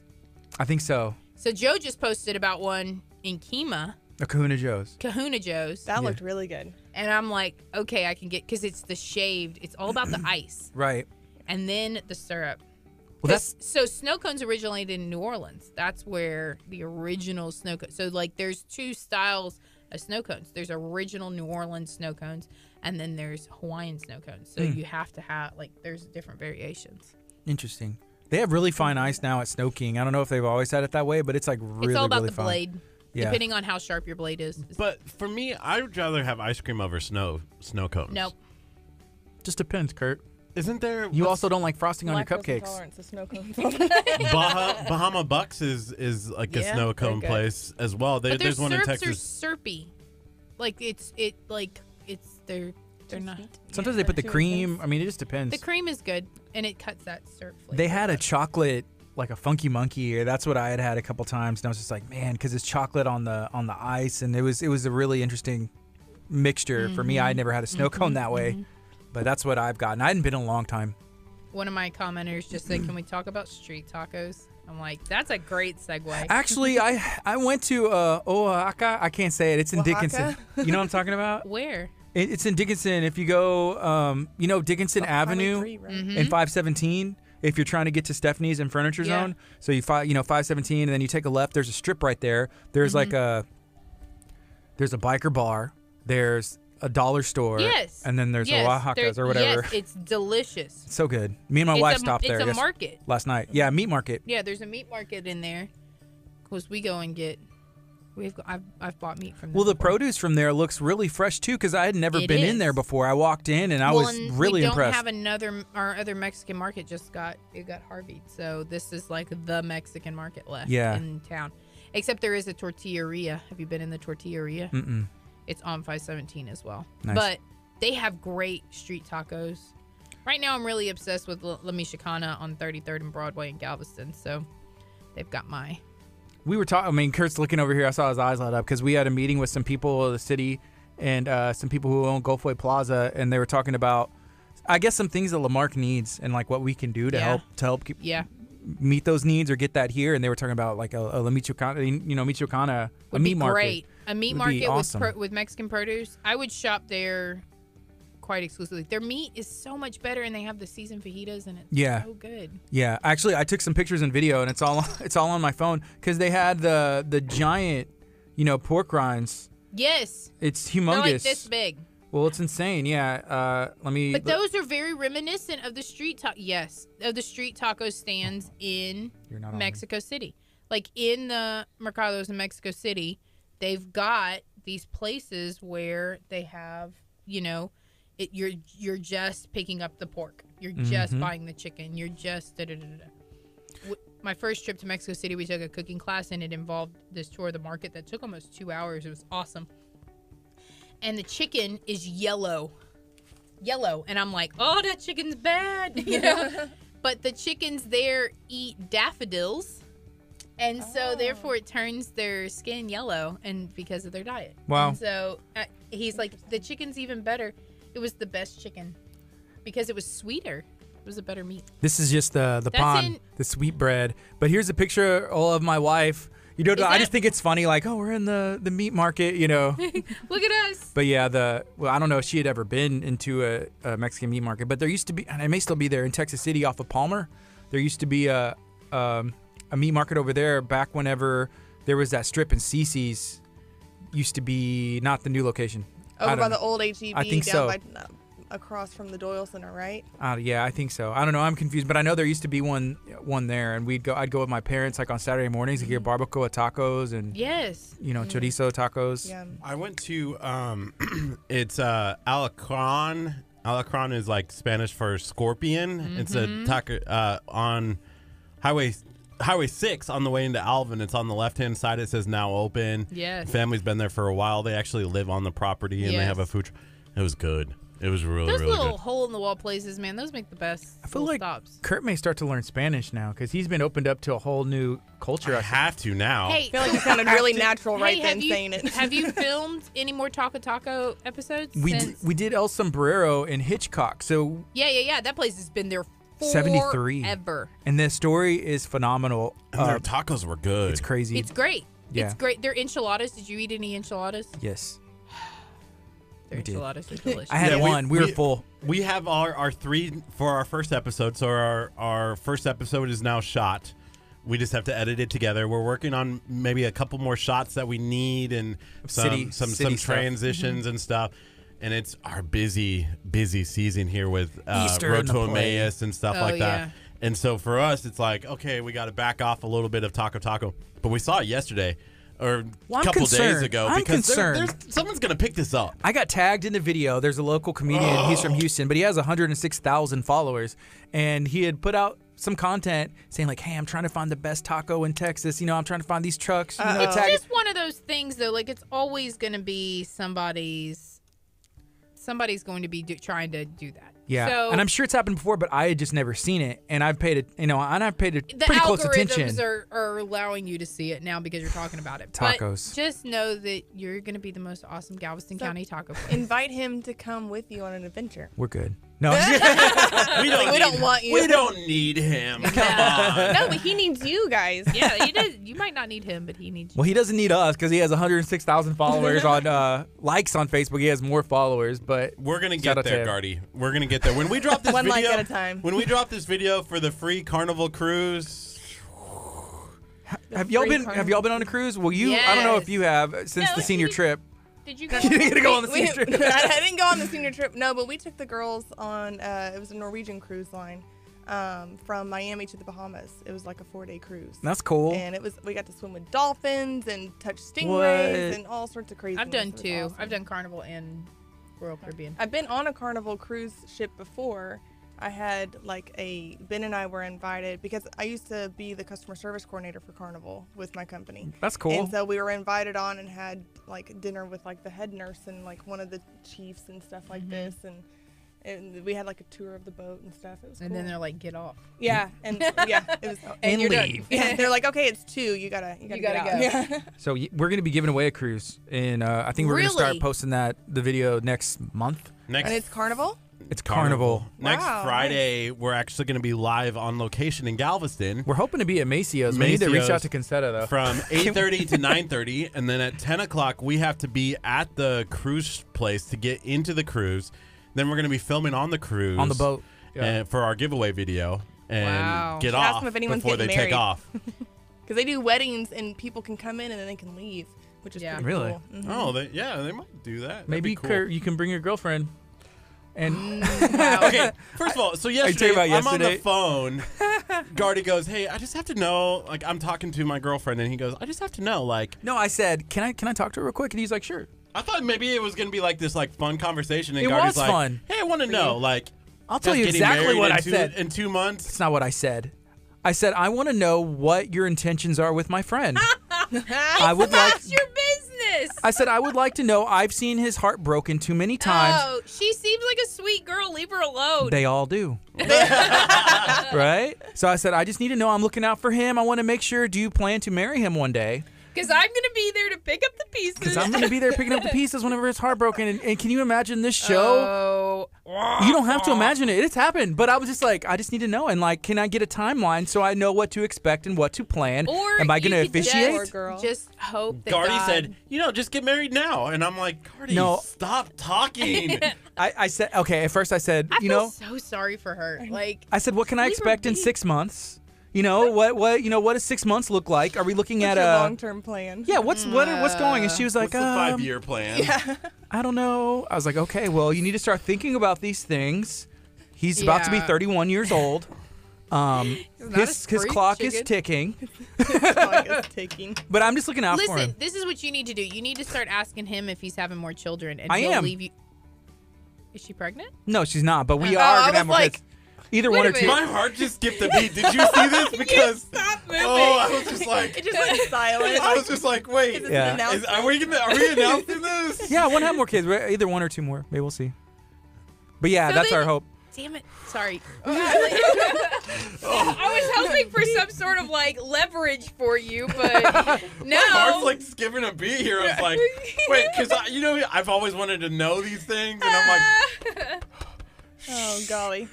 I think so. So Joe just posted about one in Kemah, A Kahuna Joe's. Kahuna Joe's, That looked really good. and I'm like, okay, I can get, because it's the shaved. It's all about the ice Right. and then the syrup. Well, that's So snow cones originated in New Orleans. That's where the original snow cone. So like, there's two styles of snow cones. There's original New Orleans snow cones, and then there's Hawaiian snow cones. So you have to have there's different variations. interesting. They have really fine ice now at Snow King. I don't know if they've always had it that way, but it's like really, It's all about really the fine. blade, Yeah. depending on how sharp your blade is. But for me, I would rather have ice cream over snow cones. Nope. Just depends, Kurt. Isn't there? You what's- also don't like frosting on your Lactose cupcakes. intolerance of snow cones. Bahama Bucks is like a Yeah, snow cone good. place as well. But their There's one in syrups are Texas. syrupy. They're not. Sometimes they put the Too cream. intense. I mean, it just depends. The cream is good, and it cuts that syrup flavor. They had a chocolate, like a funky monkey, or that's what I had a couple times, and I was just like, man, because it's chocolate on the ice, and it was a really interesting mixture for me. I never had a snow cone that way, but that's what I've gotten. I hadn't been in a long time. One of my commenters just said, "Can we talk about street tacos?" I'm like, "That's a great segue." Actually, I went to Oaxaca. I can't say it. It's in Oaxaca? Dickinson. You know what I'm talking about? Where? It's in Dickinson. If you go, Dickinson Avenue Highway 3, right? and 517. If you're trying to get to Stephanie's and Furniture Yeah. Zone, so 517, and then you take a left. There's a strip right there. There's there's a biker bar. There's a dollar store. Yes. And then there's Yes, Oaxaca's or whatever. Yes, it's delicious. So good. Me and my wife stopped there. It's a yes- market. last night. Yeah, meat market. Yeah, there's a meat market in there. Cause we go and get. I've bought meat from them. Well, the before. produce from there looks really fresh too, because I had never It been in is. there before. I walked in and I was and really we impressed. don't have our other Mexican market got harveyed, so this is like the Mexican market left Yeah. in town. Except there is a tortilleria. Have you been in the tortilleria? Mm-mm. It's on 517 as well. Nice. But they have great street tacos. Right now, I'm really obsessed with La Michoacana on 33rd and Broadway in Galveston. So they've got my. We were talking. I mean, Kurt's looking over here. I saw his eyes light up because we had a meeting with some people of the city and some people who own Gulfway Plaza, and they were talking about, I guess, some things that Lamarck needs and like what we can do to Yeah. help keep, Yeah. meet those needs or get that here. And they were talking about like a La Michoacana, Michoacana, a Would meat be market. great. A meat Would be market awesome. with Mexican produce. I would shop there quite exclusively. Their meat is so much better, and they have the seasoned fajitas, and it's Yeah. so good. Yeah, actually, I took some pictures and video, and it's all on my phone because they had the giant, pork rinds. Yes. It's They're humongous. like this big. Well, it's insane. Yeah. Let me. But those are very reminiscent of the street taco stands in You're not on. Mexico City. Like in the mercados in Mexico City, they've got these places where they have, you're just picking up the pork. You're just buying the chicken. You're just My first trip to Mexico City, we took a cooking class, and it involved this tour of the market that took almost 2 hours. It was awesome. And the chicken is yellow. And I'm like, oh, that chicken's bad, But the chickens there eat daffodils, and so therefore it turns their skin yellow, and because of their diet. Wow. And so he's like, the chicken's even better. It was the best chicken because it was sweeter. It was a better meat. This is just the pond, the sweet bread. But here's a picture of my wife. I just think it's funny, like, oh, we're in the meat market, Look at us. But yeah, I don't know if she had ever been into a Mexican meat market, but there used to be, and it may still be there in Texas City off of Palmer. There used to be a meat market over there back whenever there was that strip in Cece's. Used to be not the new location. I Over don't by know. the old HEB. I think down so. By, across from the Doyle Center, right? Yeah, I think so. I don't know. I'm confused, but I know there used to be one there, and I'd go with my parents like on Saturday mornings to get barbacoa tacos and Yes. chorizo tacos. Yeah. I went to it's Alacron. Alacron is like Spanish for scorpion. It's a taco on Highway 6 on the way into Alvin. It's on the left-hand side. It says now open. Yes. Family's been there for a while. They actually live on the property, and they have a food truck. It was good. It was really, Those really little good. hole-in-the-wall places, man, those make the best I feel little like stops. Curt may start to learn Spanish now because he's been opened up to a whole new culture. I have to now. Hey, I feel like it sounded really natural right hey, then saying it. Have you filmed any more Taco Taco episodes? We did El Sombrero in Hitchcock, so Yeah. That place has been there 73. forever. and the story is phenomenal. And their tacos were good. It's crazy. It's great. Yeah. It's great. Their enchiladas. Did you eat any enchiladas? Yes, Their we did. enchiladas are delicious. I had Yeah, one. We were full. We have our 3 for our first episode. So our first episode is now shot. We just have to edit it together. We're working on maybe a couple more shots that we need and City some stuff. transitions and stuff. And it's our busy season here with Easter Road in to the play. Emmaus and stuff Oh, like that. yeah. And so for us, it's like, okay, we got to back off a little bit of Taco. But we saw it yesterday or Well, a I'm couple days concerned. ago I'm because concerned. someone's going to pick this up. I got tagged in the video. There's a local comedian. He's from Houston, but he has 106,000 followers. And he had put out some content saying like, hey, I'm trying to find the best taco in Texas. I'm trying to find these trucks. It's tag just one of those things, though. Like, it's always going to be somebody's going to be trying to do that. Yeah, So and I'm sure it's happened before, but I had just never seen it, and I've paid it. I've paid it the pretty close algorithms attention. are allowing you to see it now because you're talking about it. Tacos. But just know that you're going to be the most awesome Galveston County taco place. Invite him to come with you on an adventure. We're good. No, We don't want you. We don't need him. Come on. No, but he needs you guys. Yeah, you might not need him, but he needs you. well, he doesn't need us because he has 106,000 followers on likes on Facebook. He has more followers, but We're gonna Shout get out to there, him. Gardy. We're gonna get there. When we drop this One like video, at a time. when we drop this video for the free Carnival cruise, have y'all been on a cruise? Well, I don't know if Yes. you have since No, the senior you- trip. Did you go? You didn't get to go on the senior trip. I didn't go on the senior trip. No, but we took the girls on. It was a Norwegian cruise line from Miami to the Bahamas. It was like a 4-day cruise. That's cool. And we got to swim with dolphins and touch stingrays What? and all sorts of crazy. I've done It was 2. awesome. I've done Carnival and Royal Caribbean. I've been on a Carnival cruise ship before. I had Ben and I were invited because I used to be the customer service coordinator for Carnival with my company. That's cool. And so we were invited on and had dinner with the head nurse and one of the chiefs and stuff like this. And we had a tour of the boat and stuff. It was And cool. then they're like, get off. yeah, and yeah, it was. And you're done. leave. Yeah, they're like, okay, it's 2. You gotta gotta get out. go. Yeah. So we're going to be giving away a cruise, and I think we're going to start Really? posting the video next month. next And it's Carnival. It's Carnival. Next Wow, Friday, we're actually going to be live on location in Galveston We're hoping to be at Macio's. We need to reach out to Concetta though. from 8:30 to 9:30, and then at 10 o'clock we have to be at the cruise place to get into the cruise. Then we're going to be filming on the cruise On the boat. Yeah. and for our giveaway video and Wow. get Should ask off them if anyone's before they getting take married. off. Because they do weddings and people can come in and then they can leave, which is Yeah. pretty Really? cool. Mhm. Oh, they might do that. That'd Maybe be cool. Curt, you can bring your girlfriend. And Okay, first of all, so yesterday, about I'm on the yesterday? phone. Gardy goes, "Hey, I just have to know." I'm talking to my girlfriend, and he goes, "I just have to know." no, I said, can I talk to her real quick? And he's like, sure. I thought maybe it was gonna be this fun conversation, and It Gardy's was like, fun. "Hey, I want to know, I'll tell us you getting exactly married what in I said. in 2 months." It's not what I said. I said, I want to know what your intentions are with my friend. I would like. That's your business. I said, I would like to know. I've seen his heart broken too many times. Oh, she seems like a sweet girl. Leave her alone. They all do. Right? So I said, I just need to know. I'm looking out for him. I want to make sure. Do you plan to marry him one day? Because I'm going to be there to pick up the pieces. Because I'm going to be there picking up the pieces whenever it's heartbroken. And can you imagine this show? Oh. You don't have to imagine it. It's happened. But I was just like, I just need to know. And can I get a timeline so I know what to expect and what to plan? Or Am I going to you could officiate? Poor girl. Just hope that Gardy God... said, just get married now," and I'm like, "Gardy, No. stop talking." I said, okay, at first I said, I feel so sorry for her. I said, what can I Leave her expect in be. 6 months? You know, what does 6 months look like? Are we looking What's at your a long-term plan? Yeah, what's going? And she was like, What's the 5-year plan? Yeah. I don't know. I was like, okay, well, you need to start thinking about these things. He's about to be Yeah. 31 years old. His clock is ticking. Clock is ticking. But I'm just looking out for him. Listen, this is what you need to do. You need to start asking him if he's having more children, and I he'll am. leave you. Is she pregnant? No, she's not. But we Oh, are I gonna have was more like, kids. Either wait one a or two. minute. My heart just skipped a beat. Did you see this? Because Stop moving. I was just like, It just went silent. I was just like, wait, Is this Yeah. an announcement? are we announcing this? Yeah, I want to have more kids. Either one or two more. Maybe we'll see. But yeah, So that's then- our hope. Damn it. Sorry. I was hoping for some sort of like leverage for you, but no. My heart's like skipping a beat here. I was like, wait, because I've always wanted to know these things, and I'm like, Oh, golly.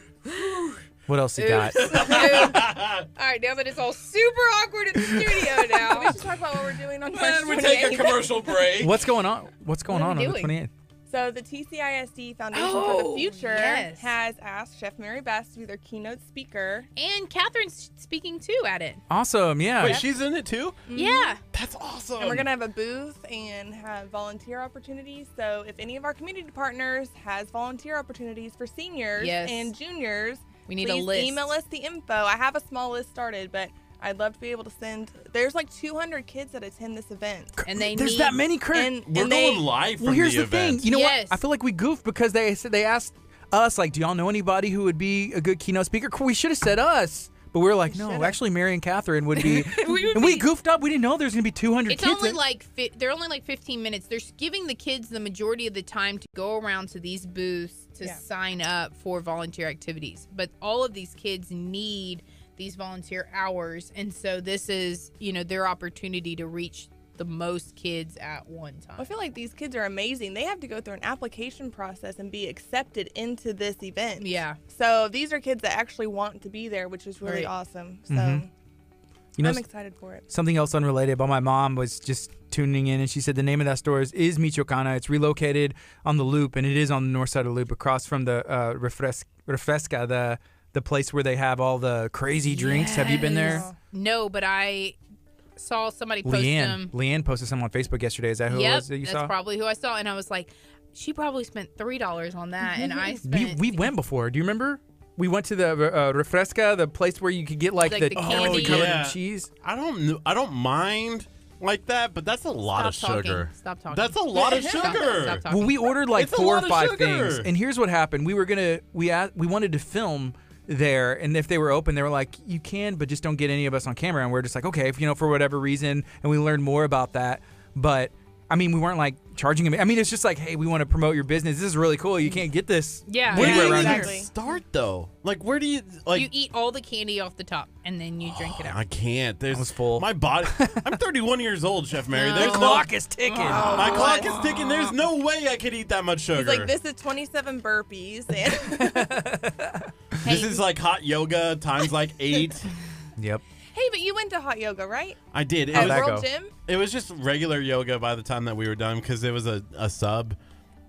What else you got? All right, now that it's all super awkward in the studio now. We should talk about what we're doing on March man, we take a 28th. commercial break. What's going on? What's going What on are we on the doing? 28th? So the TCISD Foundation for Oh, the Future yes. has asked Chef Mary Bass to be their keynote speaker. And Catherine's speaking too at it. Awesome. Yeah. Wait, she's in it too? Yeah. That's awesome. And we're going to have a booth and have volunteer opportunities. So if any of our community partners has volunteer opportunities for seniors Yes. and juniors, We need please a list. email us the info. I have a small list started, but I'd love to be able to send. There's like 200 kids that attend this event. And they There's need that many Kurt. And, We're and going they, live from Well, here's the event. thing. You know Yes. what? I feel like we goofed because they asked us, like, do y'all know anybody who would be a good keynote speaker? We should have said us. But we were like, no, should've. actually, Mary and Catherine would be. would and we be- goofed up. We didn't know there was going to be 200 It's kids. only like they're only like 15 minutes. They're giving the kids the majority of the time to go around to these booths to Yeah. sign up for volunteer activities. But all of these kids need these volunteer hours, and so this is, their opportunity to reach the most kids at one time. I feel like these kids are amazing. They have to go through an application process and be accepted into this event. Yeah. So these are kids that actually want to be there, which is really Right. awesome. So You know, I'm excited for it. something else unrelated, but my mom was just tuning in, and she said the name of that store is Michoacana. It's relocated on the Loop, and it is on the north side of the Loop, across from the Refresca, the place where they have all the crazy drinks. Have you been there? Yes. No, but I saw somebody post them. Leanne posted some on Facebook yesterday. Is that who it Yep, was that you that's saw? probably who I saw, and I was like, she probably spent $3 on that, and I spent. We went before. Do you remember? We went to the Refresca, the place where you could get like Like the the candy candy. covered Yeah. in cheese. I don't mind like that, but that's a lot of Stop talking. sugar. Stop talking. That's a lot of Stop- sugar. stop talking. Well, we ordered like It's a 4 or lot of 5 sugar. things, and here's what happened. We wanted to film there, and if they were open, they were like, you can, but just don't get any of us on camera. And we're just like, okay, if for whatever reason, and we learned more about that. But I mean, we weren't like charging them. I mean, it's just like, hey, we want to promote your business. This is really cool. You can't get this. Yeah. Where do anywhere you around even here. Exactly. start though? Like, where do you like? You eat all the candy off the top, and then you drink it out. I can't. There's I was full. My body. I'm 31 years old, Chef Mary. No. There's The no. clock is ticking. Oh. My clock God. is ticking. There's no way I could eat that much sugar. He's like, this is 27 burpees. And This is like hot yoga times like 8. Yep. hey, but you went to hot yoga, right? I did. It At was, that World go? Gym? it was just regular yoga by the time that we were done because it was a sub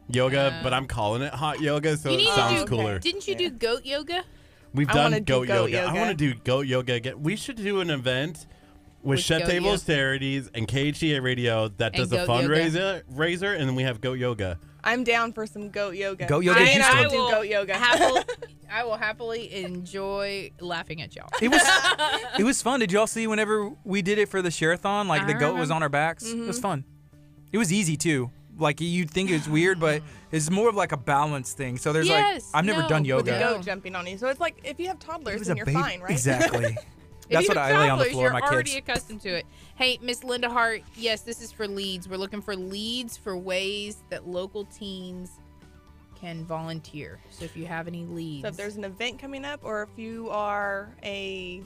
yoga, but I'm calling it hot yoga, so You it need to sounds do- cooler. Didn't you do goat yoga? We've I done wanna do goat goat yoga. I yoga. want to do goat yoga again. We should do an event with With Chef goat Tables Charities and KHEA Radio that And does a goat yoga. fundraiser, and then we have goat yoga. I'm down for some goat yoga. Goat yoga I is and I useful. will do goat yoga. I will happily enjoy laughing at y'all. It was fun. Did y'all see whenever we did it for the share-a-thon? Like the I goat was remember. on our backs. It was fun. It was easy too. Like you'd think it was weird, but it's more of like a balance thing. So there's Yes, like I've never no, done with the yoga. goat. Goat jumping on you. So it's like if you have It toddlers, was then a you're baby. fine, right? Exactly. If That's you what have I lay on the toddlers, floor with you're my already kids. accustomed to it. Hey, Miss Linda Hart, yes, this is for leads. We're looking for leads for ways that local teens can volunteer. So if you have any leads. So if there's an event coming up, or if you are a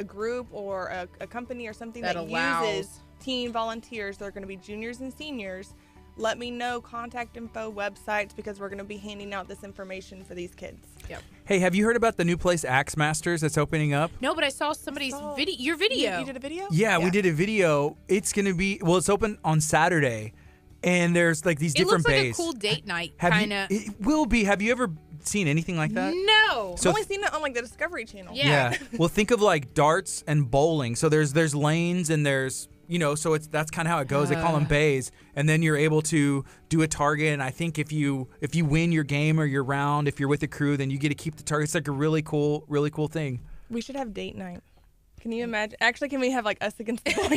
group or a company or something That that, allows- uses teen volunteers, they're going to be juniors and seniors. Let me know, contact info, websites, because we're going to be handing out this information for these kids. Yep. Hey, have you heard about the new place Axe Masters that's opening up? No, but I saw somebody's Saw- video. Your video. You did a video? Yeah, we did a video. It's gonna be it's open on Saturday, and there's like these It different looks like bays. a cool date night, Have kind of. you? It will be. Have you ever seen anything like that? No, know. I've So only seen it on like the Discovery Channel. Yeah. Well, think of like darts and bowling. So there's lanes and there's so that's kind of how it goes. They call them bays, and then you're able to do a target. And I think if you win your game or your round, if you're with a crew, then you get to keep the target. It's like a really cool thing. We should have date night. Can you imagine? Actually, can we have like us against the boys?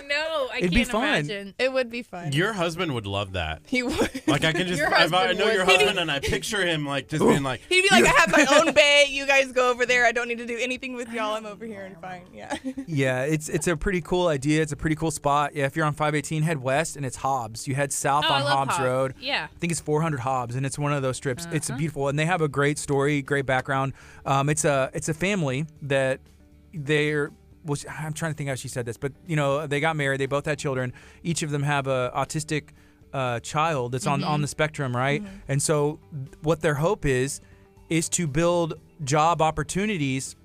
No, I It'd can't be fun. imagine. It would be fun. Your husband would love that. He would. Like I can just, Your I husband know would. your husband, and I picture him like just being like, He'd be like, I have my own bay. You guys go over there. I don't need to do anything with y'all. I'm over here and fine. Yeah. Yeah, it's a pretty cool idea. It's a pretty cool spot. Yeah, if you're on 518, head west, and it's Hobbs. You head south Oh, I on love Hobbs Road. Yeah. I think it's 400 Hobbs, and it's one of those strips. It's beautiful, and they have a great story, great background. It's a family that they're. Well, I'm trying to think how she said this, but they got married. They both had children. Each of them have a autistic child that's on the spectrum, right? Mm-hmm. And so, what their hope is to build job opportunities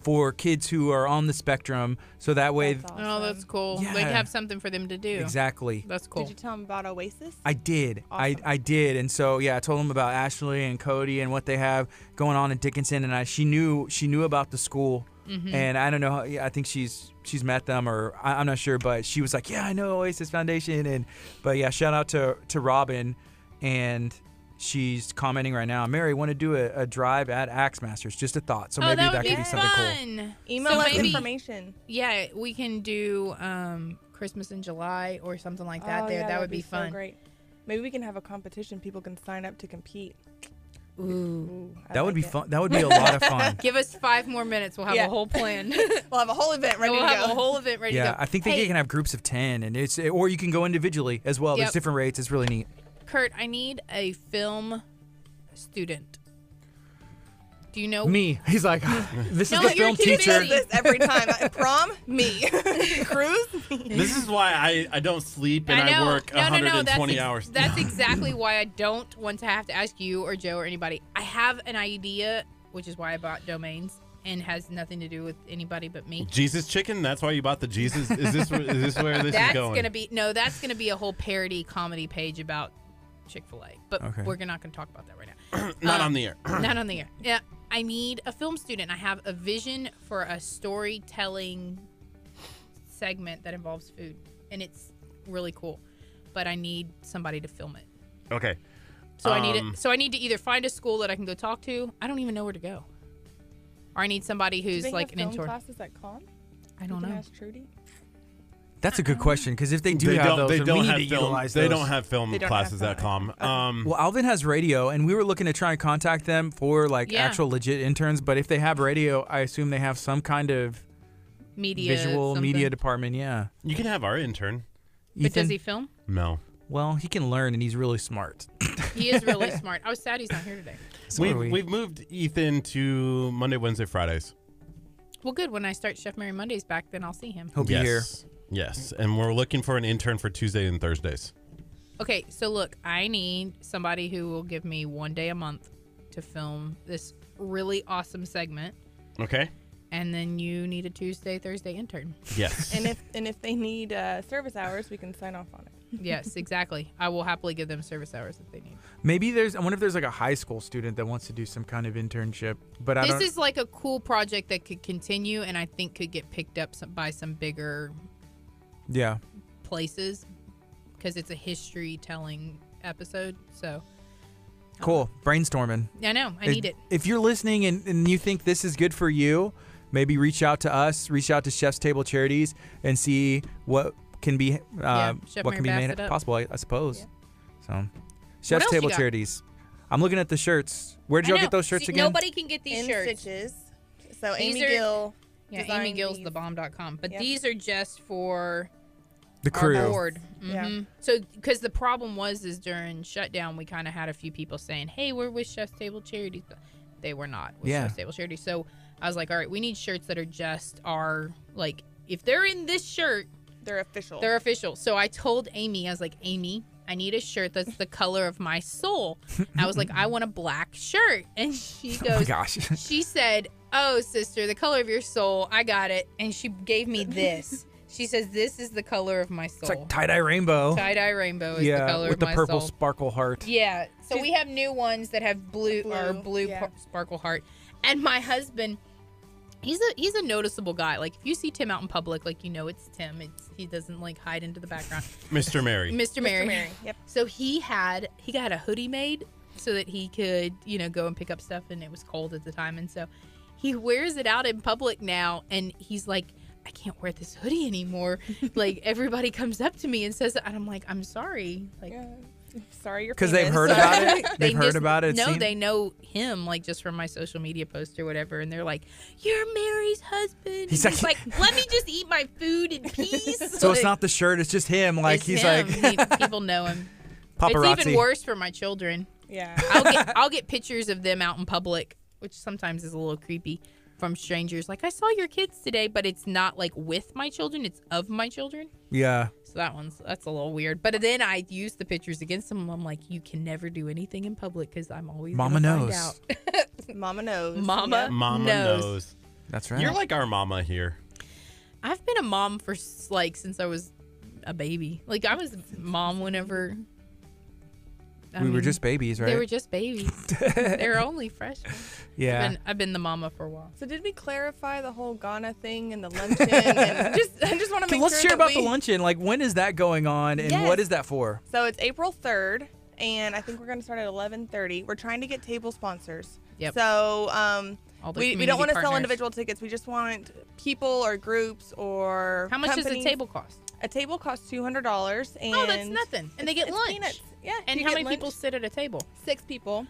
for kids who are on the spectrum, so that way. That's awesome. Oh, that's cool. Yeah. Like have something for them to do. Exactly. That's cool. Did you tell him about Oasis? I did. Awesome. I did, and so I told him about Ashley and Cody and what they have going on in Dickinson, and she knew about the school. And I don't know. I think she's met them, or I'm not sure. But she was like, "Yeah, I know Oasis Foundation." But yeah, shout out to Robin, and she's commenting right now. Mary, want to do a drive at Axe Masters? Just a thought. So maybe that could would be something cool. fun. Email So us maybe- information. Yeah, we can do Christmas in July or something like that. Oh, There, yeah, that would be so fun. great. Maybe we can have a competition. People can sign up to compete. Ooh. Ooh, I That would like be it. fun. That would be a lot of fun. Give us 5 more minutes. We'll have Yeah. a whole plan. We'll have a whole event ready we'll to have go. a whole event ready Yeah, to go. I think they Hey, can have groups of 10, and or you can go individually as well. Yep. There's different rates. It's really neat. Kurt, I need a film student. Do you know? Me, he's like, this No, is the you're film too teacher. busy. This every time. Prom, me. Cruise, me. this is why I don't sleep and I know. I work no, 120 hours. That's exactly why I don't want to have to ask you or Joe or anybody. I have an idea, which is why I bought domains, and has nothing to do with anybody but me. Jesus Chicken. That's why you bought the Jesus. Is this where this That's is going? that's gonna be a whole parody comedy page about Chick-fil-A. But Okay. we're not gonna talk about that right now. Not on the air. Not on the air. Yeah, I need a film student. I have a vision for a storytelling segment that involves food, and it's really cool. But I need somebody to film it. Okay. So I need it. So I need to either find a school that I can go talk to. I don't even know where to go. Or I need somebody Do who's they like have an film intern. classes at Com? I don't You can know. ask Trudy. That's a good question, because if they do They have don't. those, They then don't we need have to film. utilize They those. don't have film They don't classes have at film. Com. Well, Alvin has radio, and we were looking to try and contact them for like Yeah. actual legit interns. But if they have radio, I assume they have some kind of Media. visual something. media department. Yeah. You can have our intern. But does Ethan? he film? Mel. Well, he can learn, and he's really smart. He is really smart. I was sad he's not here today. So are we. We've moved Ethan to Monday, Wednesday, Fridays. Well, good. When I start Chef Mary Mondays back, then I'll see him. He'll be here. Yes, and we're looking for an intern for Tuesday and Thursdays. Okay, so look, I need somebody who will give me 1 day a month to film this really awesome segment, Okay. and then you need a Tuesday, Thursday intern. Yes. And if they need service hours, we can sign off on it. Yes, exactly. I will happily give them service hours if they need. Maybe I wonder if there's like a high school student that wants to do some kind of internship. But I This don't. is like a cool project that could continue, and I think could get picked up by some bigger Yeah. places because it's a history telling episode. So Cool. Brainstorming. I know I need it. If you're listening and you think this is good for you, maybe reach out to us, reach out to Chef's Table Charities, and see what can be Chef what Mary can be Bass made it up. possible. I suppose. Yeah. So, Chef's else you Table got? Charities. I'm looking at the shirts. Where did I y'all know. get those shirts See, again? Nobody can get these In shirts. stitches. So These Amy are- Gill. Yeah, designed Amy Gill's these. thebomb.com. But Yep. these are just for The crew. our board. Yeah. Mhm. So, because the problem is during shutdown, we kind of had a few people saying, "Hey, we're with Chef's Table Charities," but they were not with Yeah. Chef's Table Charities. So I was like, "All right, we need shirts that are just our like. If they're in this shirt, They're official. they're official." So I told Amy, I was like, "Amy, I need a shirt that's the color of my soul." I was like, "I want a black shirt," and she Oh my goes, gosh. she said, "Oh, sister, the color of your soul, I got it." And she gave me this. She says, this is the color of my soul. It's like tie-dye rainbow. Tie-dye rainbow is the color with of the my purple soul. sparkle heart. Yeah. So we have new ones that have blue yeah. sparkle heart. And my husband, he's a noticeable guy. Like, if you see Tim out in public, like, it's Tim. He doesn't, like, hide into the background. Mr. Mary. Mr. Mary. Yep. So he got a hoodie made so that he could, go and pick up stuff, and it was cold at the time. And so he wears it out in public now, and he's like, I can't wear this hoodie anymore. Like, everybody comes up to me and says, and I'm like, I'm sorry. Like, sorry, you're Because they've heard about it. They've heard about it. No, they know him, like, just from my social media post or whatever, and they're like, "You're Mary's husband." He's like, "Let me just eat my food in peace." So like, it's not the shirt; it's just him. Like it's he's him. like People know him. paparazzi. It's even worse for my children. Yeah. I'll get pictures of them out in public, which sometimes is a little creepy, from strangers. Like, I saw your kids today, but it's not like with my children; it's of my children. Yeah. So that's a little weird. But then I use the pictures against them. I'm like, you can never do anything in public because I'm always Mama gonna knows. find out. Mama knows. Mama Mama knows. knows. That's right. You're like our mama here. I've been a mom for since I was a baby. Like, I was mom whenever. We were just babies, right? They were just babies. They're only freshmen. Yeah. I've been the mama for a while. So did we clarify the whole Ghana thing and the luncheon? And I just want to make Let's sure share about the luncheon. Like, when is that going on, and Yes. what is that for? So it's April 3rd, and I think we're going to start at 11:30. We're trying to get table sponsors. Yep. So All the we don't community want to sell partners. individual tickets. We just want people or groups or How much does a companies. table cost? A table costs $200. And Oh, that's nothing. And they get it's lunch. peanuts. Yeah. And you how get many lunch. people sit at a table? 6 people.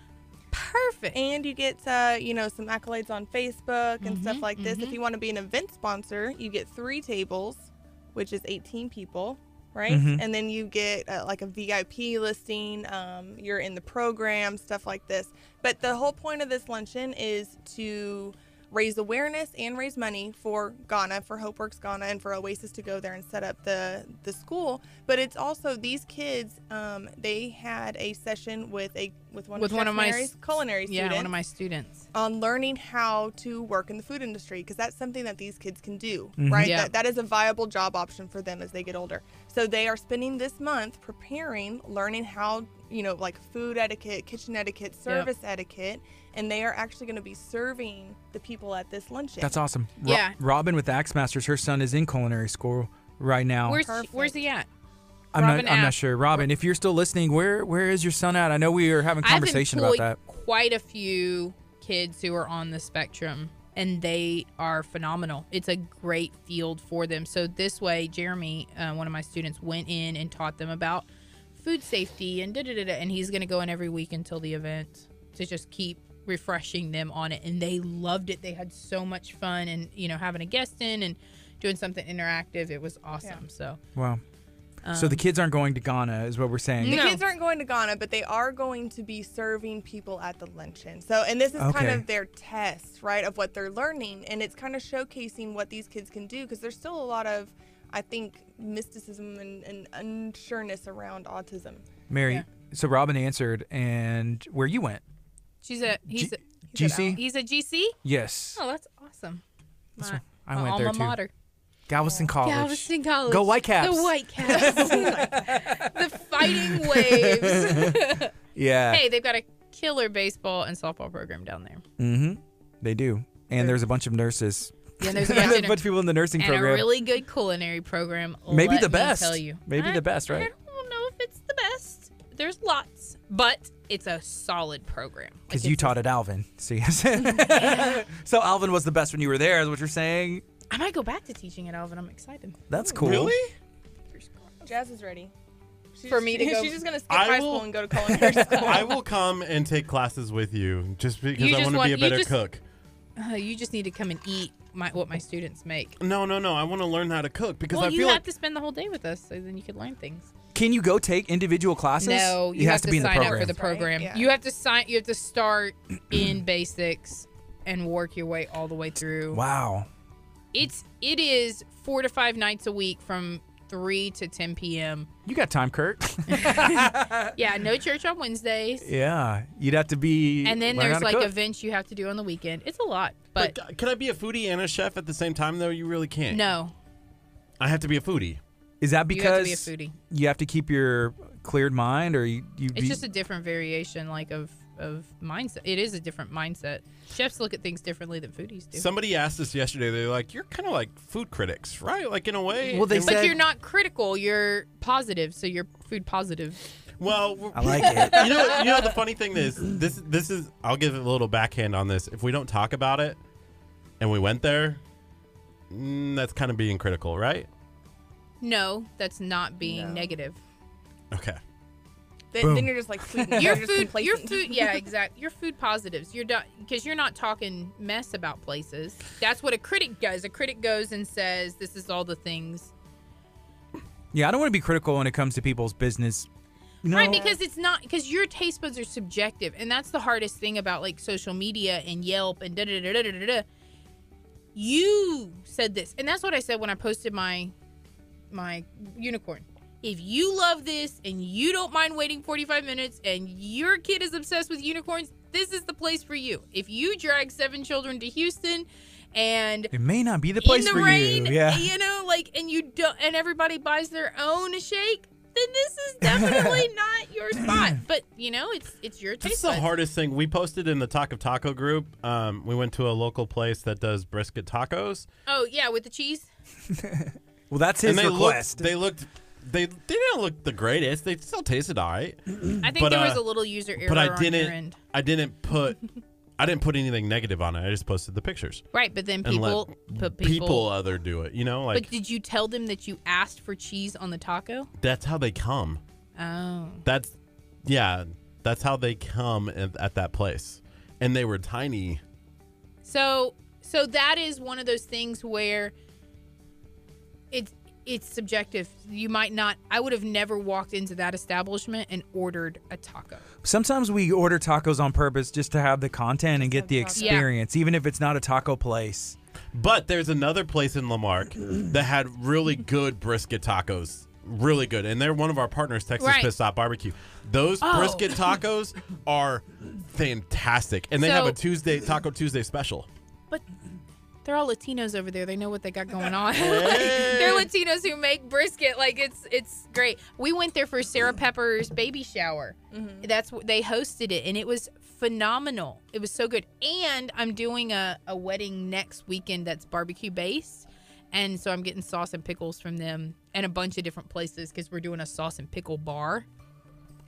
Perfect. And you get, some accolades on Facebook and stuff like this. If you want to be an event sponsor, you get 3 tables, which is 18 people, right? And then you get like a VIP listing. You're in the program, stuff like this. But the whole point of this luncheon is to raise awareness and raise money for Ghana, for HopeWorks Ghana, and for Oasis to go there and set up the school. But it's also these kids. They had a session with one of my Mary's culinary students. Yeah, one of my students. On learning how to work in the food industry, because that's something that these kids can do, right? Yeah. That is a viable job option for them as they get older. So they are spending this month preparing, learning how, like food etiquette, kitchen etiquette, service etiquette, and they are actually going to be serving the people at this luncheon. That's awesome. Yeah. Robin with the Axe Masters, her son is in culinary school right now. Where's he at? I'm not sure. Robin, if you're still listening, where is your son at? I know we are having conversation about that. I've employed quite a few kids who are on the spectrum, and they are phenomenal. It's a great field for them. So this way, Jeremy, one of my students, went in and taught them about food safety and and he's going to go in every week until the event to just keep refreshing them on it. And they loved it. They had so much fun, and having a guest in and doing something interactive. It was awesome. Yeah. So Wow. So the kids aren't going to Ghana, is what we're saying. The No. kids aren't going to Ghana, but they are going to be serving people at the luncheon. So, and this is kind Okay. of their test, right, of what they're learning. And it's kind of showcasing what these kids can do, because there's still a lot of, I think, mysticism and unsureness around autism. Mary, Yeah. so Robin answered, and where you went? he's GC? He's a GC? Yes. Oh, that's awesome. My I went there alma too. mater. Galveston College. Galveston College. Go Whitecaps. The Whitecaps. The Fighting Waves. Yeah. Hey, they've got a killer baseball and softball program down there. Mm-hmm. They do. And there's a bunch of nurses. Yeah, there's a There's bunch a bunch of people in the nursing and program. a really good culinary program. Maybe let the me best. Tell you. Maybe the best, right? I don't know if it's the best. There's lots, but it's a solid program. Because Like, you it's taught at Alvin. See? So Alvin was the best when you were there, is what you're saying? I might go back to teaching at Alvin. I'm excited. That's cool. Really? Jazz is ready. For me to go- She's just going to skip I high will- school and go to culinary school. I will come and take classes with you just because You I just want to be a want- you better just- cook. You just need to come and eat what my students make. No. I want to learn how to cook because Well, I you feel have like to spend the whole day with us, so then you could learn things. Can you go take individual classes? No, you It have has to be in the sign up program. for the program. Right? Yeah. You have to sign. You have to start in basics and work your way all the way through. Wow. It is 4 to 5 nights a week from 3 to 10 p.m. You got time, Kurt. Yeah, no church on Wednesdays. Yeah. You'd have to be. And then learn there's how to like cook. events you have to do on the weekend. It's a lot, but can I be a foodie and a chef at the same time though? You really can't. no. I have to be a foodie. Is that You have to be a because foodie. you have to keep your cleared mind, or you It's just a different variation, of mindset. It is a different mindset. Chefs look at things differently than foodies do. Somebody asked us yesterday. They're like, "You're kind of like food critics, right? Like in a way." Well, they And- said- But you're not critical. You're positive, so you're food positive. Well, I like it. you know the funny thing is this is I'll give it a little backhand on this. If we don't talk about it, and we went there, that's kind of being critical, right? No, that's not being No. negative. Okay. Then you're just like sweet. Your just food, complacent. yeah, exactly. You're food positives. You're not, because you're not talking mess about places. That's what a critic does. A critic goes and says, "This is all the things." Yeah, I don't want to be critical when it comes to people's business. No. Right, because it's not, because your taste buds are subjective, and that's the hardest thing about like social media and Yelp and da da da da da da da. You said this, and that's what I said when I posted my unicorn. If you love this and you don't mind waiting 45 minutes and your kid is obsessed with unicorns, this is the place for you. If you drag 7 children to Houston and It may not be the place in the for rain, you. Yeah. you know, like, and you don't, and everybody buys their own shake, then this is definitely not your spot. But you know, it's your This taste is the buds. hardest thing. We posted in the Talk of Taco group. We went to a local place that does brisket tacos. Oh yeah, with the cheese. Well, that's his and they request. they didn't look the greatest. They still tasted all right. I think But, there was a little user error But on your end. I didn't put anything negative on it. I just posted the pictures. Right, but then And let people other do it. You know, like But did you tell them that you asked for cheese on the taco? that's how they come. Oh. That's how they come at that place. And they were tiny. So that is one of those things where it's subjective. You might not. I would have never walked into that establishment and ordered a taco. Sometimes we order tacos on purpose just to have the content and get the experience, even if it's not a taco place. But there's another place in Lamarck that had really good brisket tacos. Really good. And they're one of our partners, Texas Right. Pit Stop Barbecue. Those brisket tacos are fantastic. And they have a Taco Tuesday special. But they're all Latinos over there. They know what they got going on. They're Latinos who make brisket. Like it's great. We went there for Sarah Pepper's baby shower. Mm-hmm. That's what they hosted it, and it was phenomenal. It was so good. And I'm doing a wedding next weekend that's barbecue based, and so I'm getting sauce and pickles from them and a bunch of different places because we're doing a sauce and pickle bar.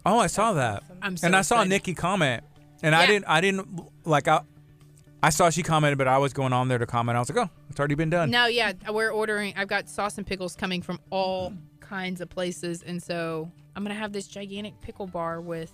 Oh, I saw that. I'm so And I saw excited. Nikki comment, and Yeah. I didn't like. I saw she commented, but I was going on there to comment. I was like, oh, it's already been done. No, yeah, we're ordering. I've got sauce and pickles coming from all kinds of places, and so I'm gonna have this gigantic pickle bar with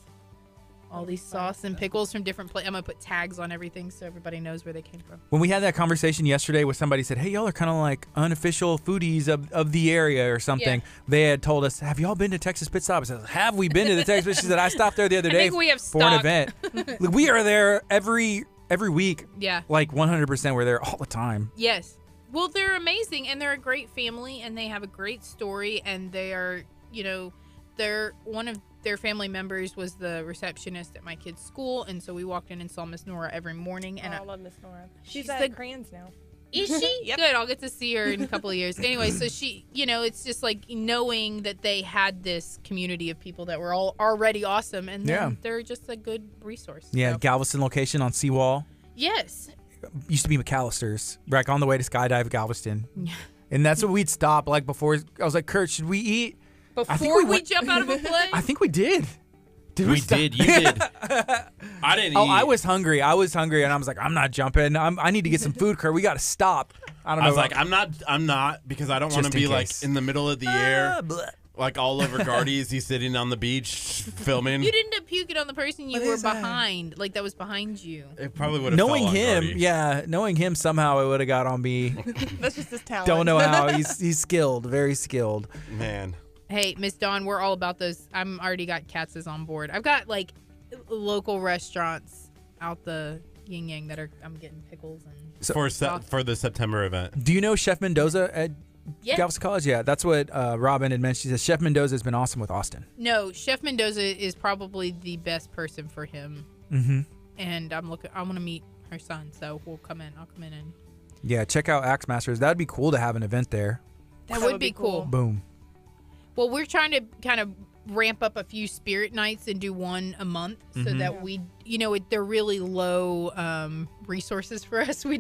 all these sauce and pickles from different places. I'm gonna put tags on everything so everybody knows where they came from. When we had that conversation yesterday with somebody said, hey, y'all are kind of like unofficial foodies of the area or something. Yeah. They had told us, have y'all been to Texas Pit Stop? I said, have we been to the Texas Pit Stop? She said, I stopped there the other I day think we have for an stock. event. Like, we are there every week. Yeah. Like 100%. We're there all the time. Yes. Well, they're amazing, and they're a great family, and they have a great story, and they are, you know, they're one of their family members was the receptionist at my kid's school, and so we walked in and saw Miss Nora every morning. And I love Miss Nora. She's She's at the- Crayons now. Is she? Yep. Good. I'll get to see her in a couple of years. Anyway, so she, you know, it's just like knowing that they had this community of people that were all already awesome, and then Yeah. they're just a good resource. Yeah, So- Galveston location on Seawall. Yes. Used to be McAllister's, like on the way to Skydive Galveston. And that's what we'd stop like before. I was like, Kurt, should we eat? Before we went- jump out of a plane. I think we did. Did We stop? did. You did. I didn't Oh, eat. I was hungry, and I was like, I'm not jumping. I need to get some food, Kurt. We got to stop. I don't know. I was like, I'm not because I don't want to Just in be like case. in the middle of the air, bleh. like all over Gardy as he's sitting on the beach filming. You didn't end up puking on the person you What were is that? behind, like that was behind you. It probably would have Knowing him, Gardy. knowing him somehow it would have got on me. That's just his talent. Don't know how. He's skilled, very skilled. Man. Hey, Miss Dawn, we're all about those. I'm already got Katz's on board. I've got like local restaurants out the yin yang that are. I'm getting pickles and. So- For the September event. Do you know Chef Mendoza at Yeah. Galveston College? Yeah, that's what Robin had mentioned. She says Chef Mendoza has been awesome with Austin. No, Chef Mendoza is probably the best person for him. Mm-hmm. And I want to meet her son, so we'll come in. I'll come in and. Yeah, check out Axe Masters. That'd be cool to have an event there. That would be cool. Boom. Well, we're trying to kind of ramp up a few spirit nights and do one a month so that they're really low resources for us. We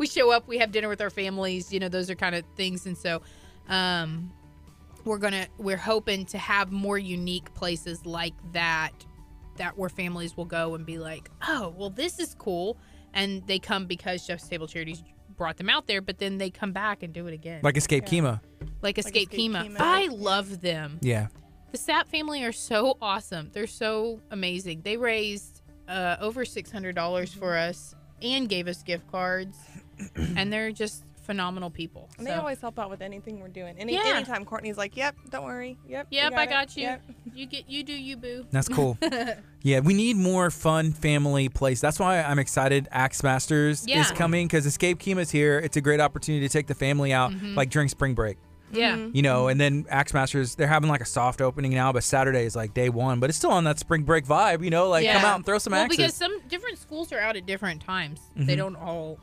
show up, we have dinner with our families, those are kind of things. And so we're hoping to have more unique places like that where families will go and be like, oh, well, this is cool. And they come because Chef's Table Charities brought them out there, but then they come back and do it again. Like Escape KHEA. Like Escape KHEA. I love them. Yeah. The Sapp family are so awesome. They're so amazing. They raised over $600 for us and gave us gift cards. And they're just phenomenal people. And they always help out with anything we're doing. Anytime Courtney's like, yep, don't worry. Yep, I got you. Yep. You do you, boo. That's cool. Yeah, we need more fun family place. That's why I'm excited Axe Masters is coming, because Escape KHEA is here. It's a great opportunity to take the family out, like during spring break. Yeah. And then Axe Masters, they're having like a soft opening now, but Saturday is like day one, but it's still on that spring break vibe, come out and throw some axes. Because some different schools are out at different times. They don't all,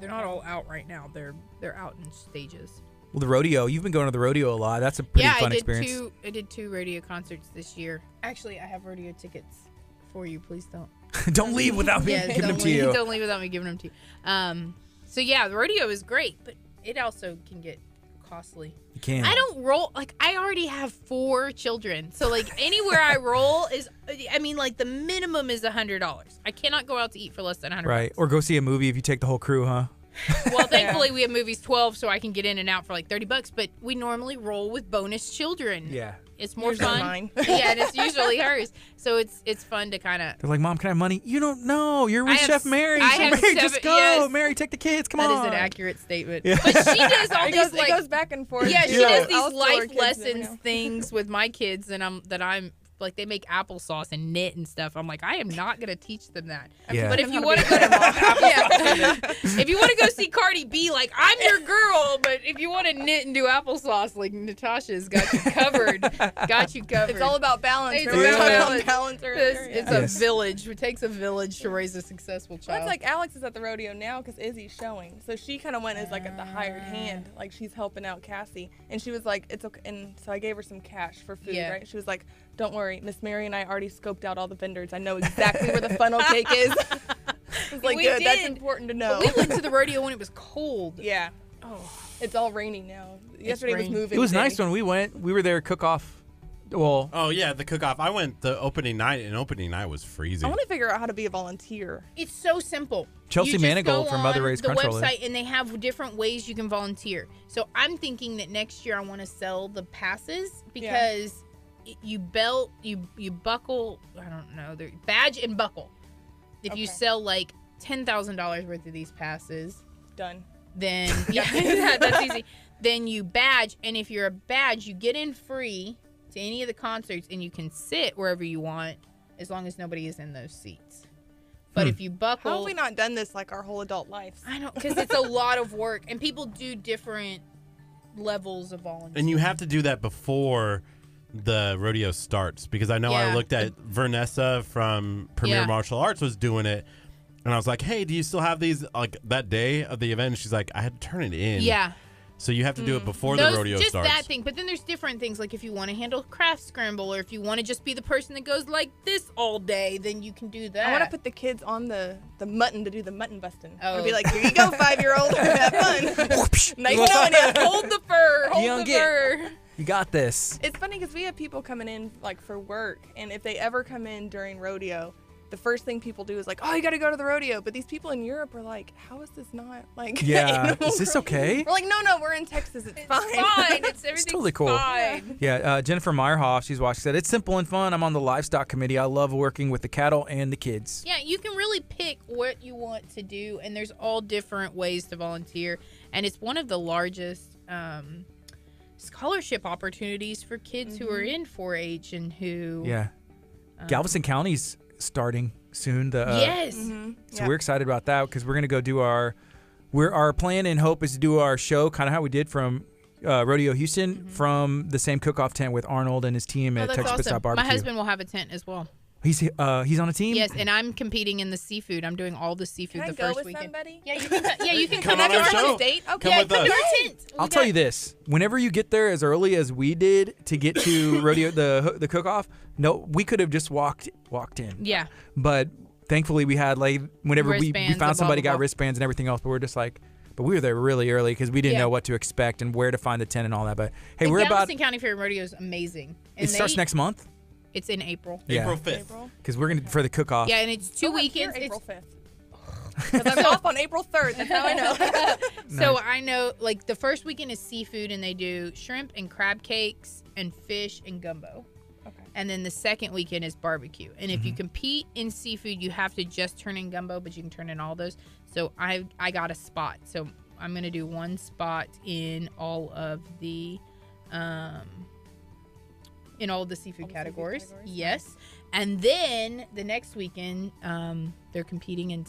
they're not all out right now. They're out in stages. Well, the rodeo, you've been going to the rodeo a lot. That's a pretty fun experience. I did 2 rodeo concerts this year. Actually, I have rodeo tickets for you. Please don't. Don't leave without me giving them to you. Don't leave without me giving them to you. So yeah, the rodeo is great, but it also can get costly. You can. I don't roll, I already have 4 children. So anywhere I roll is, the minimum is $100. I cannot go out to eat for less than $100. Right. Or go see a movie if you take the whole crew, huh? Well, thankfully we have movies 12, so I can get in and out for $30. But we normally roll with bonus children. Yeah. It's more usually fun. Mine. Yeah, and it's usually hers. So it's fun to kind of. They're like, Mom, can I have money? You don't know. You're with Chef Mary. Mary, just go. Yes. Mary, take the kids. Come on. That is an accurate statement. Yeah. But she does all these it goes back and forth. Yeah, she does I'll these store life kids lessons things with my kids, and I'm they make applesauce and knit and stuff. I'm like, I am not gonna teach them that. Yeah. But if you want to go to if you want to go see Cardi B, I'm your girl. But if you want to knit and do applesauce, Natasha's got you covered. It's all about balance. It's Remember about we talked balance. about balance earlier? It's a village. It takes a village to raise a successful child. Well, it's like Alex is at the rodeo now because Izzy's showing. So she kind of went as at the hired hand. She's helping out Cassie. And she was like, it's okay. And so I gave her some cash for food, right? She was like, don't worry. Miss Mary and I already scoped out all the vendors. I know exactly where the funnel cake is. I was like, We good. did. That's important to know. But we went to the rodeo when it was cold. Yeah. Oh. It's all raining now. Yesterday was raining. moving. It was day. nice when we went. We were there cook-off. Well, Oh, yeah, the cook-off. I went the opening night, and opening night was freezing. I want to figure out how to be a volunteer. It's so simple. Chelsea You just Manigault go from on Mother Raised the Crunch Rollers. website, and they have different ways you can volunteer. So I'm thinking that next year I want to sell the passes because you buckle. I don't know. They're badge and buckle. If you sell $10,000 worth of these passes, Done. then that's easy. Then you badge, and if you're a badge, you get in free to any of the concerts, and you can sit wherever you want as long as nobody is in those seats. But if you buckle, How have we not done this our whole adult lives? I don't, because it's a lot of work, and people do different levels of volunteer. And you have to do that before the rodeo starts, because I know I looked at Vernessa from Premier Martial Arts was doing it, and I was like, hey, do you still have these that day of the event? And she's like, I had to turn it in. Yeah. So you have to do it before the rodeo just starts. that thing. But then there's different things, like if you want to handle craft scramble, or if you want to just be the person that goes like this all day, then you can do that. I want to put the kids on the mutton to do the mutton busting. Oh. I'd be like, here you go, 5-year-old. Have fun. Nice knowing you. Hold the fur. Hold Young the fur. You got this. It's funny because we have people coming in for work, and if they ever come in during rodeo, the first thing people do is oh, you got to go to the rodeo. But these people in Europe are like, how is this not Yeah, is this okay? We're like, no, we're in Texas. It's fine. It's everything's totally cool. fine. Yeah, Jennifer Meyerhoff, she's watched, said, it's simple and fun. I'm on the livestock committee. I love working with the cattle and the kids. Yeah, you can really pick what you want to do, and there's all different ways to volunteer. And it's one of the largest scholarship opportunities for kids who are in 4-H and who... Yeah. Galveston County's starting soon. Yes. So we're excited about that because we're going to go do our plan and hope is to do our show kind of how we did from Rodeo Houston from the same cook-off tent with Arnold and his team at that's Texas awesome. Barbecue. My husband will have a tent as well. He's on a team. Yes, and I'm competing in the seafood. I'm doing all the seafood Can the I go first with weekend. somebody? Yeah, you can Come come on our to show. State? Okay. Come with come us. to our tent. I'll tell you this: whenever you get there as early as we did to get to rodeo the cook-off, no, we could have just walked in. Yeah. But thankfully, we had like whenever we Wristbands, found blah, somebody blah, got blah. wristbands and everything else. But we're just like, but we were there really early because we didn't Yeah. know what to expect and where to find the tent and all that. But hey, And we're about. Galveston County Fair and Rodeo is amazing. And It starts next month. It's in April. Yeah. April 5th. April? Because we're gonna for the cook-off. Yeah, and it's 2 Oh, I'm here weekends. April It's, 5th. Because I'm off on April 3rd. That's how I know. So I know, like, the first weekend is seafood, and they do shrimp and crab cakes and fish and gumbo. Okay. And then the second weekend is barbecue. And if you compete in seafood, you have to just turn in gumbo, but you can turn in all those. So I got a spot. So I'm going to do one spot in all of the seafood categories. Yes. And then the next weekend, they're competing in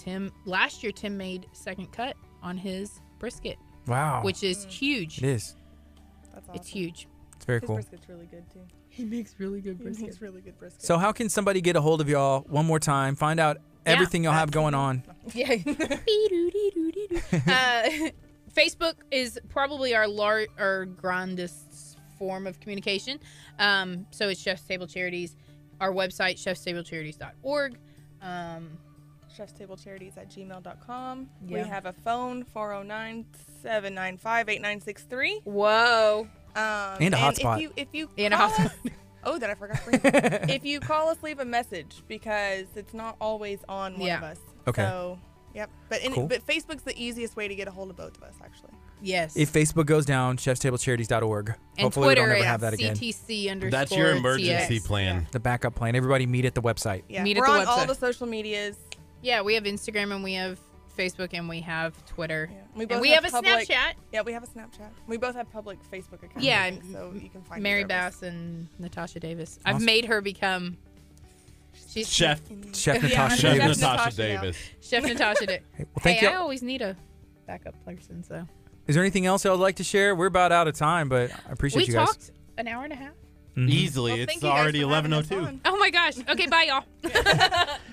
last year Tim made second cut on his brisket, Wow. which is huge. it is. That's awesome. It's huge. It's very His cool. brisket's really good, too. He makes really good He makes really good brisket. So how can somebody get a hold of y'all one more time? Find out everything y'all have going on. Yeah. Facebook is probably our grandest form of communication. So it's Chef's Table Charities. Our website, chefstablecharities.org. chefstablecharities@gmail.com. Yeah. We have a phone, 409-795-8963. Whoa. And a hotspot. If you And a call hotspot. us- Oh, did I forgot to bring it? If you call us, leave a message because it's not always on one Yeah. of us. Okay. So, yep. But Cool. but Facebook's the easiest way to get a hold of both of us, actually. Yes. If Facebook goes down, chefstablecharities.org. and Hopefully Twitter we don't ever is have that again. CTC_. That's your emergency TX. plan. The backup plan. Everybody meet at the website. Yeah. Meet at We're the on all website. the social medias. Yeah, we have Instagram and we have Facebook and we have Twitter. Yeah. And we have a public- Snapchat. Yeah, we have a Snapchat. We both have public Facebook accounts. Yeah, I think, so you can find Mary either of us. Bass and Natasha Davis. I've Awesome. made her become she's Chef Chef Yeah, Natasha Chef Davis. Natasha Natasha now. Davis. Chef Natasha Davis. Hey, well, thank Hey, you. I always need a backup person, so. Is there anything else y'all would like to share? We're about out of time, but I appreciate We you guys. talked an hour and a half. Mhm. Easily. Well, It's thank you guys already for having us 11:02. on. Oh my gosh. Okay, bye y'all.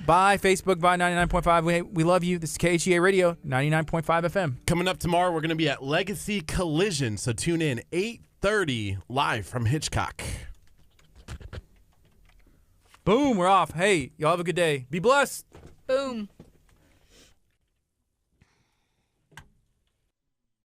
Bye, Facebook. Bye, 99.5. We love you. This is KHEA Radio, 99.5 FM. Coming up tomorrow, we're going to be at Legacy Collision. So tune in 8:30 live from Hitchcock. Boom, we're off. Hey, y'all have a good day. Be blessed. Boom.